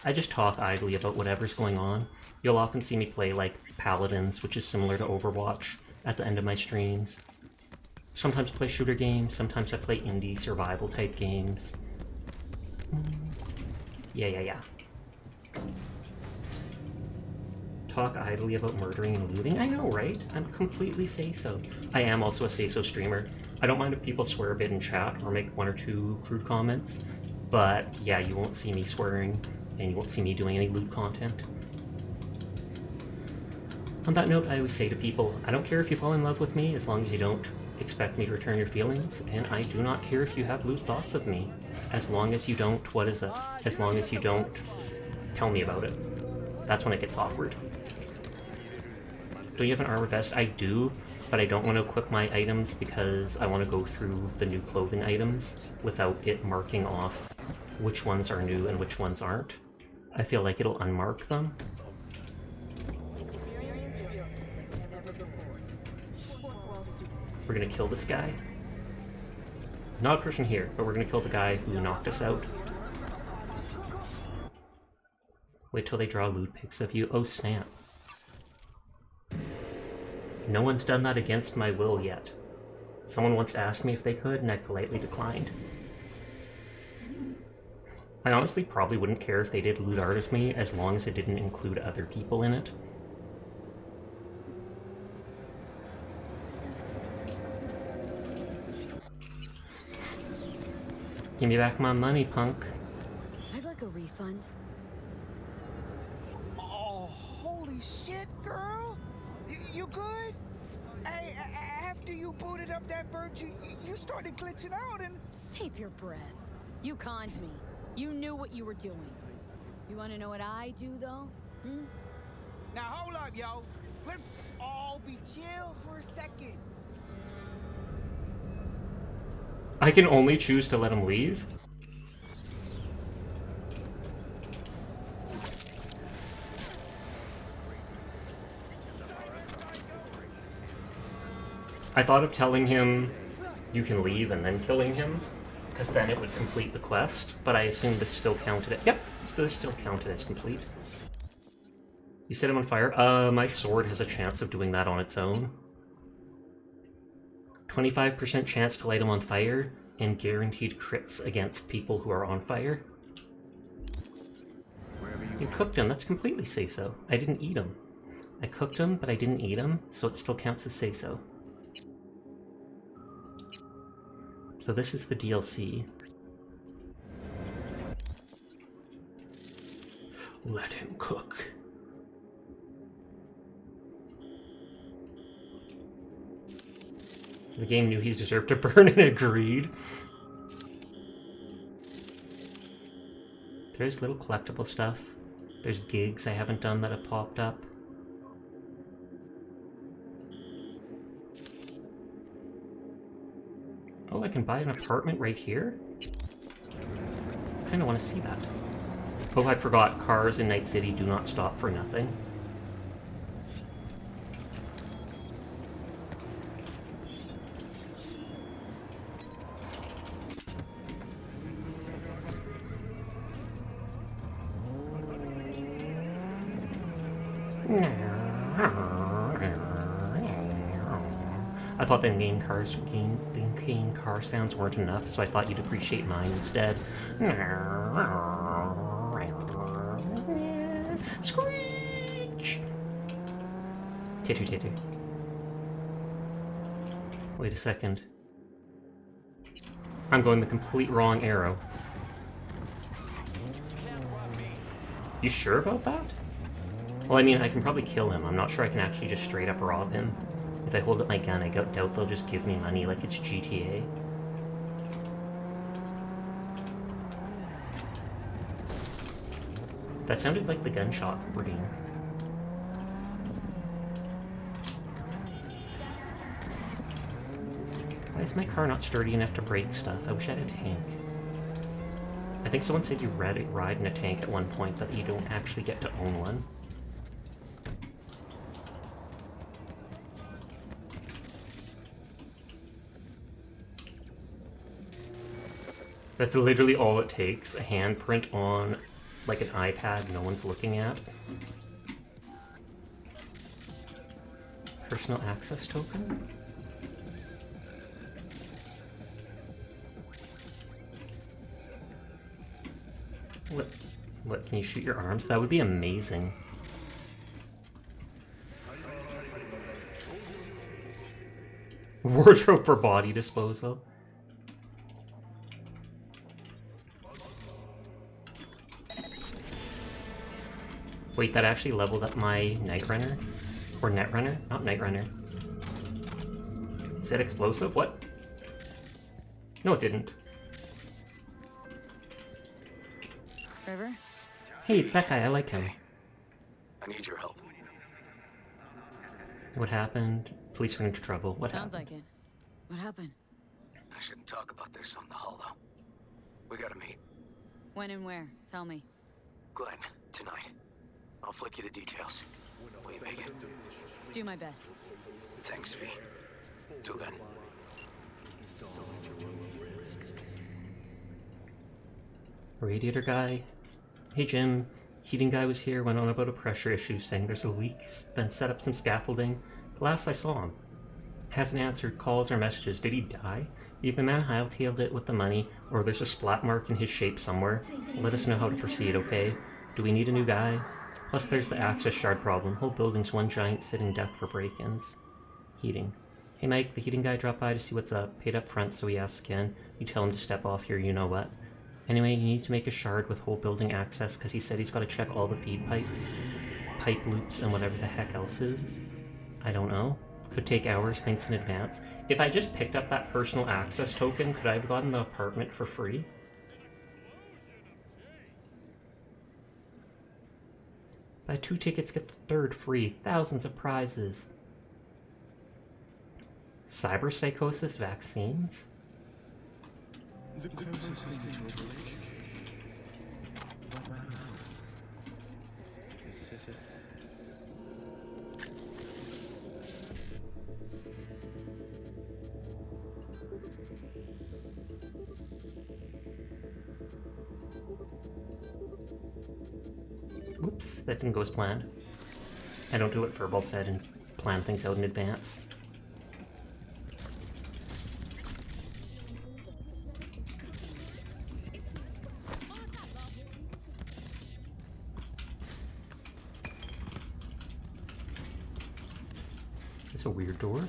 I just talk idly about whatever's going on. You'll often see me play like Paladins, which is similar to Overwatch, at the end of my streams. Sometimes play shooter games. Sometimes I play indie survival type games. Yeah. Talk idly about murdering and looting. I know, right? I'm completely say-so. I am also a say-so streamer. I don't mind if people swear a bit in chat or make 1 or 2 crude comments, but yeah, you won't see me swearing, and you won't see me doing any loot content. On that note, I always say to people, I don't care if you fall in love with me as long as you don't expect me to return your feelings, and I do not care if you have lewd thoughts of me, as long as you don't, as long as you don't tell me about it. That's when it gets awkward. Do you have an armor vest? I do, but I don't want to equip my items because I want to go through the new clothing items without it marking off which ones are new and which ones aren't. I feel like it'll unmark them. We're gonna kill this guy. Not a person here, but we're gonna kill the guy who knocked us out. Wait till they draw loot pics of you. Oh snap. No one's done that against my will yet. Someone once asked me if they could, and I politely declined. I honestly probably wouldn't care if they did loot artist me, as long as it didn't include other people in it. Give me back my money, punk. I'd like a refund. Oh, holy shit, girl! You good? Hey, after you booted up that bird, you started glitching out and... Save your breath. You conned me. You knew what you were doing. You want to know what I do, though? Now hold up, yo. Let's all be chill for a second. I can only choose to let him leave? I thought of telling him you can leave and then killing him, because then it would complete the quest, but I assumed this still counted it. Yep, this still counted as complete. You set him on fire? My sword has a chance of doing that on its own. 25% chance to light him on fire, and guaranteed crits against people who are on fire. You cooked him, that's completely say-so. I didn't eat him. I cooked him, but I didn't eat him, so it still counts as say-so. So this is the DLC. Let him cook. The game knew he deserved to burn and agreed. There's little collectible stuff. There's gigs I haven't done that have popped up. Oh, I can buy an apartment right here? I kinda wanna see that. Oh, I forgot, cars in Night City do not stop for nothing. I thought the in-game car sounds weren't enough, so I thought you'd appreciate mine instead. Screech! Titu titu. Wait a second. I'm going the complete wrong arrow. You sure about that? Well, I mean, I can probably kill him. I'm not sure I can actually just straight up rob him. If I hold up my gun, I doubt they'll just give me money like it's GTA. That sounded like the gunshot ring. Why is my car not sturdy enough to break stuff? I wish I had a tank. I think someone said you ride in a tank at one point, but you don't actually get to own one. That's literally all it takes. A handprint on, like, an iPad no one's looking at. Personal access token? What, can you shoot your arms? That would be amazing. Wardrobe for body disposal. Wait, that actually leveled up my Night Runner? Or Net Runner? Not Night Runner. Is that explosive? What? No, it didn't. River? Hey, it's that guy. I like him. I need your help. What happened? Police were into trouble. What Sounds happened? like it. What happened? I shouldn't talk about this on the holo. We gotta meet. When and where? Tell me. Glenn, tonight. I'll flick you the details. Will you make it? Do my best. Thanks, V. Till then. Radiator guy? Hey Jim, heating guy was here, went on about a pressure issue, saying there's a leak, then set up some scaffolding. The last I saw him. Hasn't answered calls or messages. Did he die? Either the man hightailed it with the money, or there's a splat mark in his shape somewhere. Let us know how to proceed, okay? Do we need a new guy? Plus there's the access shard problem. Whole building's one giant sitting duck for break-ins. Heating. Hey Mike, the heating guy dropped by to see what's up. Paid up front, so he asks again. You tell him to step off here, you know what. Anyway, you need to make a shard with whole building access, because he said he's got to check all the feed pipes, pipe loops, and whatever the heck else is. I don't know. Could take hours, thanks in advance. If I just picked up that personal access token, could I have gotten the apartment for free? Buy 2 tickets, get the 3rd free. Thousands of prizes. Cyberpsychosis vaccines? The closest thing to a relationship. Oops, that didn't go as planned. I don't do what Furball said and plan things out in advance. It's a weird door.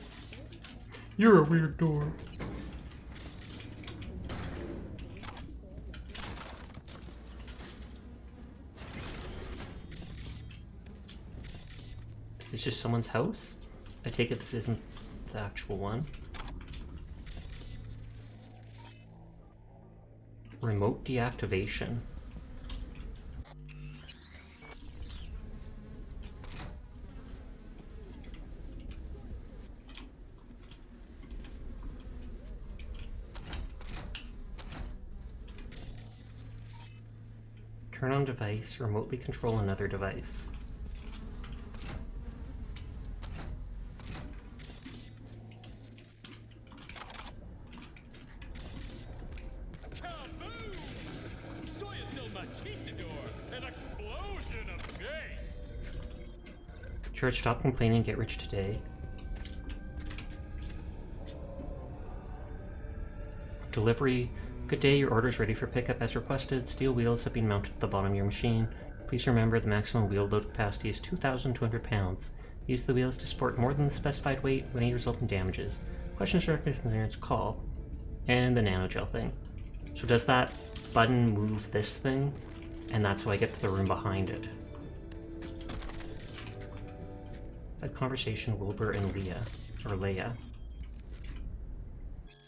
You're a weird door. Is this just someone's house? I take it this isn't the actual one. Remote deactivation. Turn on device, remotely control another device. Church, stop complaining, get rich today. Delivery. Good day, your order is ready for pickup as requested. Steel wheels have been mounted at the bottom of your machine. Please remember the maximum wheel load capacity is 2,200 pounds. Use the wheels to support more than the specified weight when any resultant damages. Questions or concerns, call. And the nanogel thing. So does that button move this thing? And that's how I get to the room behind it. Had conversation Wilbur and Leah. Or Leia.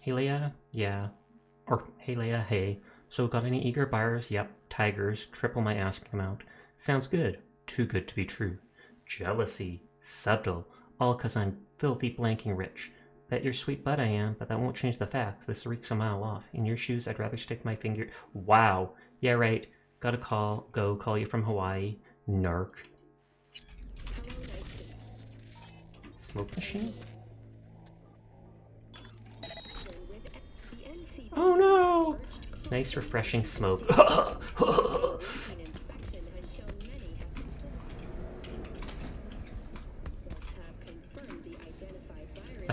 Hey Leia? Yeah. Or hey Leia, hey. So got any eager buyers? Yep. Tigers. Triple my asking amount. Sounds good. Too good to be true. Jealousy. Subtle. All 'cause I'm filthy blanking rich. Bet your sweet butt I am, but that won't change the facts. This reek's a mile off. In your shoes, I'd rather stick my finger... Wow. Yeah, right. Gotta call you from Hawaii. Narc. Smoke machine? Oh no! Nice refreshing smoke. I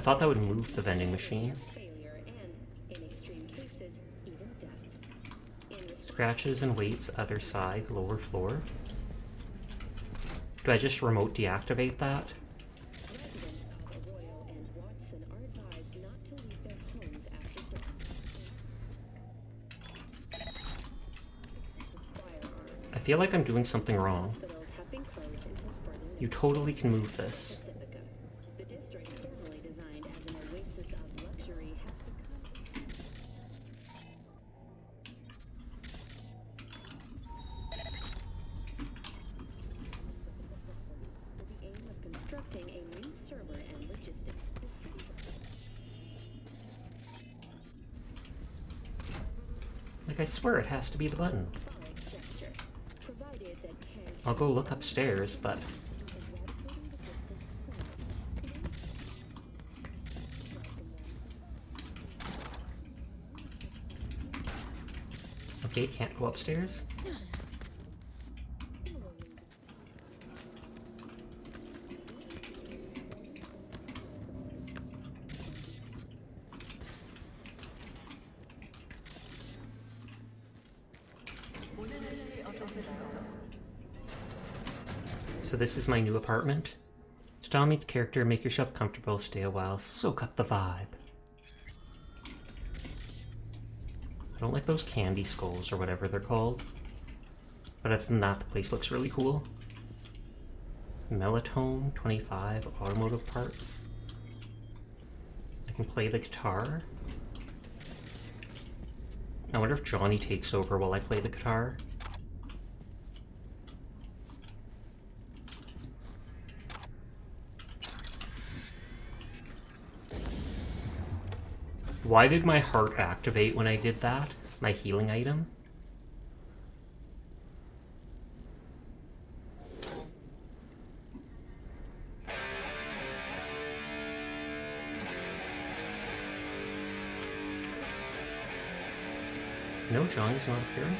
thought that would move the vending machine. Scratches and weights, other side, lower floor. Do I just remote deactivate that? I feel like I'm doing something wrong. You totally can move this. Like, I swear it has to be the button. I'll go look upstairs, but... Okay, can't go upstairs. So this is my new apartment. Style meets character, make yourself comfortable, stay a while, soak up the vibe. I don't like those candy skulls or whatever they're called. But other than that, the place looks really cool. Melotone 25 automotive parts. I can play the guitar. I wonder if Johnny takes over while I play the guitar. Why did my heart activate when I did that? My healing item? No, Johnny's not appearing.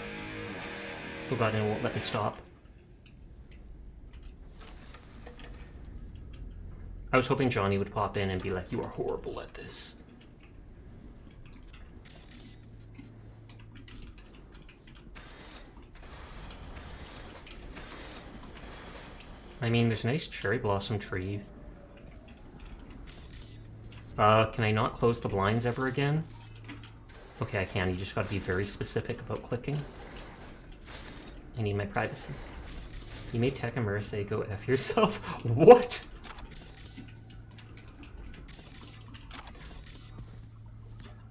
Oh god, it won't let me stop. I was hoping Johnny would pop in and be like, you are horrible at this. I mean, there's a nice cherry blossom tree. Can I not close the blinds ever again? Okay, I can. You just gotta be very specific about clicking. I need my privacy. You made Tekkamura say, go F yourself? What?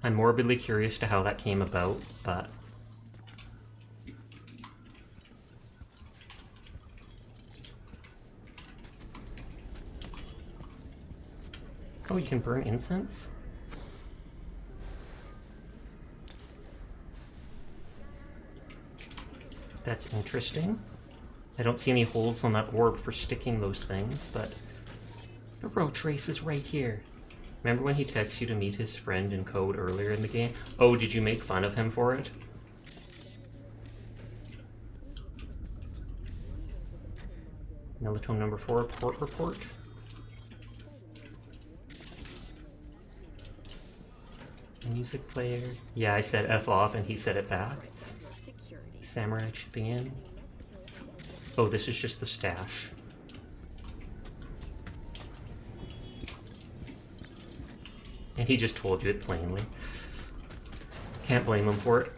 I'm morbidly curious to how that came about, but... Oh, you can burn incense? That's interesting. I don't see any holes on that orb for sticking those things, but... The roach race is right here. Remember when he texts you to meet his friend in code earlier in the game? Oh, did you make fun of him for it? Melatonin number 4, port report. Music player. Yeah, I said F off and he said it back. Samurai chipping in. Oh, this is just the stash. And he just told you it plainly. Can't blame him for it.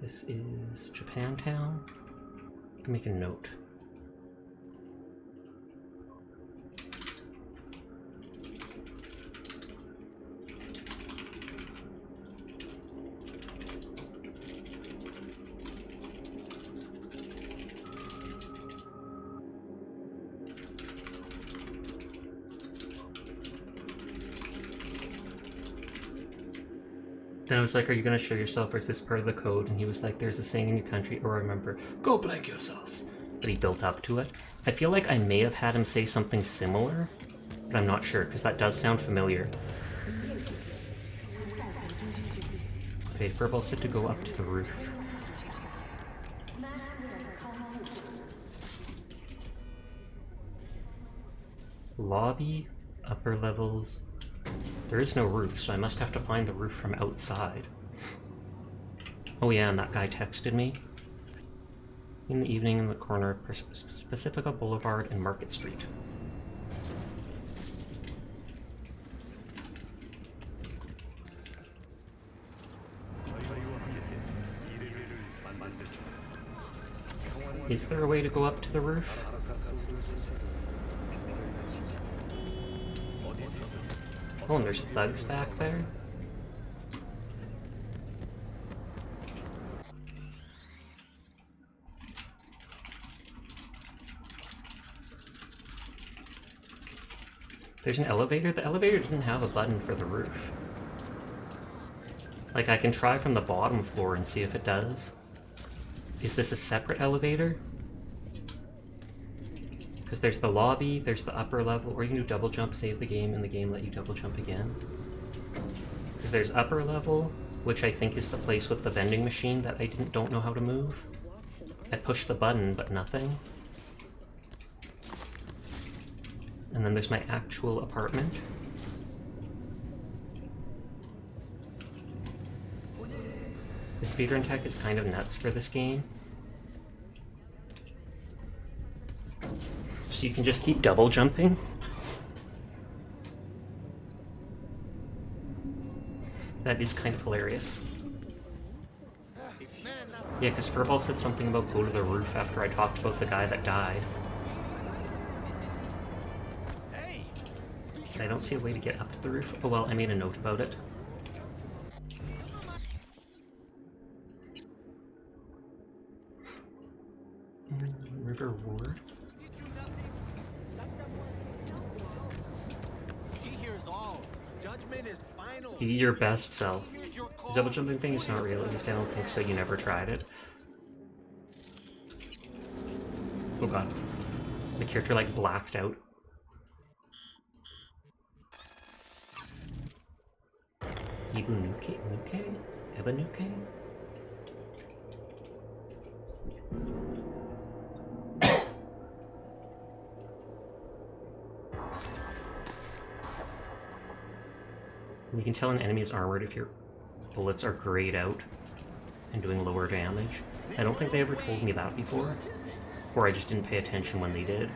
This is Japantown. Make a note. Then I was like, are you going to show yourself or is this part of the code? And he was like, there's a saying in your country, or remember, go blank yourself. But he built up to it. I feel like I may have had him say something similar, but I'm not sure, because that does sound familiar. Okay, Furball said to go up to the roof. Lobby, upper levels. There is no roof, so I must have to find the roof from outside. Oh yeah, and that guy texted me. In the evening in the corner of Pacifica Boulevard and Market Street. Is there a way to go up to the roof? Oh, and there's thugs back there? There's an elevator? The elevator didn't have a button for the roof. Like, I can try from the bottom floor and see if it does. Is this a separate elevator? Because there's the lobby, there's the upper level, or you can do double jump, save the game, and the game let you double jump again. Because there's upper level, which I think is the place with the vending machine that I don't know how to move. I pushed the button, but nothing. And then there's my actual apartment. The speedrun tech is kind of nuts for this game. So you can just keep double jumping. That is kind of hilarious. Yeah, because Furball said something about go to the roof after I talked about the guy that died. I don't see a way to get up to the roof. Oh well, I made a note about it. River Ward. Be your best self. The double jumping thing is not real, at least I don't think so. You never tried it. Oh god. The character like blacked out. Ibunuke? Nuke? Ebanuke? You can tell an enemy is armored if your bullets are grayed out and doing lower damage. I don't think they ever told me that before, or I just didn't pay attention when they did.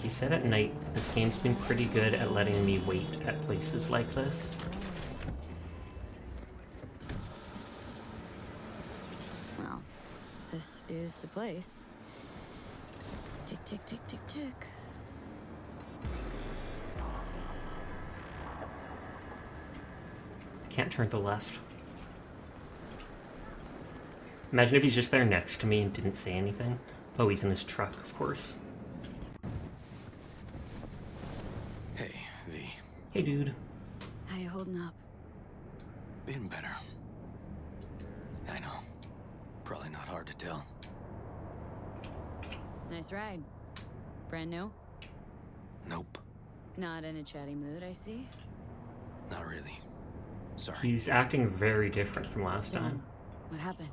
He said at night, this game's been pretty good at letting me wait at places like this. Well, this is the place. Tick, tick, tick, tick, tick. Can't turn to the left. Imagine if he's just there next to me and didn't say anything. Oh, he's in his truck, of course. Hey, V. Hey, dude. Hi-ho Been better. I know. Probably not hard to tell. Nice ride. Brand new? Nope. Not in a chatty mood, I see. Not really. Sorry. He's acting very different from last So, time. what happened?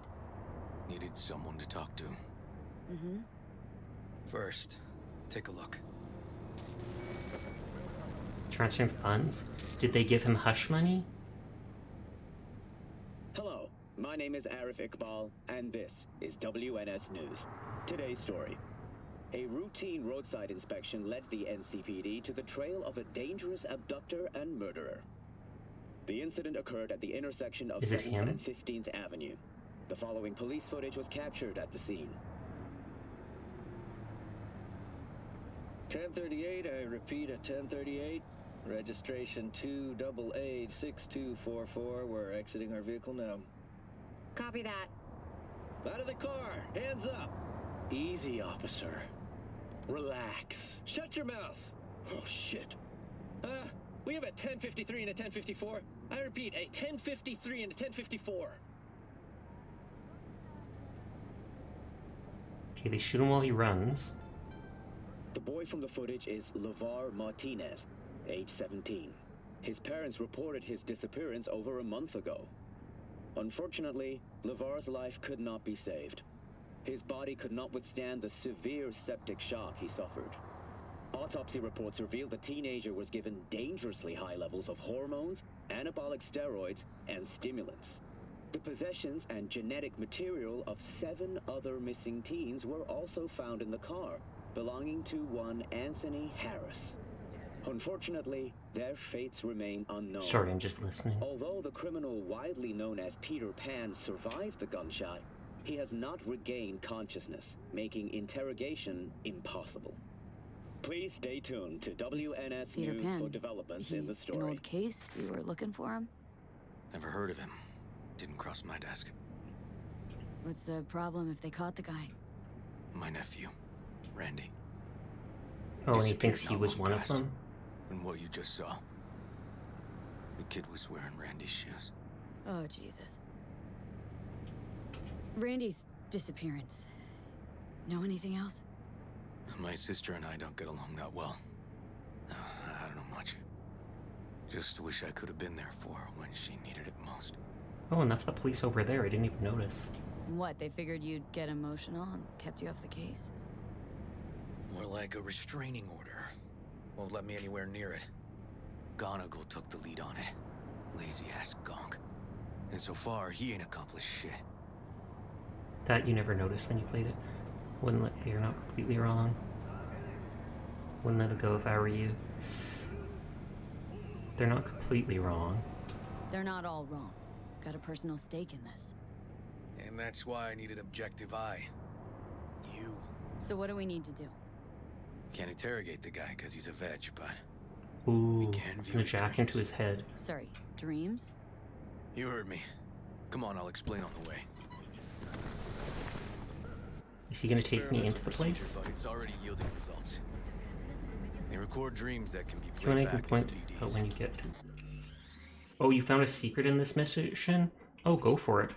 Needed someone to talk to. Mm-hmm. First, take a look. Transferring funds? Did they give him hush money? Hello, my name is Arif Iqbal, and this is WNS News. Today's story. A routine roadside inspection led the NCPD to the trail of a dangerous abductor and murderer. The incident occurred at the intersection of 7th and 15th Avenue. The following police footage was captured at the scene. 1038, I repeat at 1038. Registration 2886244. We're exiting our vehicle now. Copy that. Out of the car! Hands up! Easy, officer. Relax. Shut your mouth! Oh, shit. We have a 1053 and a 1054. I repeat, a 1053 and a 1054. Okay, they shoot him while he runs. The boy from the footage is LeVar Martinez, age 17. His parents reported his disappearance over a month ago. Unfortunately, LeVar's life could not be saved. His body could not withstand the severe septic shock he suffered. Autopsy reports revealed the teenager was given dangerously high levels of hormones, anabolic steroids, and stimulants. The possessions and genetic material of 7 other missing teens were also found in the car, belonging to one Anthony Harris. Unfortunately, their fates remain unknown. Sorry, I'm just listening. Although the criminal widely known as Peter Pan survived the gunshot, he has not regained consciousness, making interrogation impossible. Please stay tuned to WNS Peter News Pan. for developments in the An story. old case? You were looking for him? Never heard of him. Didn't cross my desk. What's the problem if they caught the guy? My nephew, Randy. Oh, and he thinks he was one of them? And what you just saw. The kid was wearing Randy's shoes. Oh, Jesus. Randy's disappearance. Know anything else? My sister and I don't get along that well. I don't know much. Just wish I could have been there for her when she needed it most. Oh, and that's the police over there. I didn't even notice. What, they figured you'd get emotional and kept you off the case? More like a restraining order. Won't let me anywhere near it. Gonagle took the lead on it. Lazy-ass gonk. And so far, he ain't accomplished shit. That you never noticed when you played it. Wouldn't let you're not completely wrong. Wouldn't let it go if I were you. They're not completely wrong. They're not all wrong. Got a personal stake in this. And that's why I need an objective eye. You. So what do we need to do? Can't interrogate the guy because he's a veg, but... Ooh, can view gonna his jack dreams. into his head. Sorry, dreams? You heard me. Come on, I'll explain on the way. Is he gonna take me into the place? But it's already yielding results. They record dreams that can be Do you played want to make a back as point PDs. about when you get... Oh, you found a secret in this mission? Oh, go for it.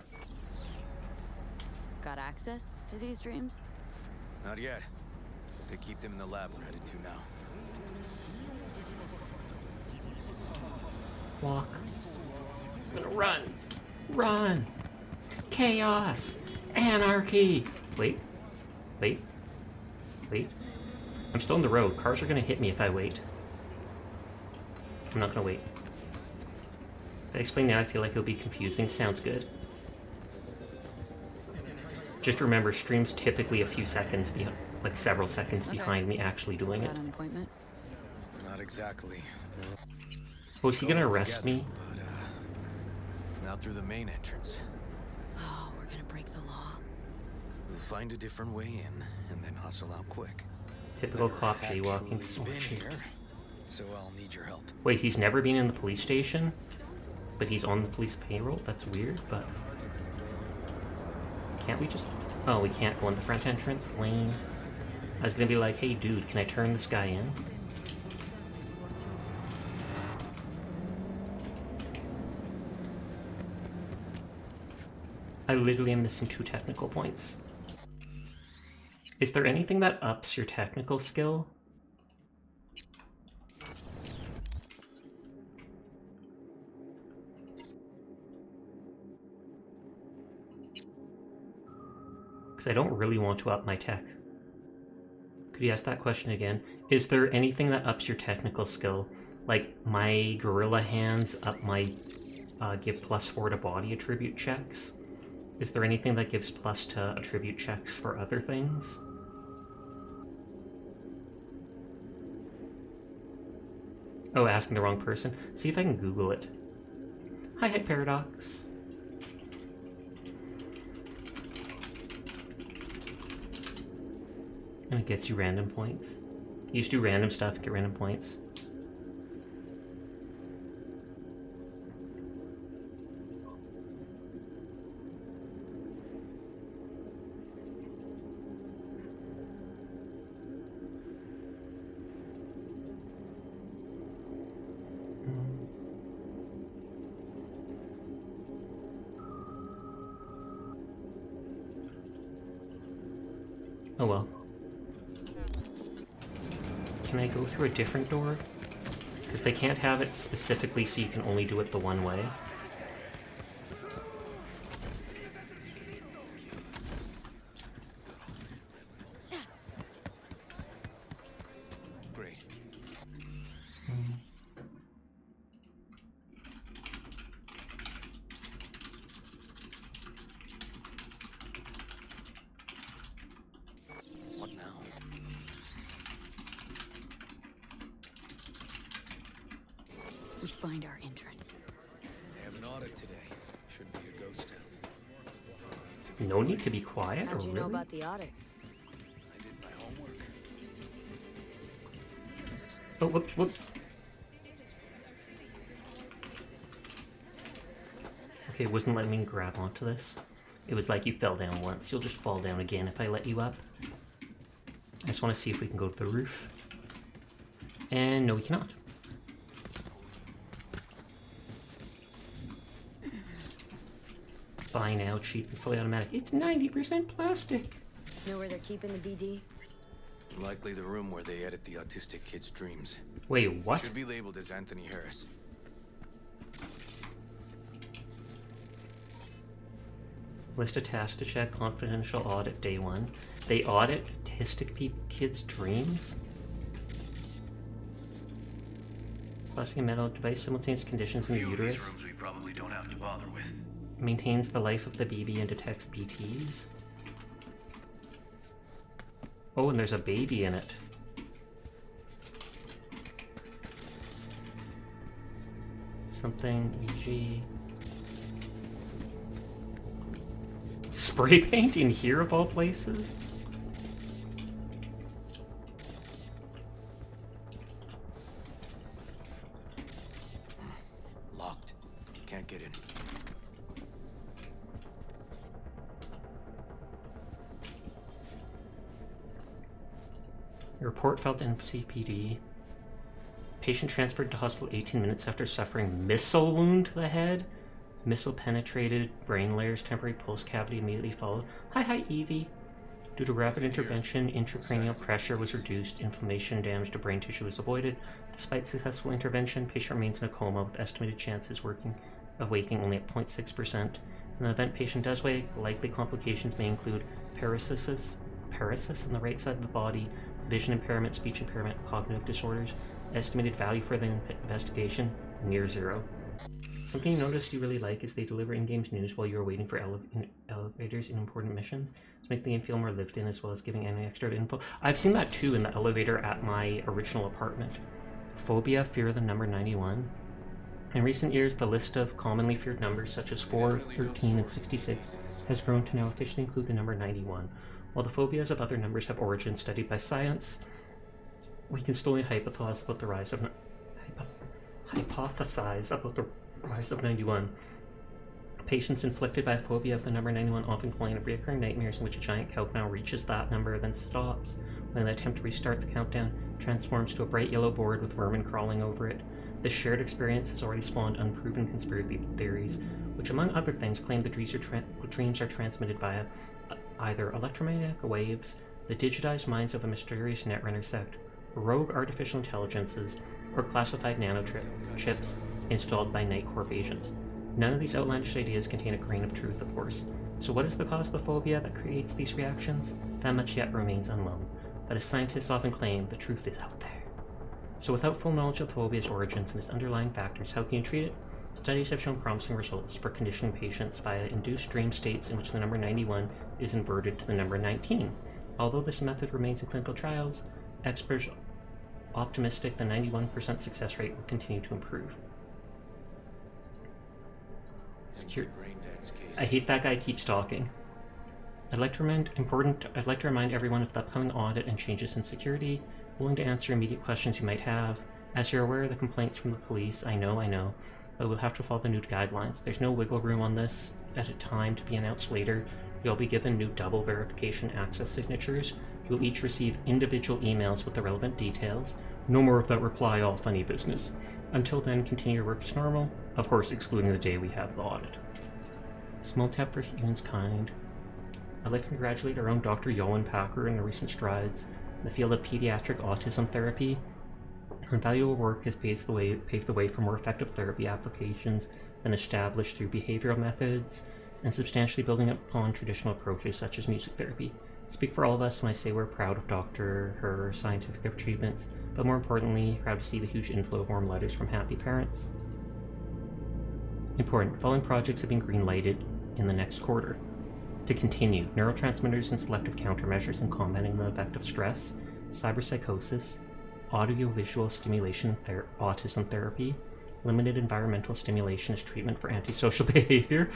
Got access to these dreams? Not yet. They keep them in the lab we're headed to now. Walk. I'm gonna run. Run! Chaos! Anarchy! Wait. Wait. Wait. I'm still on the road. Cars are gonna hit me if I wait. I'm not gonna wait. If I explain now, I feel like it'll be confusing. Sounds good. Just remember, stream's typically a few seconds behind, like several seconds behind me actually doing it. Got an appointment? Not exactly. Oh, is he gonna arrest Together, me? But, not through the main entrance. Oh, we're gonna break the law. We'll find a different way in, and then hustle out quick. Typical Never cop actually jaywalking sword been shit. here, so I'll need your help. Wait, he's never been in the police station? But he's on the police payroll? That's weird, but... Can't we just... Oh, we can't go in the front entrance? Lane. I was gonna be like, hey dude, can I turn this guy in? I literally am missing 2 technical points. Is there anything that ups your technical skill? Because I don't really want to up my tech. Could you ask that question again? Is there anything that ups your technical skill? Like, my gorilla hands up my give +4 to body attribute checks? Is there anything that gives plus to attribute checks for other things? Oh, asking the wrong person. See if I can Google it. Hi, Paradox. And it gets you random points. You just do random stuff, get random points. Oh well. Can I go through a different door? Because they can't have it specifically so you can only do it the one way. Great. What now? We find our entrance. They have an audit today. Shouldn't be a ghost town. No need to be quiet, How'd or you really? know about the audit? I did my homework. Oh, whoops. Okay, it wasn't letting me grab onto this. It was like you fell down once, you'll just fall down again if I let you up. I just want to see if we can go to the roof. And no, we cannot. Buy now, cheap and fully automatic. It's 90% plastic. Know where they're keeping the BD? Likely the room where they edit the autistic kid's dreams. Wait, what? Should be labeled as Anthony Harris. List of tasks to check, confidential audit, day 1. They audit autistic kids' dreams? Plastic and metal device simultaneous conditions in the uterus. Rooms we probably don't have to bother with. Maintains the life of the BB and detects BTs. Oh, and there's a baby in it. Something, e.g. Spray paint in here of all places? Locked. Can't get in. Report filed to NCPD. Patient transferred to hospital 18 minutes after suffering missile wound to the head. Missile penetrated brain layers, temporary pulse cavity immediately followed. Hi, Evie. Due to rapid intervention, intracranial pressure was reduced, inflammation, damage to brain tissue was avoided. Despite successful intervention, patient remains in a coma with estimated chances of waking only at 0.6%. In the event patient does wake, likely complications may include paresis on the right side of the body, vision impairment, speech impairment, cognitive disorders. Estimated value for the investigation, near 0. Something you noticed you really like is they deliver in-game news while you're waiting for elevators in important missions to make the game feel more lived in, as well as giving any extra info. I've seen that too in the elevator at my original apartment. Phobia, fear of the number 91. In recent years, the list of commonly feared numbers such as 4, 13, and 66 has grown to now officially include the number 91. While the phobias of other numbers have origins studied by science, we can still only hypothesize about the rise of 91. Patients inflicted by a phobia of the number 91 often complain of recurring nightmares in which a giant countdown reaches that number, then stops. When they attempt to restart, the countdown transforms to a bright yellow board with vermin crawling over it. This shared experience has already spawned unproven conspiracy theories, which among other things claim the dreams are transmitted via either electromagnetic waves, the digitized minds of a mysterious netrunner sect, rogue artificial intelligences, or classified nanochips installed by Night Corp agents. None of these outlandish ideas contain a grain of truth, of course. So what is the cause of the phobia that creates these reactions? That much yet remains unknown. But as scientists often claim, the truth is out there. So without full knowledge of the phobia's origins and its underlying factors, how can you treat it? Studies have shown promising results for conditioning patients via induced dream states in which the number 91 is inverted to the number 19. Although this method remains in clinical trials, experts are optimistic the 91% success rate will continue to improve. I hate that guy keeps talking. I'd like to remind everyone of the upcoming audit and changes in security. Willing to answer immediate questions you might have. As you're aware of the complaints from the police, I know, but we'll have to follow the new guidelines. There's no wiggle room on this at a time to be announced later. You'll be given new double verification access signatures. You'll each receive individual emails with the relevant details. No more of that reply all funny business. Until then, continue your work as normal, of course excluding the day we have the audit. Small tap for humankind. I'd like to congratulate our own Dr. Yoan Packer in the recent strides in the field of pediatric autism therapy. Her invaluable work has paved the way for more effective therapy applications than established through behavioral methods, and substantially building upon traditional approaches such as music therapy. I speak for all of us when I say we're proud of her scientific achievements, but more importantly, proud to see the huge inflow of warm letters from happy parents. Important, following projects have been green-lighted in the next quarter. To continue, neurotransmitters and selective countermeasures in combating the effect of stress, cyberpsychosis, audiovisual stimulation autism therapy, limited environmental stimulation as treatment for antisocial behavior.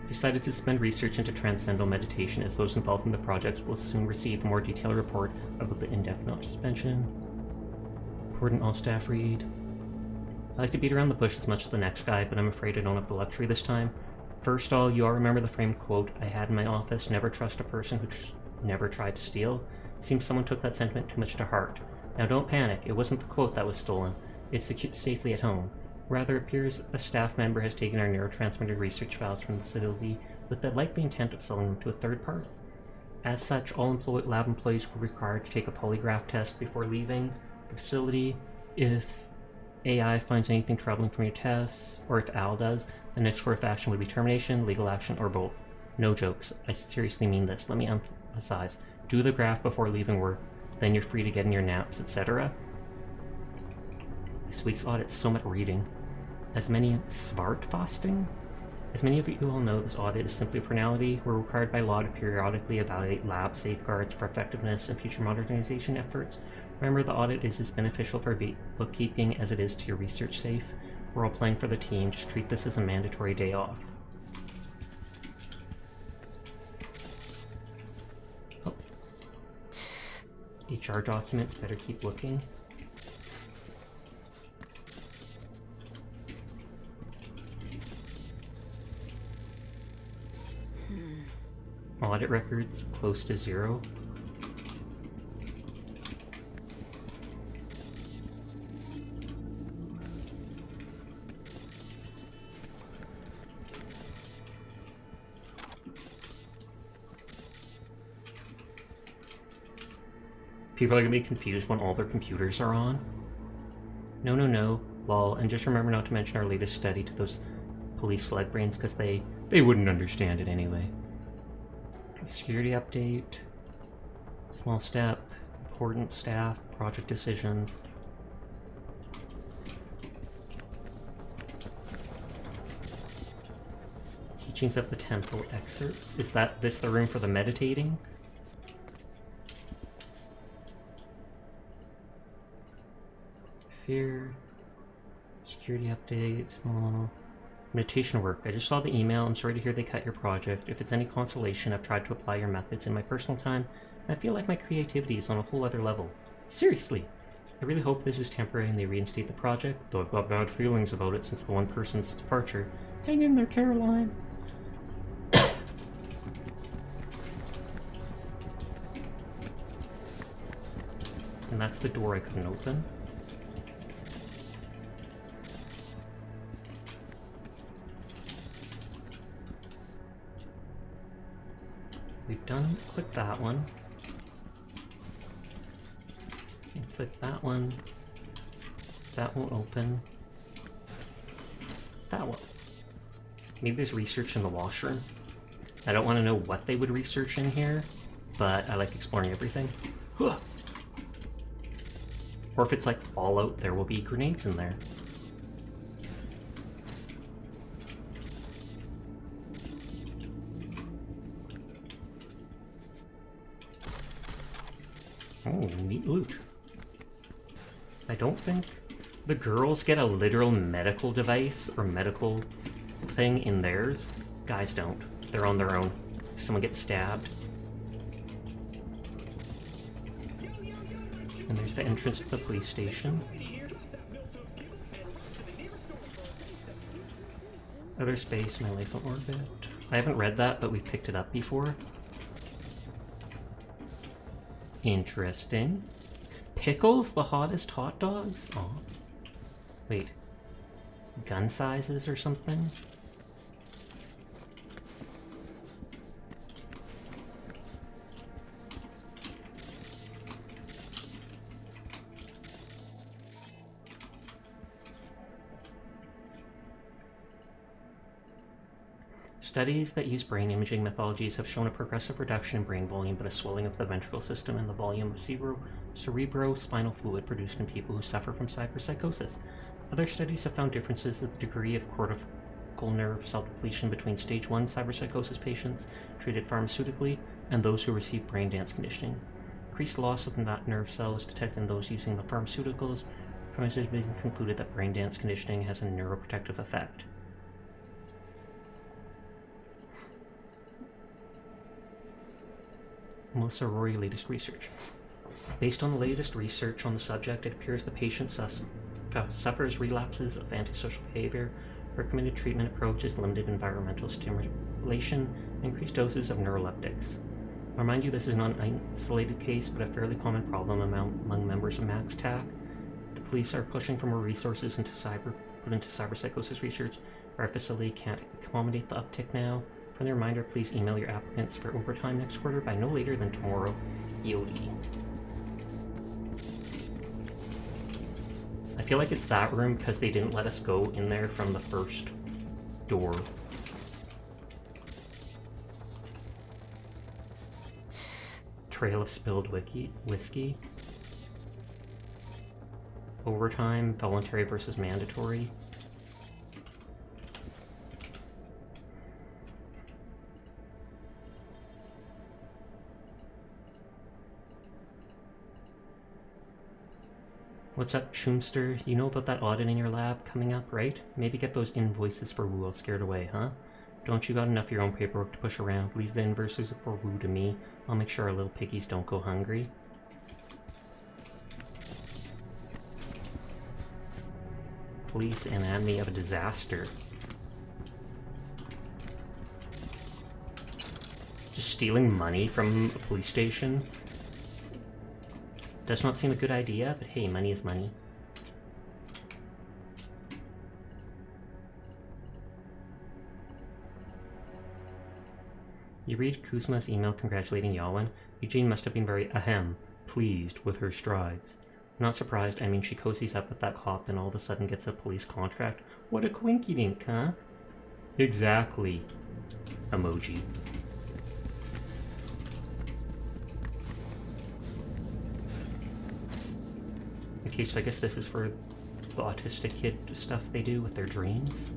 Decided to suspend research into transcendental meditation as those involved in the projects will soon receive a more detailed report about the indefinite suspension. Important all staff read. I like to beat around the bush as much as the next guy, but I'm afraid I don't have the luxury this time. First all, you all remember the framed quote I had in my office, "Never trust a person who never tried to steal"? Seems someone took that sentiment too much to heart. Now don't panic, it wasn't the quote that was stolen. It's safely at home. Rather, it appears a staff member has taken our neurotransmitter research files from the facility with the likely intent of selling them to a third party. As such, all lab employees were required to take a polygraph test before leaving the facility. If AI finds anything troubling from your tests, or if Al does, the next course of action would be termination, legal action, or both. No jokes. I seriously mean this. Let me emphasize. Do the graph before leaving work, then you're free to get in your naps, etc. This week's audit's so much reading. As many of you all know, this audit is simply a formality. We're required by law to periodically evaluate lab safeguards for effectiveness and future modernization efforts. Remember, the audit is as beneficial for bookkeeping as it is to your research safe. We're all playing for the team. Just treat this as a mandatory day off. Oh. HR documents, better keep looking. Audit records close to 0. People are gonna be confused when all their computers are on. No, lol, and just remember not to mention our latest study to those police slug brains, because they wouldn't understand it anyway. Security update, small step, important staff, project decisions. Teachings of the temple excerpts. Is this the room for the meditating? Fear, security update, small. Meditation work. I just saw the email. I'm sorry to hear they cut your project. If it's any consolation, I've tried to apply your methods in my personal time, and I feel like my creativity is on a whole other level. Seriously! I really hope this is temporary and they reinstate the project, though I've got bad feelings about it since the one person's departure. Hang in there, Caroline! And that's the door I couldn't open. We've done, click that one. Click that one. That won't open. That one. Maybe there's research in the washroom. I don't want to know what they would research in here, but I like exploring everything. Or if it's like Fallout, there will be grenades in there. Oh, neat loot. I don't think the girls get a literal medical device or medical thing in theirs. Guys don't. They're on their own. If someone gets stabbed. And there's the entrance to the police station. Other space, my life in orbit. I haven't read that, but we picked it up before. Interesting. Pickles, the hottest hot dogs? Aw. Wait. Gun sizes or something? Studies that use brain imaging methodologies have shown a progressive reduction in brain volume, but a swelling of the ventricle system and the volume of cerebrospinal fluid produced in people who suffer from cyberpsychosis. Other studies have found differences in the degree of cortical nerve cell depletion between stage 1 cyberpsychosis patients treated pharmaceutically and those who receive brain dance conditioning. Increased loss of that nerve cell is detected in those using the pharmaceuticals. It has been concluded that brain dance conditioning has a neuroprotective effect. Melissa Rory, latest research. Based on the latest research on the subject, it appears the patient suffers relapses of antisocial behavior. Recommended treatment approach is limited environmental stimulation, increased doses of neuroleptics. I remind you, this is not an isolated case, but a fairly common problem among members of MaxTac. The police are pushing for more resources put into cyberpsychosis research. Our facility can't accommodate the uptick now. Friendly reminder, please email your applicants for overtime next quarter by no later than tomorrow. EOD. I feel like it's that room because they didn't let us go in there from the first door. Trail of spilled whiskey. Overtime, voluntary versus mandatory. What's up, Schumster? You know about that audit in your lab coming up, right? Maybe get those invoices for Wu all scared away, huh? Don't you got enough of your own paperwork to push around? Leave the invoices for Wu to me. I'll make sure our little piggies don't go hungry. Police anatomy of a disaster. Just stealing money from a police station? Does not seem a good idea, but hey, money is money. You read Kuzma's email congratulating Yalwyn. Eugene must have been very pleased with her strides. I'm not surprised, I mean she cozies up with that cop and all of a sudden gets a police contract. What a quinky dink, huh? Exactly. Emoji. Okay, so I guess this is for the autistic kid stuff they do with their dreams.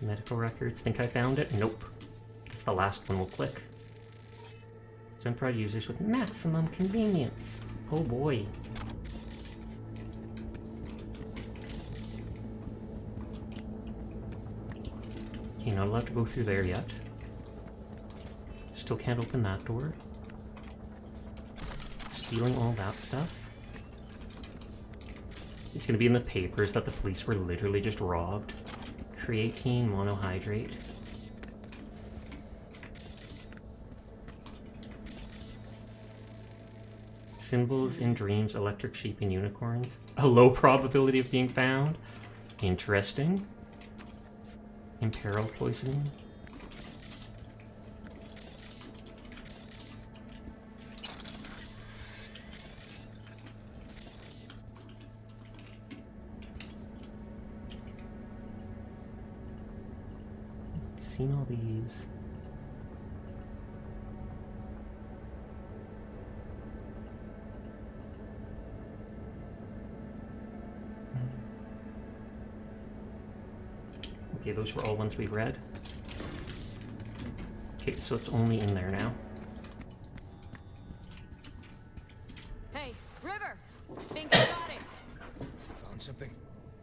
Medical records. Think I found it? Nope. It's the last one we'll click. Zenprod users with maximum convenience. Oh boy. Okay, not allowed to go through there yet. Still can't open that door. Stealing all that stuff. It's gonna be in the papers that the police were literally just robbed. Creatine monohydrate. Symbols in dreams, electric sheep and unicorns. A low probability of being found. Interesting. Imperil poisoning. Seen all these. Okay, those were all ones we've read. Okay, so it's only in there now. Hey, River! Think you got it? Found something?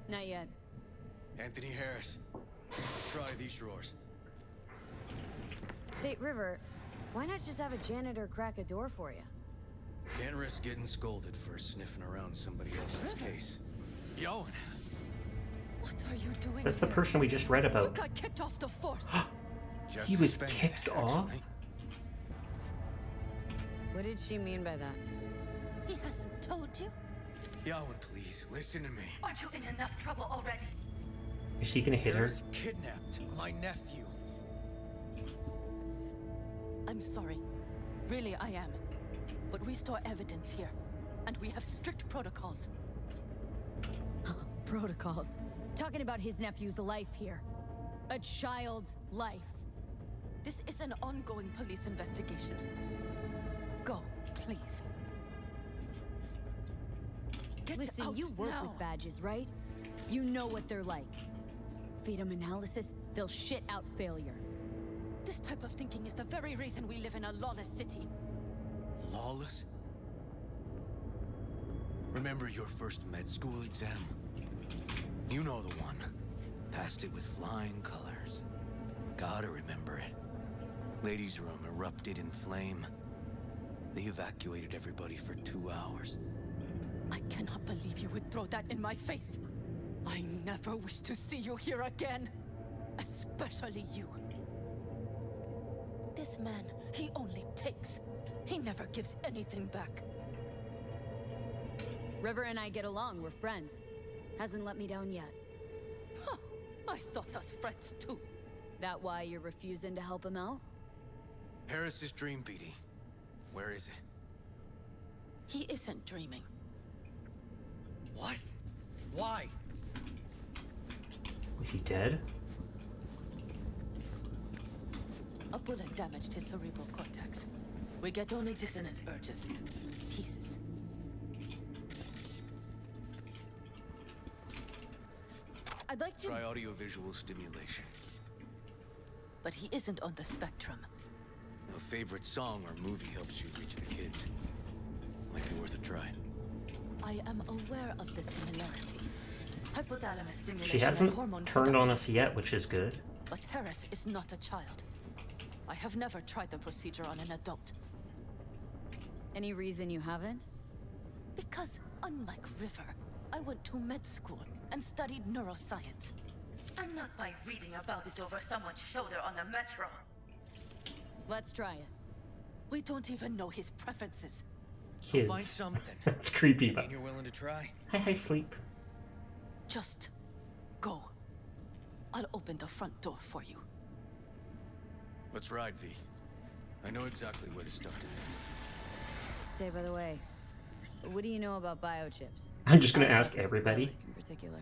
Not yet. Anthony Harris. Let's try these drawers. Say, River, why not just have a janitor crack a door for you? Can't risk getting scolded for sniffing around somebody else's case. Yo, What are you doing That's the here? person we just read You about. got kicked off the force. Just He was suspended, kicked off? actually. What did she mean by that? He hasn't told you? Yowen, please, listen to me. Aren't you in enough trouble already? Is she gonna hit her? Harris kidnapped my nephew. I'm sorry. Really, I am. But we store evidence here. And we have strict protocols. Protocols. Talking about his nephew's life here. A child's life. This is an ongoing police investigation. Go, please. Get Listen, out you work now. with badges, right? You know what they're like. Feed them analysis, they'll shit out failure. This type of thinking is the very reason we live in a lawless city. Lawless? Remember your first med school exam? You know the one. Passed it with flying colors. Gotta remember it. Ladies' room erupted in flame. They evacuated everybody for 2 hours. I cannot believe you would throw that in my face. I never wish to see you here again. Especially you. This man, he only takes. He never gives anything back. River and I get along, we're friends. Hasn't let me down yet. Huh. I thought us friends too. That why you're refusing to help him out? Harris's dream, BD. Where is it? He isn't dreaming. What? Why? Is he dead? A bullet damaged his cerebral cortex. We get only dissonant urges. Pieces. I'd like to... Try audiovisual stimulation. But he isn't on the spectrum. A favorite song or movie helps you reach the kids. Might be worth a try. I am aware of the similarity. Hypothalamus stimulation She and hasn't hormone turned on production. us yet, which is good. But Harris is not a child. I have never tried the procedure on an adult. Any reason you haven't? Because, unlike River, I went to med school and studied neuroscience. And not by reading about it over someone's shoulder on the metro. Let's try it. We don't even know his preferences. Kids. Find something. That's creepy, but... And you're willing to try? Hi, sleep. Just go. I'll open the front door for you. Let's ride, V. I know exactly where to start. Say, by the way, what do you know about biochips? I'm just gonna ask everybody. In particular.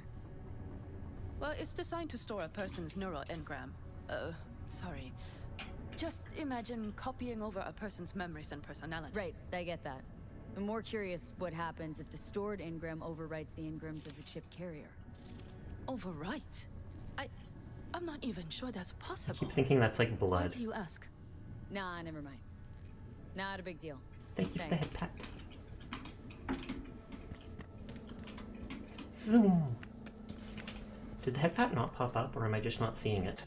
Well, it's designed to store a person's neural engram. Sorry. Just imagine copying over a person's memories and personality. Right, I get that. I'm more curious what happens if the stored engram overwrites the engrams of the chip carrier. Overwrite? I'm not even sure that's I possible. keep thinking that's like Why blood. do you ask? Nah, never mind. Not a big deal. Thank you for the Thanks. head pat. Zoom. Did the head pat not pop up, or am I just not seeing it?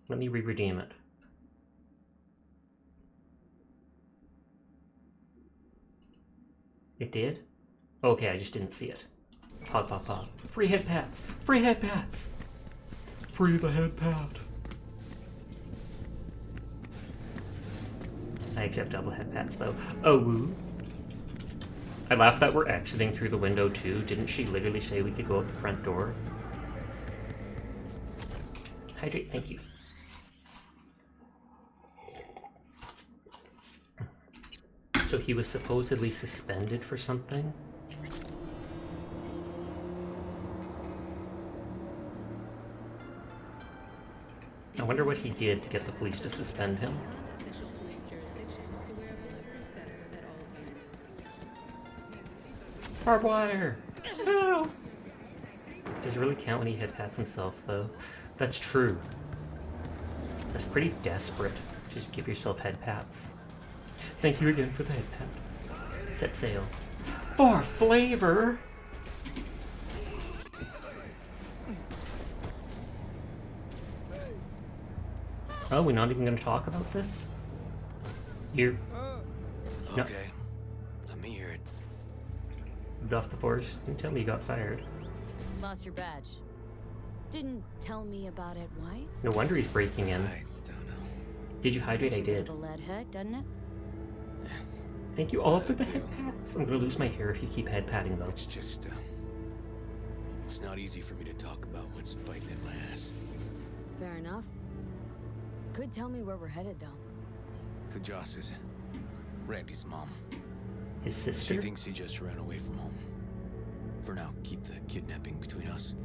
Let me re-redeem it. It did? Okay, I just didn't see it. Pop, pop, pop. Free head pats! Free head pats! Free the head pat! I accept double head pats though. Oh woo. I laughed that we're exiting through the window too. Didn't she literally say we could go out the front door? Hydrate, thank you. So he was supposedly suspended for something? I wonder what he did to get the police to suspend him. Barbed wire! No! Does it really count when he head pats himself, though? That's true. That's pretty desperate. Just give yourself head pats. Thank you again for the head pat. Set sail. For flavor! Oh, we're not even going to talk about this? You're... No. Okay. Let me hear it. Moved off the force. Didn't tell me you got fired. Lost your badge. Didn't tell me about it. Why? No wonder he's breaking in. I don't know. Did you hydrate? I did. A lead head, doesn't it? Thank you all for the head pats. I'm gonna lose my hair if you keep head patting though. It's just, it's not easy for me to talk about what's fighting in my ass. Fair enough. Could tell me where we're headed, though. To Joss's. Randy's mom. His sister? She thinks he just ran away from home. For now, keep the kidnapping between us.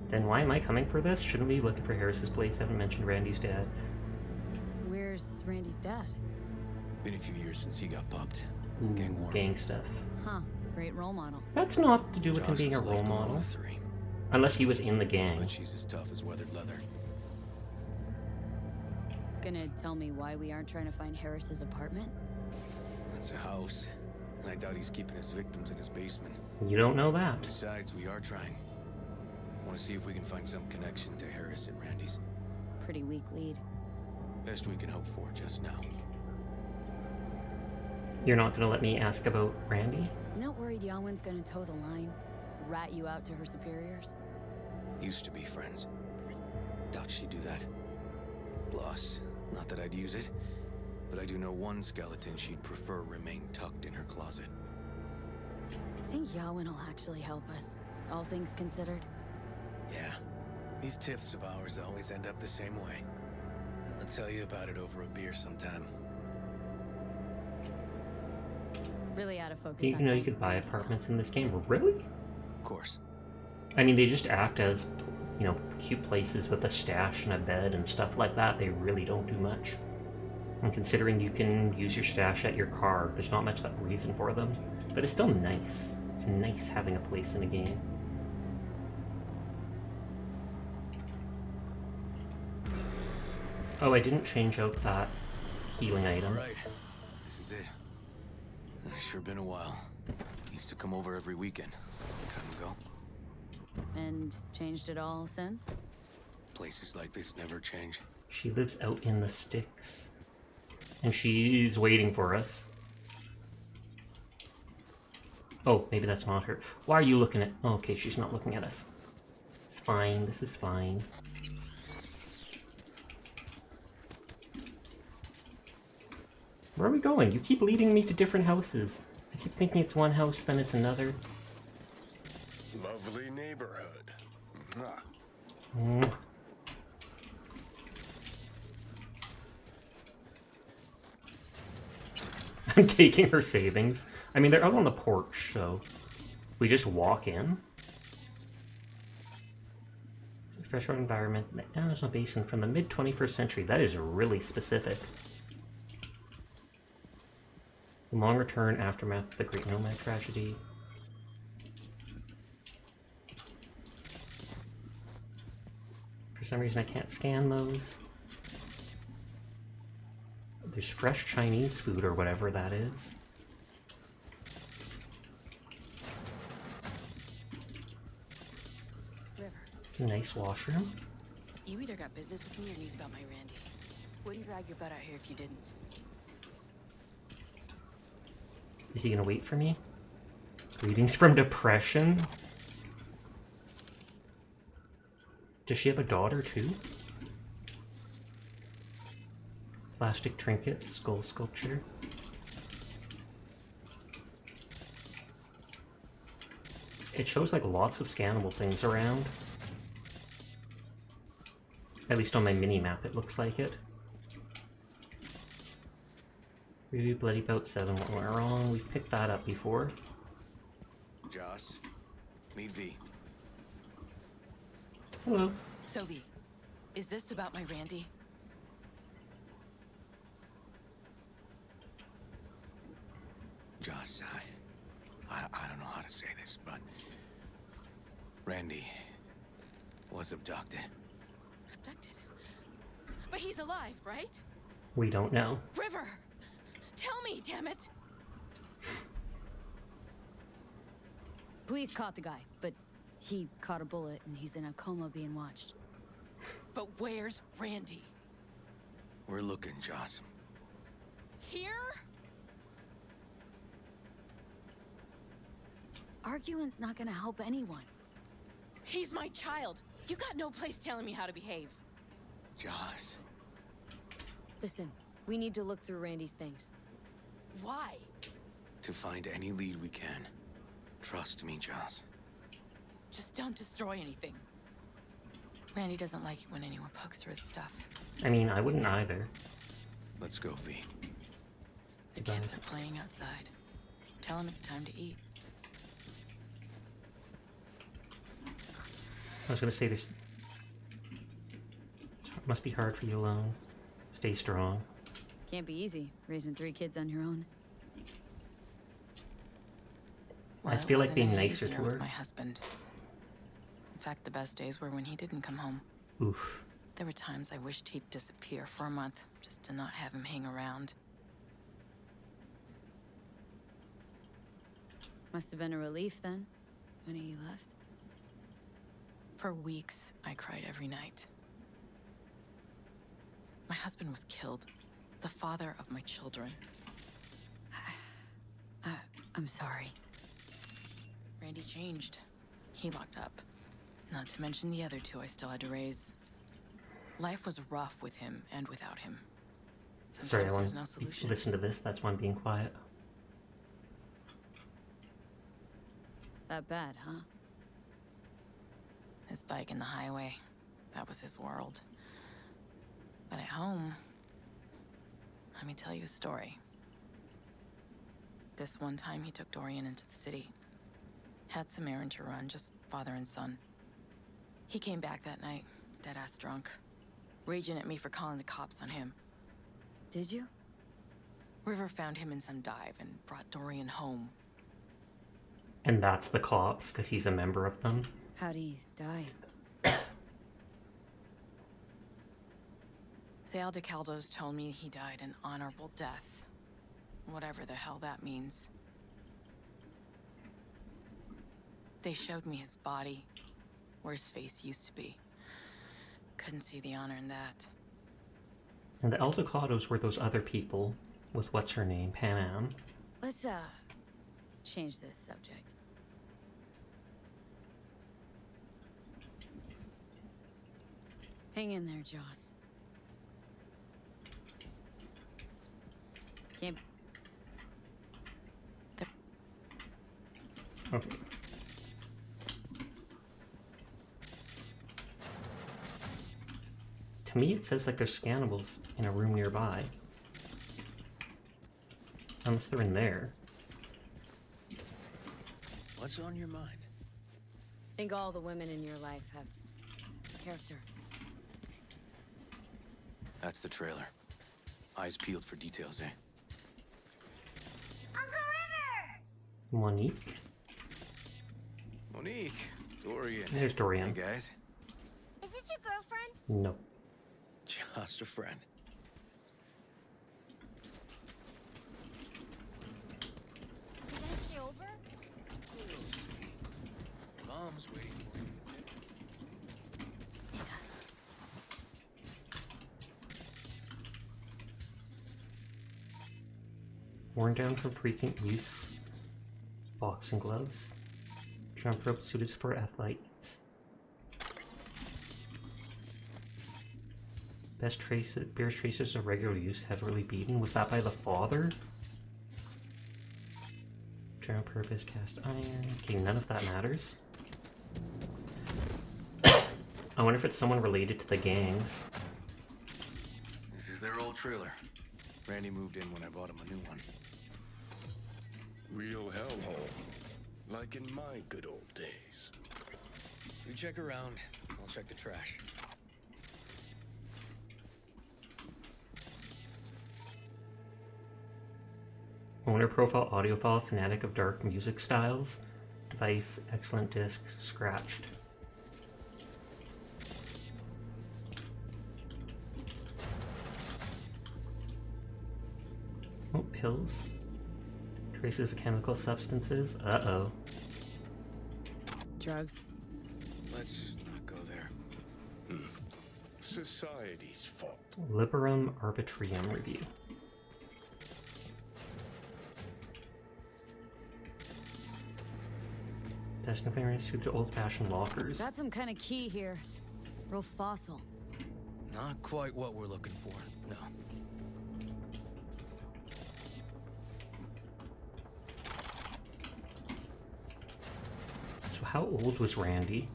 Then why am I coming for this? Shouldn't we be looking for Harris's place? I haven't mentioned Randy's dad. Where's Randy's dad? Been a few years since he got popped. Ooh, Gang war. gang stuff. Huh. Great role model. That's not to do with him Joss being a was role left alone model. with 3. Unless he was in the gang. But she's as tough as weathered leather. Gonna tell me why we aren't trying to find Harris's apartment? That's a house. And I doubt he's keeping his victims in his basement. You don't know that. Besides, we are trying. Want to see if we can find some connection to Harris at Randy's. Pretty weak lead. Best we can hope for just now. You're not gonna let me ask about Randy? Not worried Yawen's gonna toe the line? Rat you out to her superiors? Used to be friends. Doubt she'd do that. Plus, not that I'd use it, but I do know one skeleton she'd prefer remain tucked in her closet. I think Yawen will actually help us, all things considered. Yeah, these tiffs of ours always end up the same way. I'll tell you about it over a beer sometime. Really out of focus. Didn't you know you could buy apartments in this game? Really? Of course. I mean, they just act as, you know, cute places with a stash and a bed and stuff like that. They really don't do much. And considering you can use your stash at your car, there's not much that reason for them. But it's still nice. It's nice having a place in a game. Oh, I didn't change out that healing item. Alright, this is it. It's sure been a while. Used to come over every weekend. A long time ago. And changed it all since? Places like this never change. She lives out in the sticks. And she's waiting for us. Oh, maybe that's not her. Why are you looking at... Oh, okay, she's not looking at us. It's fine, this is fine. Where are we going? You keep leading me to different houses. I keep thinking it's one house, then it's another. Lovely neighborhood. Mm. I'm taking her savings. I mean, they're out on the porch, so we just walk in. Freshwater environment. There's no basin from the mid-21st century. That is really specific. The long return aftermath of the Great Nomad tragedy. For some reason I can't scan those. There's fresh Chinese food or whatever that is. River. It's a nice washroom. You either got business with me or news about my Randy. Wouldn't drag your butt out here if you didn't. Is he gonna wait for me? Greetings from depression? Does she have a daughter too? Plastic trinket, skull sculpture. It shows like lots of scannable things around. At least on my mini-map it looks like it. Ruby Bloody Boat 7, what went wrong? We've picked that up before. Joss, meet V. Hello. So V, is this about my Randy? Joss, I don't know how to say this, but Randy was abducted. Abducted? But he's alive, right? We don't know. River! Tell me, damn it! Police caught the guy, but he caught a bullet and he's in a coma being watched. But where's Randy? We're looking, Joss. Here? Arguing's not gonna help anyone. He's my child. You got no place telling me how to behave. Joss. Listen, we need to look through Randy's things. Why? To find any lead we can. Trust me, Joss. Just don't destroy anything. Randy doesn't like it when anyone pokes through his stuff. I mean, I wouldn't either. Let's go, V. The kids are playing outside. Tell them it's time to eat. I was gonna say this must be hard for you alone. Stay strong. Can't be easy, raising 3 kids on your own. I just feel like being nicer to her. With my husband. In fact, the best days were when he didn't come home. Oof. There were times I wished he'd disappear for a month, just to not have him hang around. Must have been a relief then, when he left. For weeks, I cried every night. My husband was killed. The father of my children. I'm sorry. Randy changed. He locked up. Not to mention the other 2 I still had to raise. Life was rough with him and without him. Sorry, I Sometimes want there's no to solution. listen to this. That's why I'm being quiet. That bad, huh? His bike in the highway. That was his world. But at home, let me tell you a story. This one time he took Dorian into the city. Had some errand to run, just father and son. He came back that night, dead-ass drunk. Raging at me for calling the cops on him. Did you? River found him in some dive and brought Dorian home. And that's the cops, because he's a member of them. How'd he die? The Aldecaldos told me he died an honorable death. Whatever the hell that means. They showed me his body, where his face used to be. Couldn't see the honor in that. And the Aldecados were those other people with what's her name, Panam. Let's, change this subject. Hang in there, Joss. Can't... Okay. To me, it says like there's scannables in a room nearby. Unless they're in there. What's on your mind? I think all the women in your life have character. That's the trailer. Eyes peeled for details, eh? Monique. Monique. Dorian. There's Dorian. Hey, guys. Is this your girlfriend? No. Just a friend. You gonna stay over? Mom's waiting for you. Worn down from frequent use. Boxing gloves. Jump rope suited for athletes. Best traces, bear's traces of regular use, heavily beaten. Was that by the father? General purpose cast iron. Okay, none of that matters. I wonder if it's someone related to the gangs. This is their old trailer. Randy moved in when I bought him a new one. Real hellhole. Like in my good old days. You check around, I'll check the trash. Owner profile, audiophile, fanatic of dark music styles. Device, excellent disc, scratched. Oh, pills. Traces of chemical substances. Uh-oh. Drugs. Let's not go there. Society's fault. Liberum Arbitrium review. Testifying to old-fashioned lockers. Got some kind of key here. Real fossil. Not quite what we're looking for, no. So how old was Randy?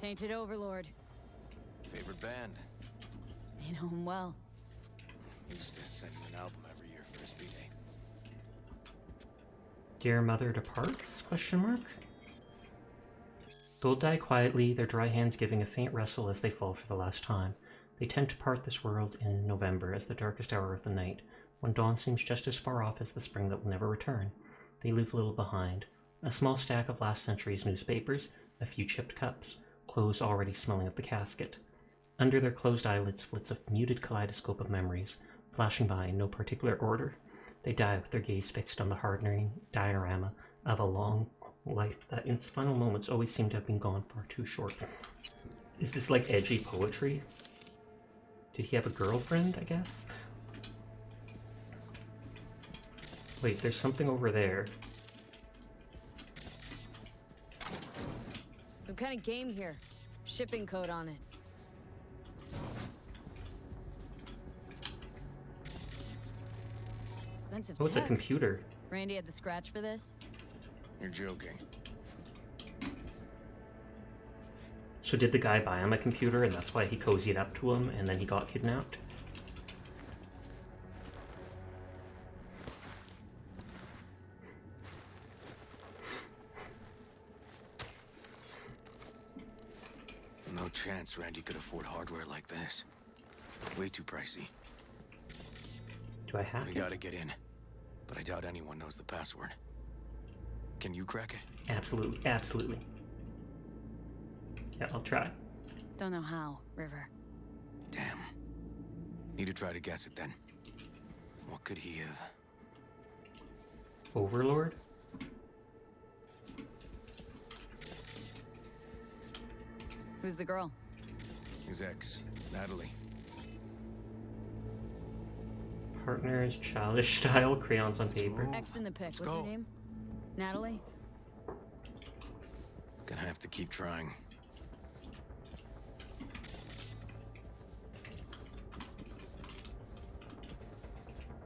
Tainted Overlord. Favorite band? You know him well. Used to send him an album every year for his B-Day. Dear Mother departs? Question mark. Both die quietly, their dry hands giving a faint rustle as they fall for the last time. They tend to part this world in November, as the darkest hour of the night, when dawn seems just as far off as the spring that will never return. They leave little behind. A small stack of last century's newspapers, a few chipped cups, clothes already smelling of the casket. Under their closed eyelids flits a muted kaleidoscope of memories, flashing by in no particular order. They die with their gaze fixed on the hardening diorama of a long life that in its final moments always seemed to have been gone far too short. Is this like edgy poetry? Did he have a girlfriend, I guess? Wait, there's something over there. Some kind of game here. Shipping code on it. Expensive Oh, it's a tech. computer. Randy had the scratch for this? You're joking. So did the guy buy him a computer and that's why he cozied up to him and then he got kidnapped? No chance Randy could afford hardware like this. Way too pricey. Do I have We to? gotta get in. But I doubt anyone knows the password. Can you crack it? Absolutely, absolutely. Yeah, I'll try. Don't know how, River. Damn. Need to try to guess it then. What could he have? Overlord? Who's the girl? His ex, Natalie. Partners, childish style, crayons on paper. X in the pic. What's go. her name? Natalie? Gonna have to keep trying.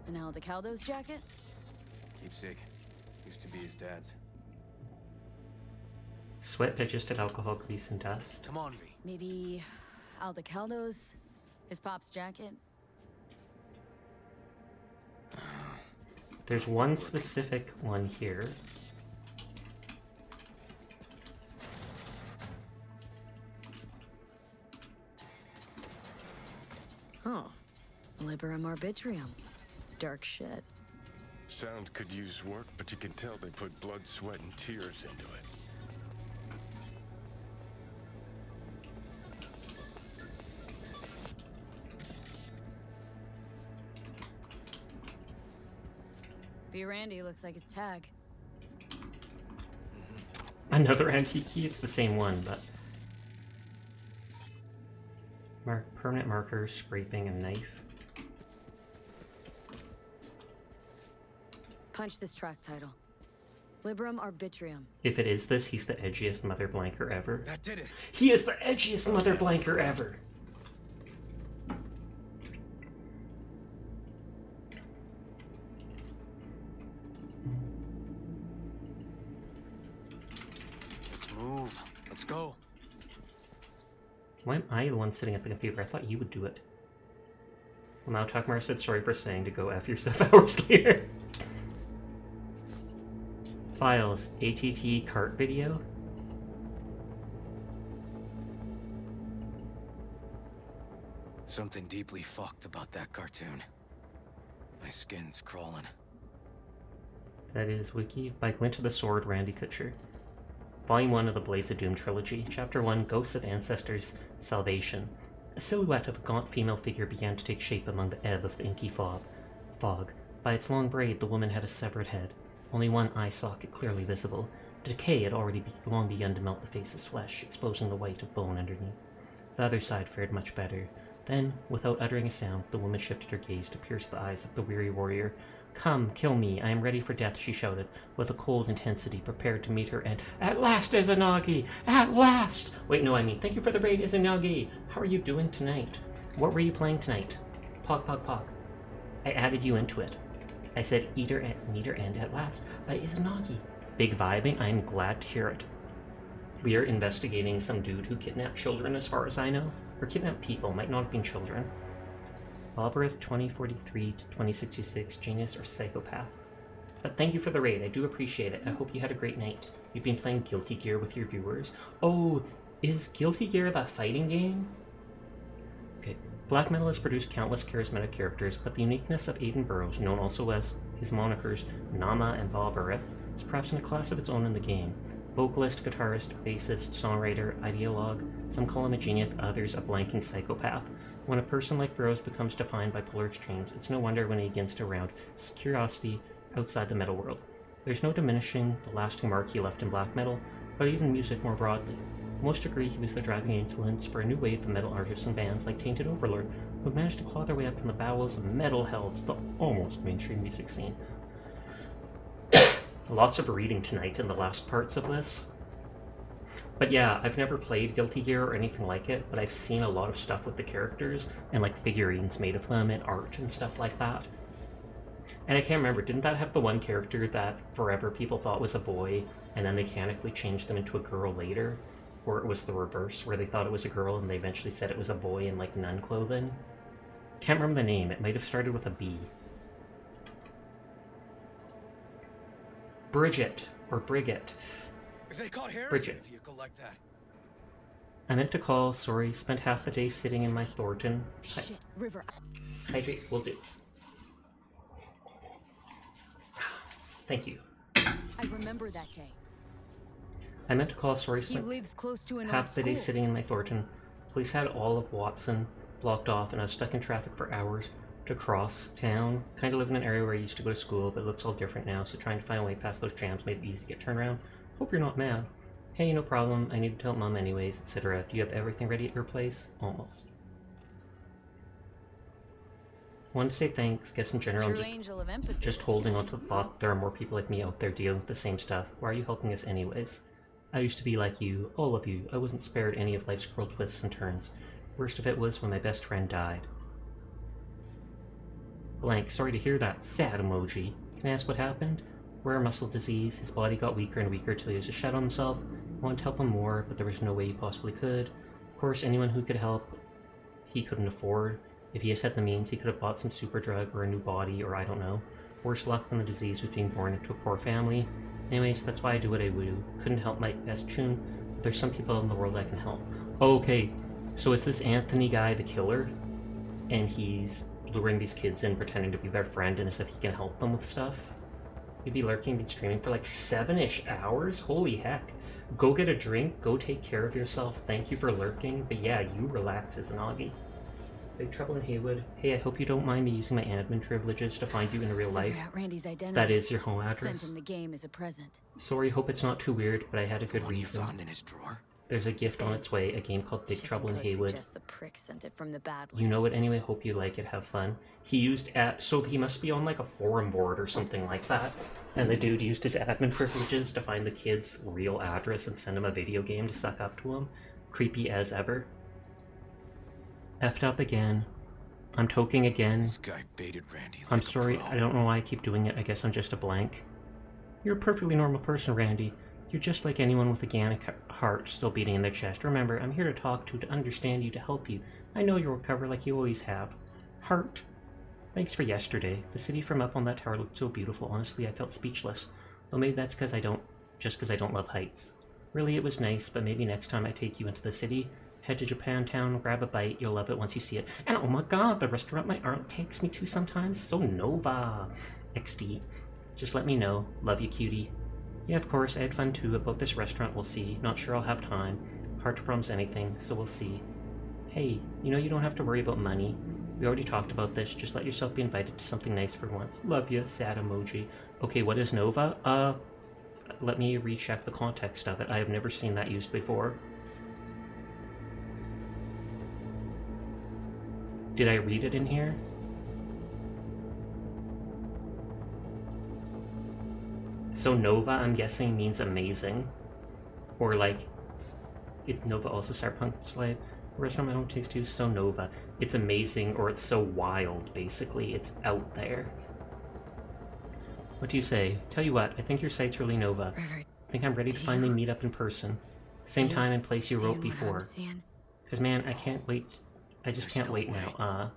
An Al DeCaldo's jacket? Keepsake. Used to be his dad's. Sweat digested alcohol, grease, and dust. Come on, V. Maybe Al DeCaldo's? His pop's jacket? There's one specific one here. Huh. Liberum Arbitrium. Dark shit. Sound could use work, but you can tell they put blood, sweat, and tears into it. B. Randy looks like his tag. Another antique key? It's the same one, but... permanent markers, scraping, and knife. Punch this track title. Liberum Arbitrium. If it is this, he's the edgiest mother blanker ever. That did it. He is the edgiest mother blanker ever! Move. Let's go. Why am I the one sitting at the computer? I thought you would do it. Well, now Takmar said sorry for saying to go F yourself hours later. Files. ATT cart video. Something deeply fucked about that cartoon. My skin's crawling. That is wiki by Glint of the Sword, Randy Kutcher. Volume 1 of the Blades of Doom trilogy. Chapter 1, Ghosts of Ancestors' Salvation. A silhouette of a gaunt female figure began to take shape among the ebb of the inky fog. By its long braid, the woman had a severed head. Only one eye socket clearly visible. Decay had already long begun to melt the face's flesh, exposing the white of bone underneath. The other side fared much better. Then, without uttering a sound, the woman shifted her gaze to pierce the eyes of the weary warrior. "Come, kill me, I am ready for death," she shouted, with a cold intensity, prepared to meet her end. "At last, Izanagi! At last!" Wait, no, I mean, thank you for the raid, Izanagi! How are you doing tonight? What were you playing tonight? Pog, pog, pog. I added you into it. I said eater and neater end at last by Izanagi. Big vibing, I am glad to hear it. We are investigating some dude who kidnapped children as far as I know. Or kidnapped people, might not have been children. Ballbirth 2043 to 2066, genius or psychopath. But thank you for the raid, I do appreciate it. I hope you had a great night. You've been playing Guilty Gear with your viewers. Oh, is Guilty Gear that fighting game? Okay. Black Metal has produced countless charismatic characters, but the uniqueness of Aiden Burrows, known also as his monikers Nama and Ballbirth, is perhaps in a class of its own in the game. Vocalist, guitarist, bassist, songwriter, ideologue, some call him a genius, others a blanking psychopath. When a person like Burroughs becomes defined by polar extremes, it's no wonder when he begins to round his curiosity outside the metal world. There's no diminishing the lasting mark he left in black metal, but even music more broadly. Most agree he was the driving influence for a new wave of metal artists and bands like Tainted Overlord, who managed to claw their way up from the bowels of metal hell to the almost mainstream music scene. Lots of reading tonight in the last parts of this. But yeah, I've never played Guilty Gear or anything like it, but I've seen a lot of stuff with the characters, and like figurines made of them, and art and stuff like that. And I can't remember, didn't that have the one character that forever people thought was a boy, and then they mechanically changed them into a girl later? Or it was the reverse, where they thought it was a girl and they eventually said it was a boy in like nun clothing? Can't remember the name, it might have started with a B. Bridget, or Brigitte. If they caught Harris Bridget. in a vehicle like that. I meant to call, sorry, spent half the day sitting in my Thornton. Shit, River. Hydrate, will do. Thank you. I remember that day. I meant to call, sorry, He spent lives close to an half old the day school. sitting in my Thornton. Police had all of Watson blocked off, and I was stuck in traffic for hours to cross town. Kind of live in an area where I used to go to school, but it looks all different now, so trying to find a way past those jams made it easy to get turned around. Hope you're not mad. Hey, no problem. I need to tell Mom anyways, etc. Do you have everything ready at your place? Almost. Want to say thanks. Guess in general, True angel of empathy. just holding on to the thought there are more people like me out there dealing with the same stuff. Why are you helping us anyways? I used to be like you, all of you. I wasn't spared any of life's cruel twists and turns. Worst of it was when my best friend died. Blank, sorry to hear that. Sad emoji. Can I ask what happened? Rare muscle disease. His body got weaker and weaker till he was a shadow himself. I wanted to help him more, but there was no way he possibly could. Of course, anyone who could help, he couldn't afford. If he just had the means, he could have bought some super drug or a new body, or I don't know. Worse luck than the disease was being born into a poor family. Anyways, that's why I do what I do. Couldn't help my best tune, but there's some people in the world I can help. Okay, so is this Anthony guy the killer? And he's luring these kids in, pretending to be their friend, and as if he can help them with stuff? He'd be lurking, been streaming for like 7-ish hours? Holy heck. Go get a drink, go take care of yourself, thank you for lurking, but yeah, you relax, Izanagi. Big Trouble in Haywood. Hey, I hope you don't mind me using my admin privileges to find you in real life. Figured out Randy's identity. That is your home address. Sent him the game as a present. Sorry, hope it's not too weird, but I had a good What you reason. found in his drawer? There's a gift on its way, a game called Big Trouble in Haywood. Suggest the prick sent it from the Badlands. You know it anyway, hope you like it, have fun. He used so he must be on like a forum board or something like that. And the dude used his admin privileges to find the kid's real address and send him a video game to suck up to him. Creepy as ever. Effed up again. I'm toking again. This guy baited Randy like I'm a sorry, pro. I don't know why I keep doing it. I guess I'm just a blank. You're a perfectly normal person, Randy. You're just like anyone with a organic heart still beating in their chest. Remember, I'm here to talk to understand you, to help you. I know you'll recover like you always have. Heart. Thanks for yesterday. The city from up on that tower looked so beautiful. Honestly, I felt speechless. Though maybe that's because I don't love heights. Really, it was nice, but maybe next time I take you into the city, head to Japantown, grab a bite, you'll love it once you see it. And oh my god, the restaurant my aunt takes me to sometimes, so Nova. XD. Just let me know. Love you, cutie. Yeah, of course, I had fun too about this restaurant, we'll see. Not sure I'll have time. Hard to promise anything, so we'll see. Hey, you know you don't have to worry about money. We already talked about this, just let yourself be invited to something nice for once. Love ya, sad emoji. Okay, what is Nova? Let me recheck the context of it. I have never seen that used before. Did I read it in here? So Nova, I'm guessing, means amazing. Or like, if Nova also Cyberpunk slave. Restaurant my home takes to so Nova. It's amazing, or it's so wild, basically. It's out there. What do you say? Tell you what, I think your site's really Nova. I think I'm ready to finally meet up in person. Same time and place you wrote before. Cause man, I can't wait. I just can't wait now.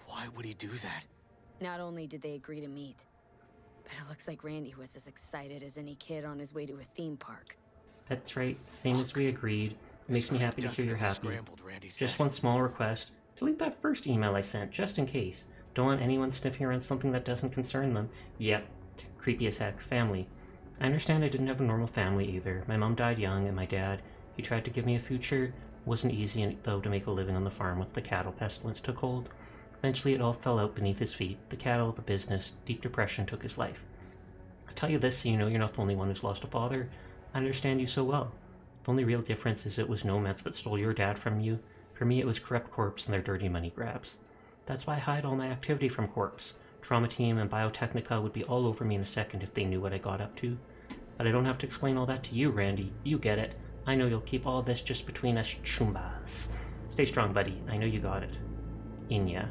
Why would he do that? Not only did they agree to meet, but it looks like Randy was as excited as any kid on his way to a theme park. That's right, same as we agreed. It makes me happy to hear you're happy. Just one small request. Delete that first email I sent, just in case. Don't want anyone sniffing around something that doesn't concern them. Yep. Creepy as heck. Family. I understand I didn't have a normal family either. My mom died young, and my dad, he tried to give me a future. Wasn't easy, though, to make a living on the farm once the cattle pestilence took hold. Eventually it all fell out beneath his feet. The cattle, the business, deep depression took his life. I tell you this so you know you're not the only one who's lost a father. I understand you so well. The only real difference is it was nomads that stole your dad from you. For me, it was corrupt corps and their dirty money grabs. That's why I hide all my activity from corps. Trauma Team and Biotechnica would be all over me in a second if they knew what I got up to. But I don't have to explain all that to you, Randy. You get it. I know you'll keep all this just between us chumbas. Stay strong, buddy. I know you got it. Inya.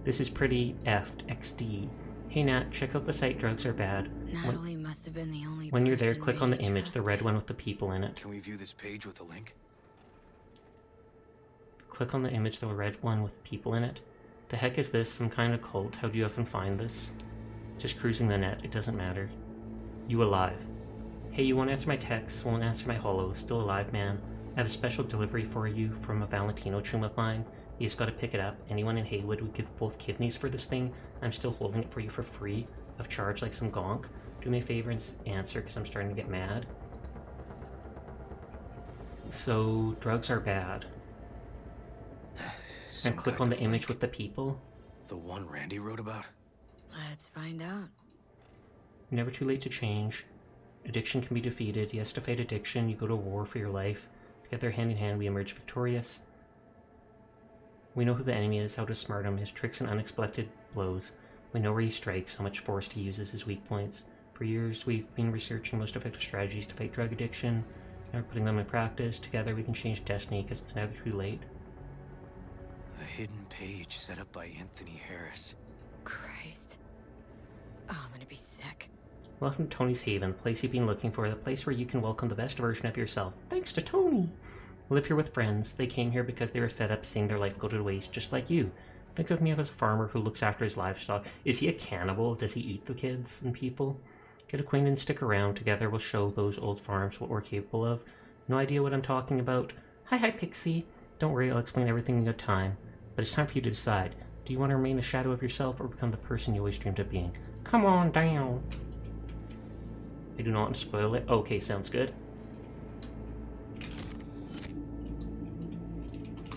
This is pretty effed XD. Hey Nat, check out the site Drugs Are Bad. Natalie must have been the only When you're there, person click on the Randy image, the red one with the people in it. Can we view this page with a link? Click on the image, the red one with people in it. The heck is this? Some kind of cult? How do you often find this? Just cruising the net, it doesn't matter. You alive. Hey, you won't answer my texts, won't answer my holos. Still alive, man. I have a special delivery for you from a Valentino chum of mine. You just gotta pick it up. Anyone in Haywood would give both kidneys for this thing. I'm still holding it for you for free, of charge like some gonk. Do me a favor and answer, because I'm starting to get mad. So, drugs are bad. And click on the image with the people. The one Randy wrote about? Let's find out. Never too late to change. Addiction can be defeated. Yes, to fight addiction, you go to war for your life. Together, hand in hand, we emerge victorious. We know who the enemy is, how to smart him, his tricks and unexpected blows. We know where he strikes, how much force he uses, his weak points. For years, we've been researching most effective strategies to fight drug addiction, and we're putting them in practice. Together, we can change destiny, because it's never too late. A hidden page set up by Anthony Harris. Christ. Oh, I'm gonna be sick. Welcome to Tony's Haven, the place you've been looking for, the place where you can welcome the best version of yourself. Thanks to Tony! Live here with friends. They came here because they were fed up seeing their life go to waste, just like you. Think of me as a farmer who looks after his livestock. Is he a cannibal? Does he eat the kids and people? Get acquainted and stick around. Together we'll show those old farms what we're capable of. No idea what I'm talking about? Hi, Pixie. Don't worry, I'll explain everything in good time. But it's time for you to decide. Do you want to remain a shadow of yourself or become the person you always dreamed of being? Come on down. I do not want to spoil it. Okay, sounds good.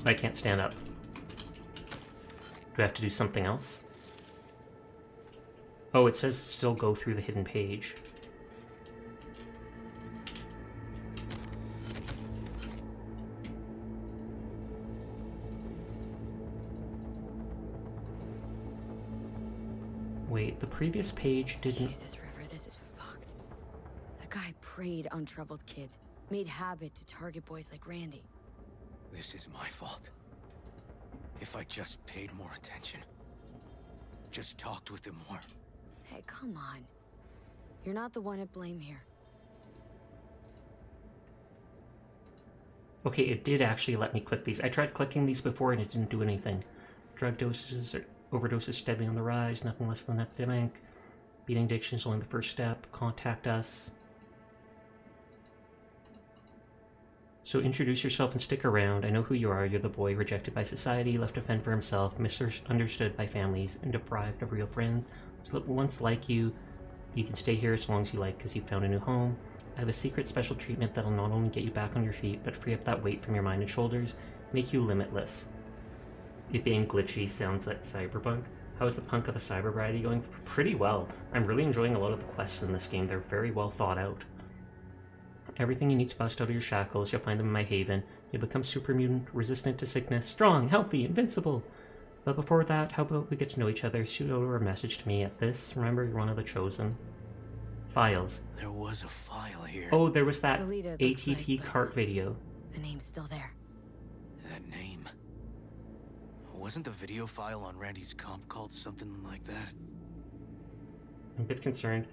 I can't stand up. Do I have to do something else? Oh, it says still go through the hidden page. Wait, the previous page didn't... Jesus, River, this is fucked. The guy preyed on troubled kids, made habit to target boys like Randy. This is my fault. If I just paid more attention. Just talked with him more. Hey, come on. You're not the one at blame here. Okay, it did actually let me click these. I tried clicking these before and it didn't do anything. Drug doses or overdoses steadily on the rise, nothing less than an epidemic. Beating addiction is only the first step. Contact us. So introduce yourself and stick around. I know who you are. You're the boy rejected by society, left to fend for himself, misunderstood by families, and deprived of real friends. Once like you, you can stay here as long as you like because you found a new home. I have a secret special treatment that'll not only get you back on your feet, but free up that weight from your mind and shoulders, make you limitless. It being glitchy sounds like Cyberpunk. How is the punk of the cyber variety going? Pretty well. I'm really enjoying a lot of the quests in this game. They're very well thought out. Everything you need to bust out of your shackles, you'll find them in my haven. You'll become super mutant, resistant to sickness, strong, healthy, invincible. But before that, how about we get to know each other? Shoot over a message to me at this. Remember, you're one of the chosen. Files. There was a file here. Oh, there was that Deleted, ATT like, cart video. The name's still there. That name. Wasn't the video file on Randy's comp called something like that? I'm a bit concerned.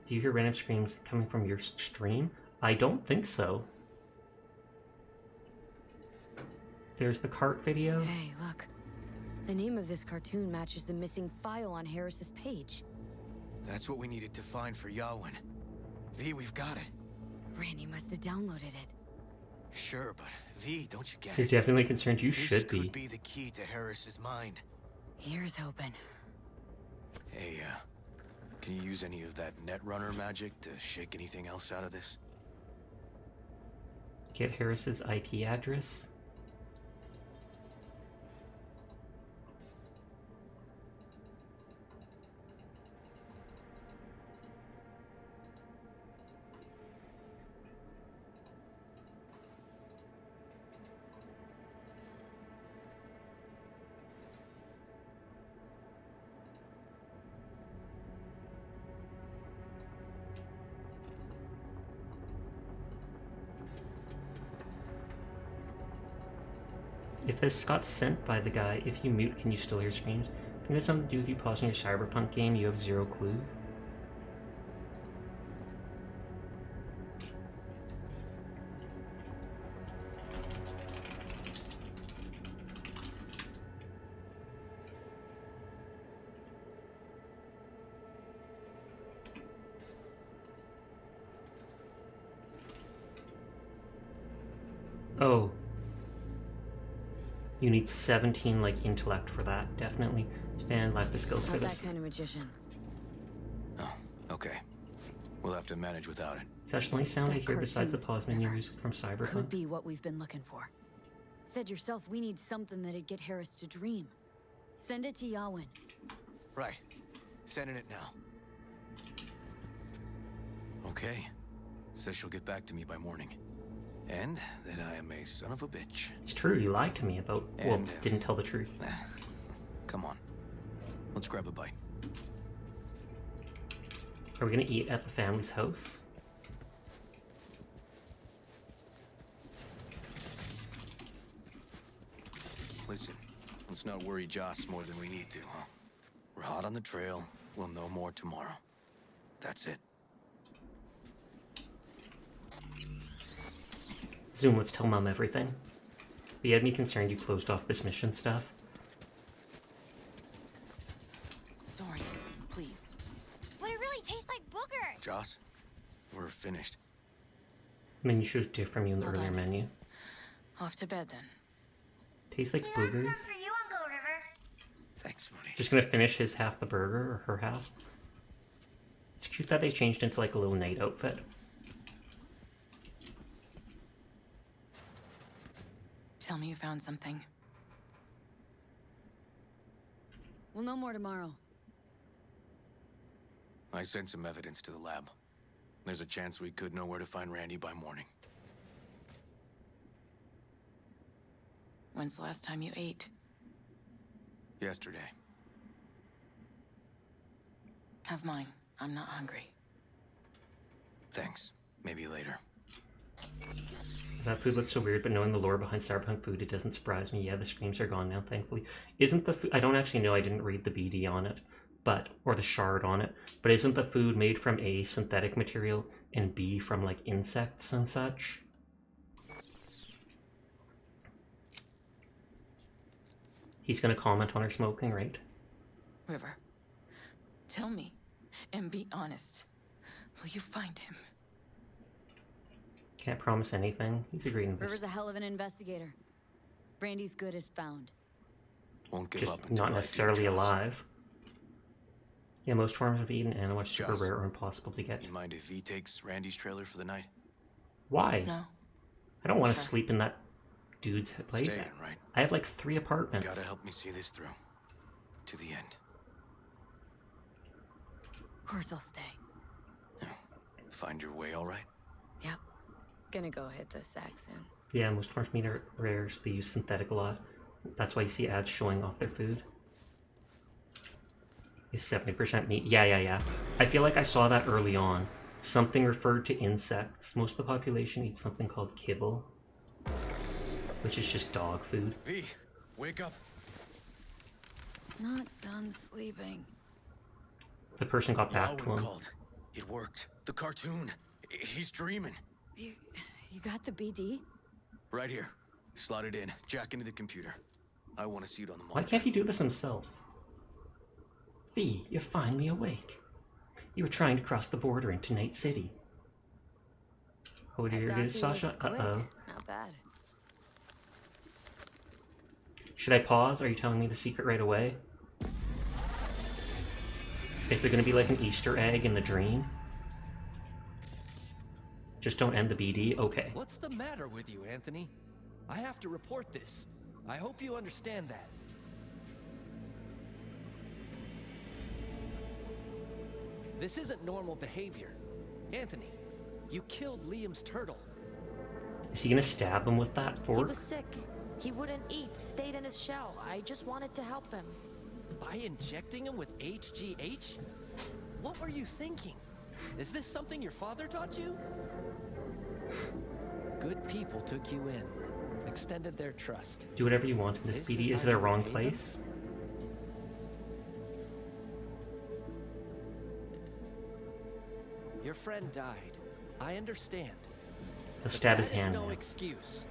Do you hear random screams coming from your stream? I don't think so. There's the cart video. Hey, look. The name of this cartoon matches the missing file on Harris's page. That's what we needed to find for Yawin. V, we've got it. Randy must have downloaded it. Sure, but V, don't you get You're it? definitely concerned. You This should be. could be the key to Harris's mind. Here's hoping. Hey, can you use any of that Netrunner magic to shake anything else out of this? Get Harris's IP address. If this got sent by the guy, if you mute, can you still hear screams? I think that's something to do with you pausing your Cyberpunk game. You have zero clue. Oh. You need 17, like, intellect for that, definitely. Stand, lack the skills for Not this. that kind of magician. Oh, okay. We'll have to manage without it. Is that the only sound I That hear besides the cartoon, pause menus from Could Cyberpunk? be what we've been looking for. Said yourself, we need something that'd get Harris to dream. Send it to Yawin. Right. Sending it now. Okay. Says she'll get back to me by morning. And that I am a son of a bitch. It's true, you lied to me about... well, And, didn't tell the truth. Come on. Let's grab a bite. Are we gonna eat at the family's house? Listen, let's not worry Joss more than we need to, huh? We're hot on the trail. We'll know more tomorrow. That's it. Zoom, let's tell Mom everything. But you had me concerned you closed off this mission stuff. Dorian, please. But it really tastes like booger. Joss, we're finished. Menu shows different from you in the Well earlier done. menu. Off to bed then. Tastes like boogers. For you, Uncle River. Thanks, Mooney. Just gonna finish his half the burger, or her half. It's cute that they changed into like a little night outfit. Tell me you found something. We'll know more tomorrow. I sent some evidence to the lab. There's a chance we could know where to find Randy by morning. When's the last time you ate? Yesterday. Have mine. I'm not hungry. Thanks. Maybe later. That food looks so weird, but knowing the lore behind Cyberpunk food, it doesn't surprise me. Yeah, the screams are gone now, thankfully. Isn't the food... I don't actually know, I didn't read the BD on it, but... or the shard on it, but isn't the food made from A, synthetic material, and B, from, like, insects and such? He's gonna comment on her smoking, right? River, tell me, and be honest. Will you find him? Can't promise anything. He's a great investor. River's a hell of an investigator. Brandy's good as found. Won't give Just up until not I necessarily see Joss. alive. Yeah, most forms of Eden animal are super Joss, rare or impossible to get. You mind if V takes Randy's trailer for the night? Why? No. I don't want to sleep in that dude's place. Staying, right? I have like 3 apartments. You gotta help me see this through. To the end. Of course I'll stay. Find your way all right? Yep. Gonna go hit the sack soon. Yeah, most farms meat are rare, so they use synthetic a lot. That's why you see ads showing off their food. Is 70% meat? Yeah. I feel like I saw that early on. Something referred to insects. Most of the population eats something called kibble, which is just dog food. V, wake up. Not done sleeping. The person got back to him. Called. It worked. The cartoon. He's dreaming. You got the BD? Right here. Slot it in. Jack into the computer. I want to see it on the monitor. Why can't he do this himself? V, you're finally awake. You were trying to cross the border into Night City. Oh dear, it is Sasha. Uh-oh. Not bad. Should I pause? Are you telling me the secret right away? Is there going to be like an Easter egg in the dream? Just don't end the BD? Okay. What's the matter with you, Anthony? I have to report this. I hope you understand that. This isn't normal behavior. Anthony, you killed Liam's turtle. Is he gonna stab him with that fork? He was sick. He wouldn't eat, stayed in his shell. I just wanted to help him. By injecting him with HGH? What were you thinking? Is this something your father taught you? Good people took you in, extended their trust. Do whatever you want in this BD. Is it a wrong place? Your friend died. I understand. He'll stab his hand. No excuse.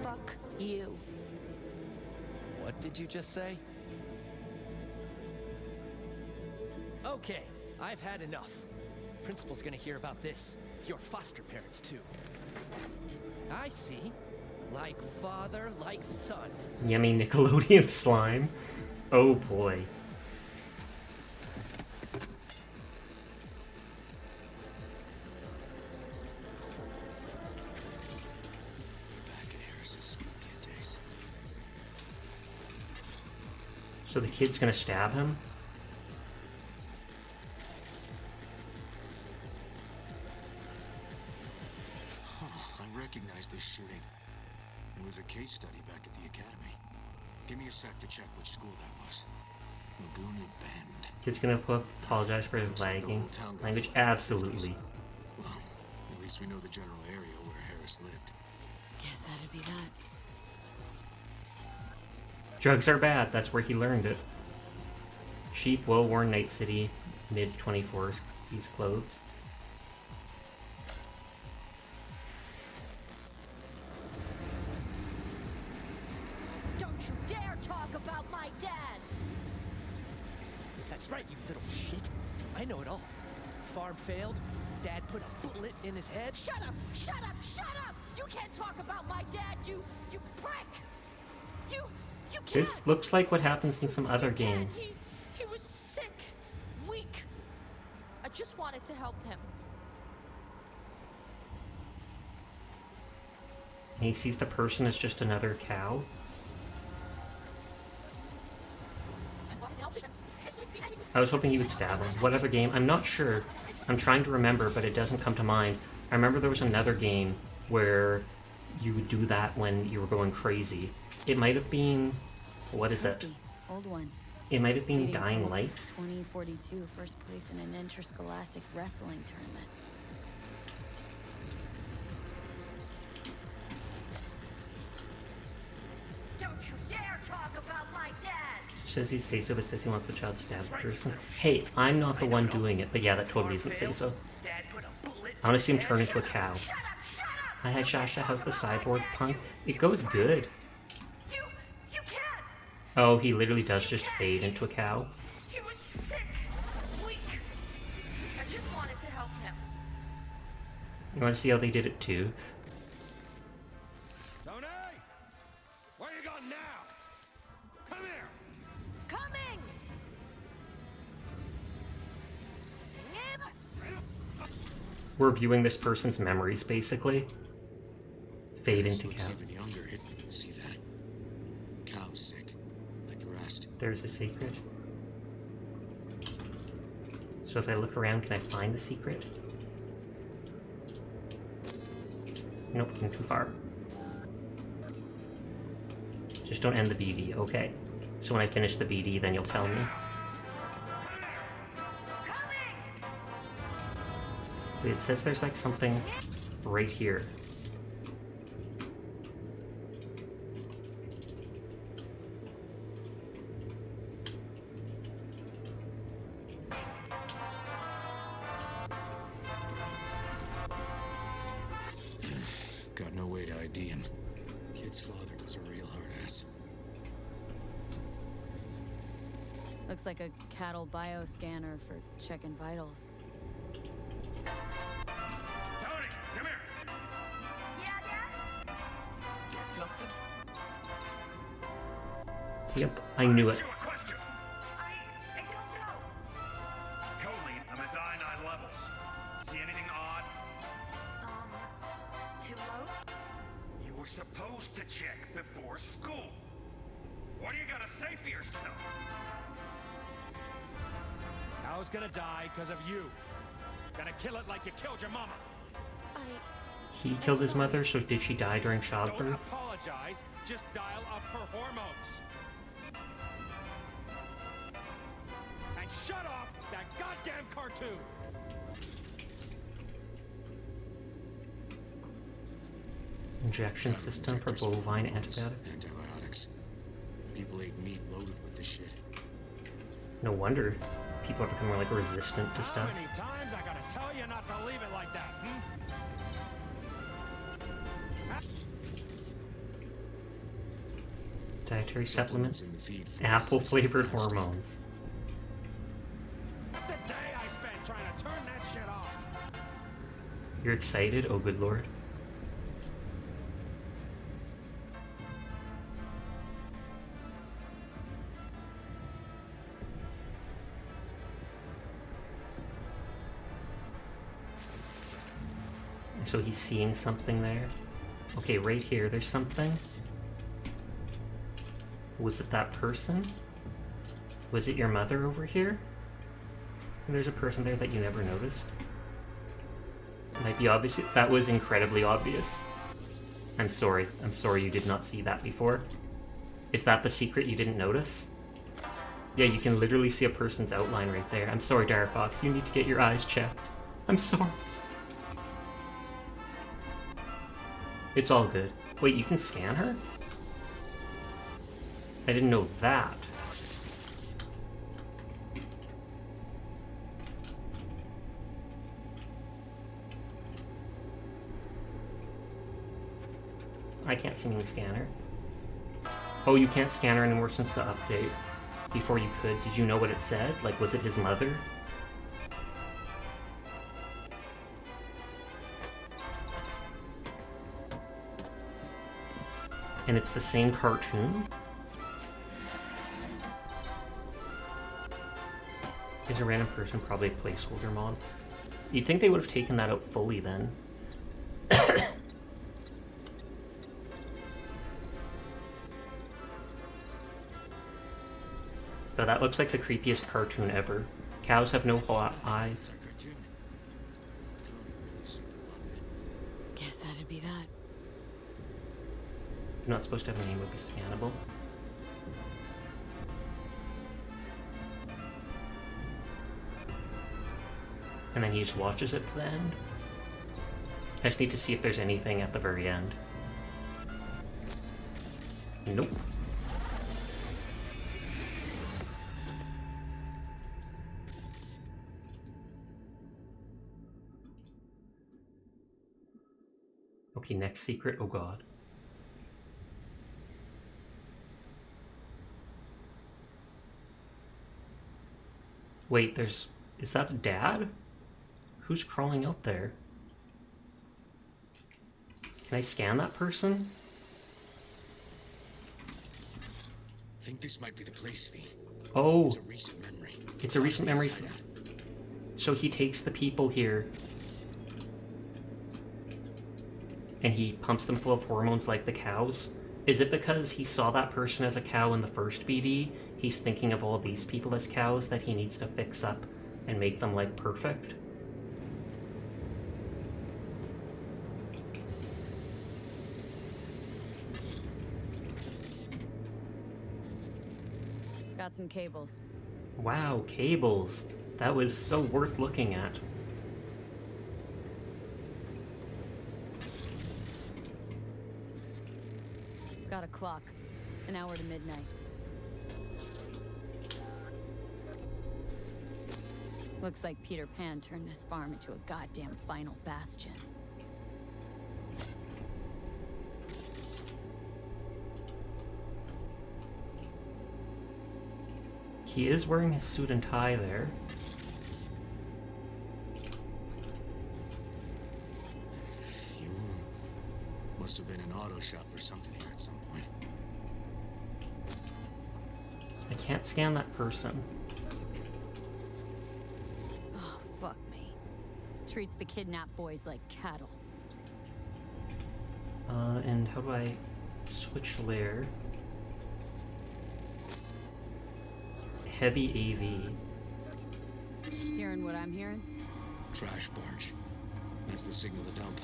Fuck you. What did you just say? Okay, I've had enough. Principal's gonna hear about this. Your foster parents, too. I see. Like father, like son. Yummy Nickelodeon slime. Oh boy. So the kid's gonna stab him? I recognize this shooting. It was a case study back at the academy. Give me a sec to check which school that was. Laguna Bend. Kid's gonna apologize for his lagging language? Absolutely. Well, at least we know the general area where Harris lived. Guess that'd be that. Drugs are bad, that's where he learned it. Sheep, well-worn Night City, mid-24s, these clothes. Don't you dare talk about my dad! That's right, you little shit. I know it all. Farm failed. Dad put a bullet in his head. Shut up! Shut up! Shut up! You can't talk about my dad, you prick! You can't! This looks like what happens in some other game. He was sick, weak. I just wanted to help him. And he sees the person as just another cow. I was hoping he would stab him. What other game? I'm not sure. I'm trying to remember, but it doesn't come to mind. I remember there was another game where you would do that when you were going crazy. It might have been... What is it? Old one. It might have been Dying Light. 2042, first place in an interscholastic wrestling tournament. Don't you dare talk about my dad! Says he say so, but says he wants the child to stab the person. Hey, I'm not the one doing it, but yeah, that totally isn't say so. I want to see him turn into a cow. Hi, Shasha. How's the cyborg punk? It goes good. You can't! Oh, he literally does just fade into a cow. He was sick, weak. I just wanted to help him. You want to see how they did it too? Tony! Where you going now? Come here! Coming! We're viewing this person's memories, basically. Fade into Looks cow. even younger. See that? Cow's sick, like the rest. There's a secret. So if I look around, can I find the secret? Nope, I'm too far. Just don't end the BD, okay. So when I finish the BD, then you'll tell me. Wait, it says there's like something right here. Got no way to ID him. Kid's father was a real hard ass. Looks like a cattle bioscanner for checking vitals. Tony, come here. Yeah, Dad? Get something? Yep, I knew it. I don't know. Choline, I'm at I-9 levels. See anything odd? Too low? You were supposed to check before school. What do you gotta say for yourself? Cow's gonna die because of you. Gonna kill it like you killed your mama. He killed his mother, so did she die during Don't childbirth? apologize. Just dial up her hormones. And shut off that goddamn cartoon. Injection system for bovine antibiotics. Antibiotics. People ate meat loaded with this shit. No wonder people are becoming like resistant to stuff. How many times I gotta tell you not to leave it like that, hmm? Dietary supplements, apple flavored hormones. The day I spent trying to turn that shit off. You're excited? Oh, good lord. So he's seeing something there. Okay, right here, there's something. Was it that person? Was it your mother over here? There's a person there that you never noticed. Might be obvious. That was incredibly obvious. I'm sorry. I'm sorry you did not see that before. Is that the secret you didn't notice? Yeah, you can literally see a person's outline right there. I'm sorry, Dire Fox. You need to get your eyes checked. I'm sorry. It's all good. Wait, you can scan her? I didn't know that. I can't seem to scan her. Oh, you can't scan her anymore since the update. Before you could. Did you know what it said? Like, was it his mother? And it's the same cartoon? Is a random person probably a placeholder mod? You'd think they would have taken that out fully then. But that looks like the creepiest cartoon ever. Cows have no eyes. Guess that'd be that. You're not supposed to have a name would be scannable. And then he just watches it to the end. I just need to see if there's anything at the very end. Nope. Okay, next secret. Oh god. Wait, there's... Is that Dad? Who's crawling out there? Can I scan that person? I think this might be the place, V. Oh. It's a recent memory. It's a recent memory. So he takes the people here and he pumps them full of hormones like the cows. Is it because he saw that person as a cow in the first BD? He's thinking of all these people as cows that he needs to fix up and make them, like, perfect? Got some cables. Wow, cables. That was so worth looking at. Got a clock. An hour to midnight. Looks like Peter Pan turned this farm into a goddamn final bastion. He is wearing his suit and tie there. You must have been an auto shop or something here at some point. I can't scan that person. Oh, fuck me. Treats the kidnapped boys like cattle. And how do I switch layer? Heavy AV. Hearing what I'm hearing? Trash barge. That's the signal to dump.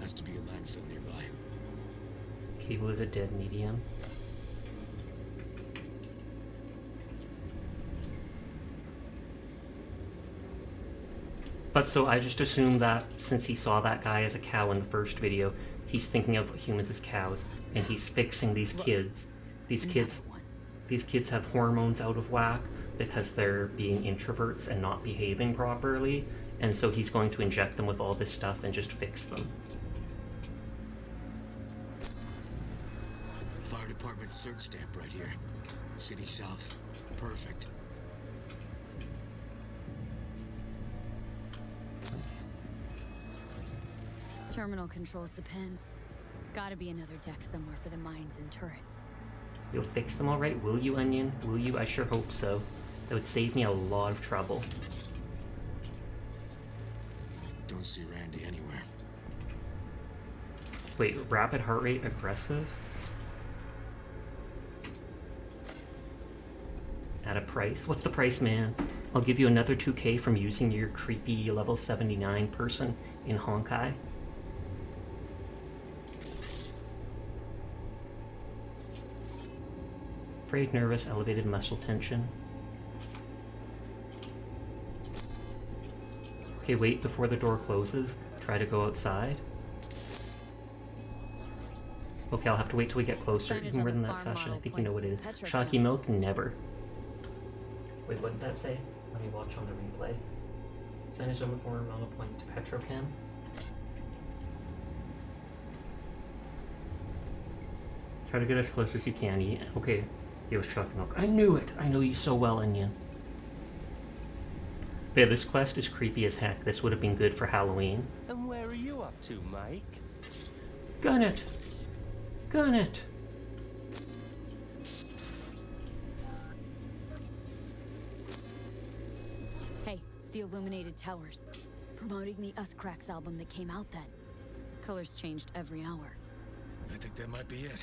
Has to be a landfill nearby. Cable is a dead medium. But so I just assumed that since he saw that guy as a cow in the first video, he's thinking of humans as cows, and he's fixing these kids. These kids have hormones out of whack because they're being introverts and not behaving properly, and so he's going to inject them with all this stuff and just fix them. Fire department search stamp right here. City South. Perfect. Terminal controls the pins. Gotta be another deck somewhere for the mines and turrets. You'll fix them all right, will you, Onion? Will you? I sure hope so. That would save me a lot of trouble. Don't see Randy anywhere. Wait, rapid heart rate aggressive? At a price? What's the price, man? I'll give you another 2K from using your creepy level 79 person in Honkai. Afraid, nervous, elevated muscle tension. Okay, wait before the door closes. Try to go outside. Okay, I'll have to wait till we get closer. Even more than that session. I think you know what it is. Shocky milk? Never. Wait, what did that say? Let me watch on the replay. Signage on the former model points to Petrochem. Try to get as close as you can. Yeah, okay. It was shocky milk. I knew it! I know you so well, Onion. But yeah, this quest is creepy as heck. This would have been good for Halloween. And where are you up to, Mike? Gun it! Gun it! Hey, the Illuminated Towers. Promoting the Us Cracks album that came out then. Colors changed every hour. I think that might be it.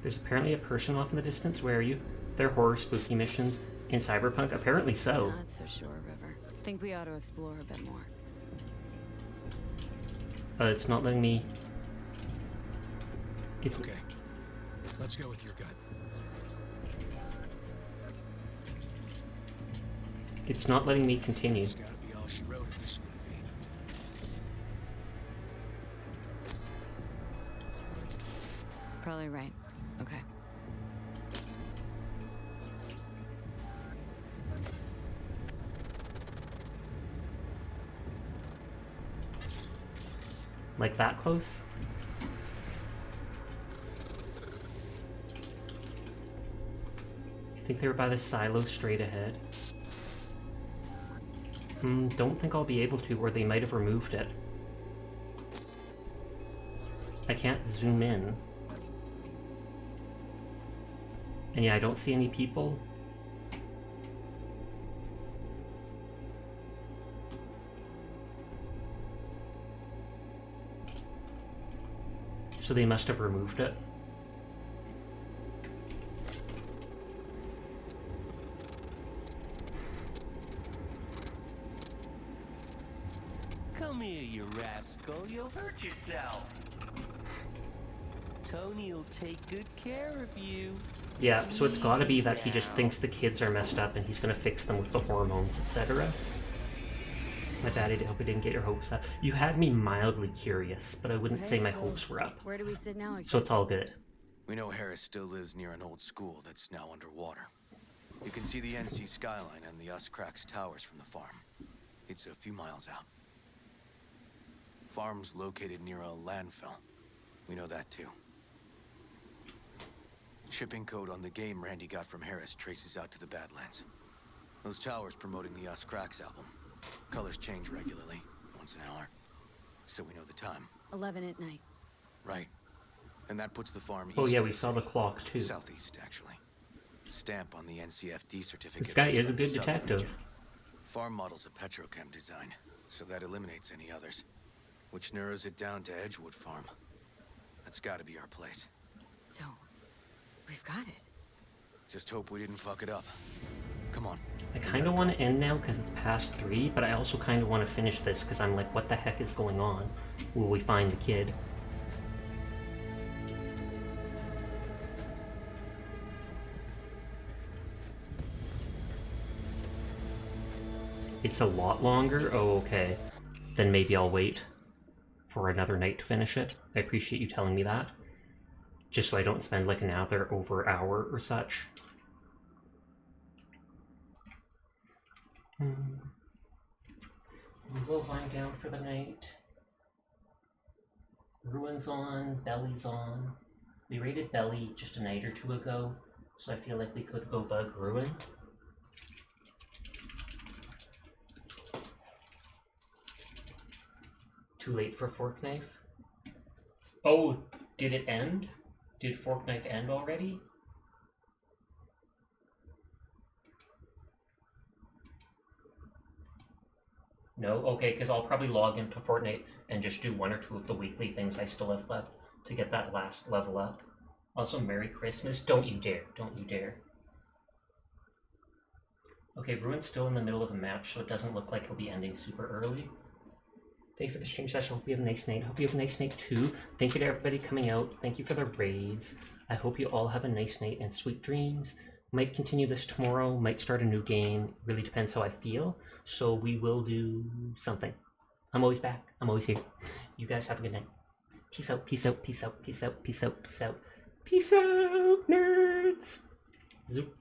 There's apparently a person off in the distance. Where are you? They're horror spooky missions in Cyberpunk? Apparently so. Not so sure, River. Think we ought to explore a bit more. It's not letting me... It's... Okay. Let's go with your gut. It's not letting me continue. It's gotta be all she wrote in this movie. Probably right. Okay. Like that close? think they were by the silo straight ahead. Don't think I'll be able to, or they might have removed it. I can't zoom in. And yeah, I don't see any people. So they must have removed it. Come here, you rascal. You'll hurt yourself. Tony'll take good care of you. Yeah, so it's gotta be that he just thinks the kids are messed up and he's gonna fix them with the hormones, etc. My bad, I hope I didn't get your hopes up. You had me mildly curious, but I wouldn't say my hopes were up. Where do we sit now? So it's all good. We know Harris still lives near an old school that's now underwater. You can see the NC skyline and the Uscrax towers from the farm. It's a few miles out. Farm's located near a landfill. We know that too. Shipping code on the game Randy got from Harris traces out to the Badlands. Those towers promoting the Uscrax album. Colors change regularly, once an hour. So we know the time. 11 at night. Right. And that puts the farm Oh east yeah, of we the saw the city. clock too. Southeast, actually. Stamp on the NCFD certificate. This guy was is a from the good southern detective. region. Farm model's a petrochem design, so that eliminates any others. Which narrows it down to Edgewood Farm. That's gotta be our place. So, we've got it. Just hope we didn't fuck it up. Come on. I kind of want to end now because it's past 3, but I also kind of want to finish this because I'm like, what the heck is going on? Will we find the kid? It's a lot longer? Oh, okay. Then maybe I'll wait for another night to finish it. I appreciate you telling me that. Just so I don't spend like another over hour or such. We'll wind down for the night. Ruin's on, Belly's on. We raided Belly just a night or two ago, so I feel like we could go bug Ruin. Too late for Fork Knife? Oh, did it end? Did Fork Knife end already? No? Okay, because I'll probably log into Fortnite and just do 1 or 2 of the weekly things I still have left to get that last level up. Also, Merry Christmas. Don't you dare. Don't you dare. Okay, Ruin's still in the middle of a match, so it doesn't look like he'll be ending super early. Thank you for the stream session. Hope you have a nice night. Hope you have a nice night too. Thank you to everybody coming out. Thank you for the raids. I hope you all have a nice night and sweet dreams. Might continue this tomorrow. Might start a new game. Really depends how I feel. So we will do something. I'm always back. I'm always here. You guys have a good night. Peace out. Peace out. Peace out. Peace out. Peace out. Peace out. Peace out, nerds. Zoop.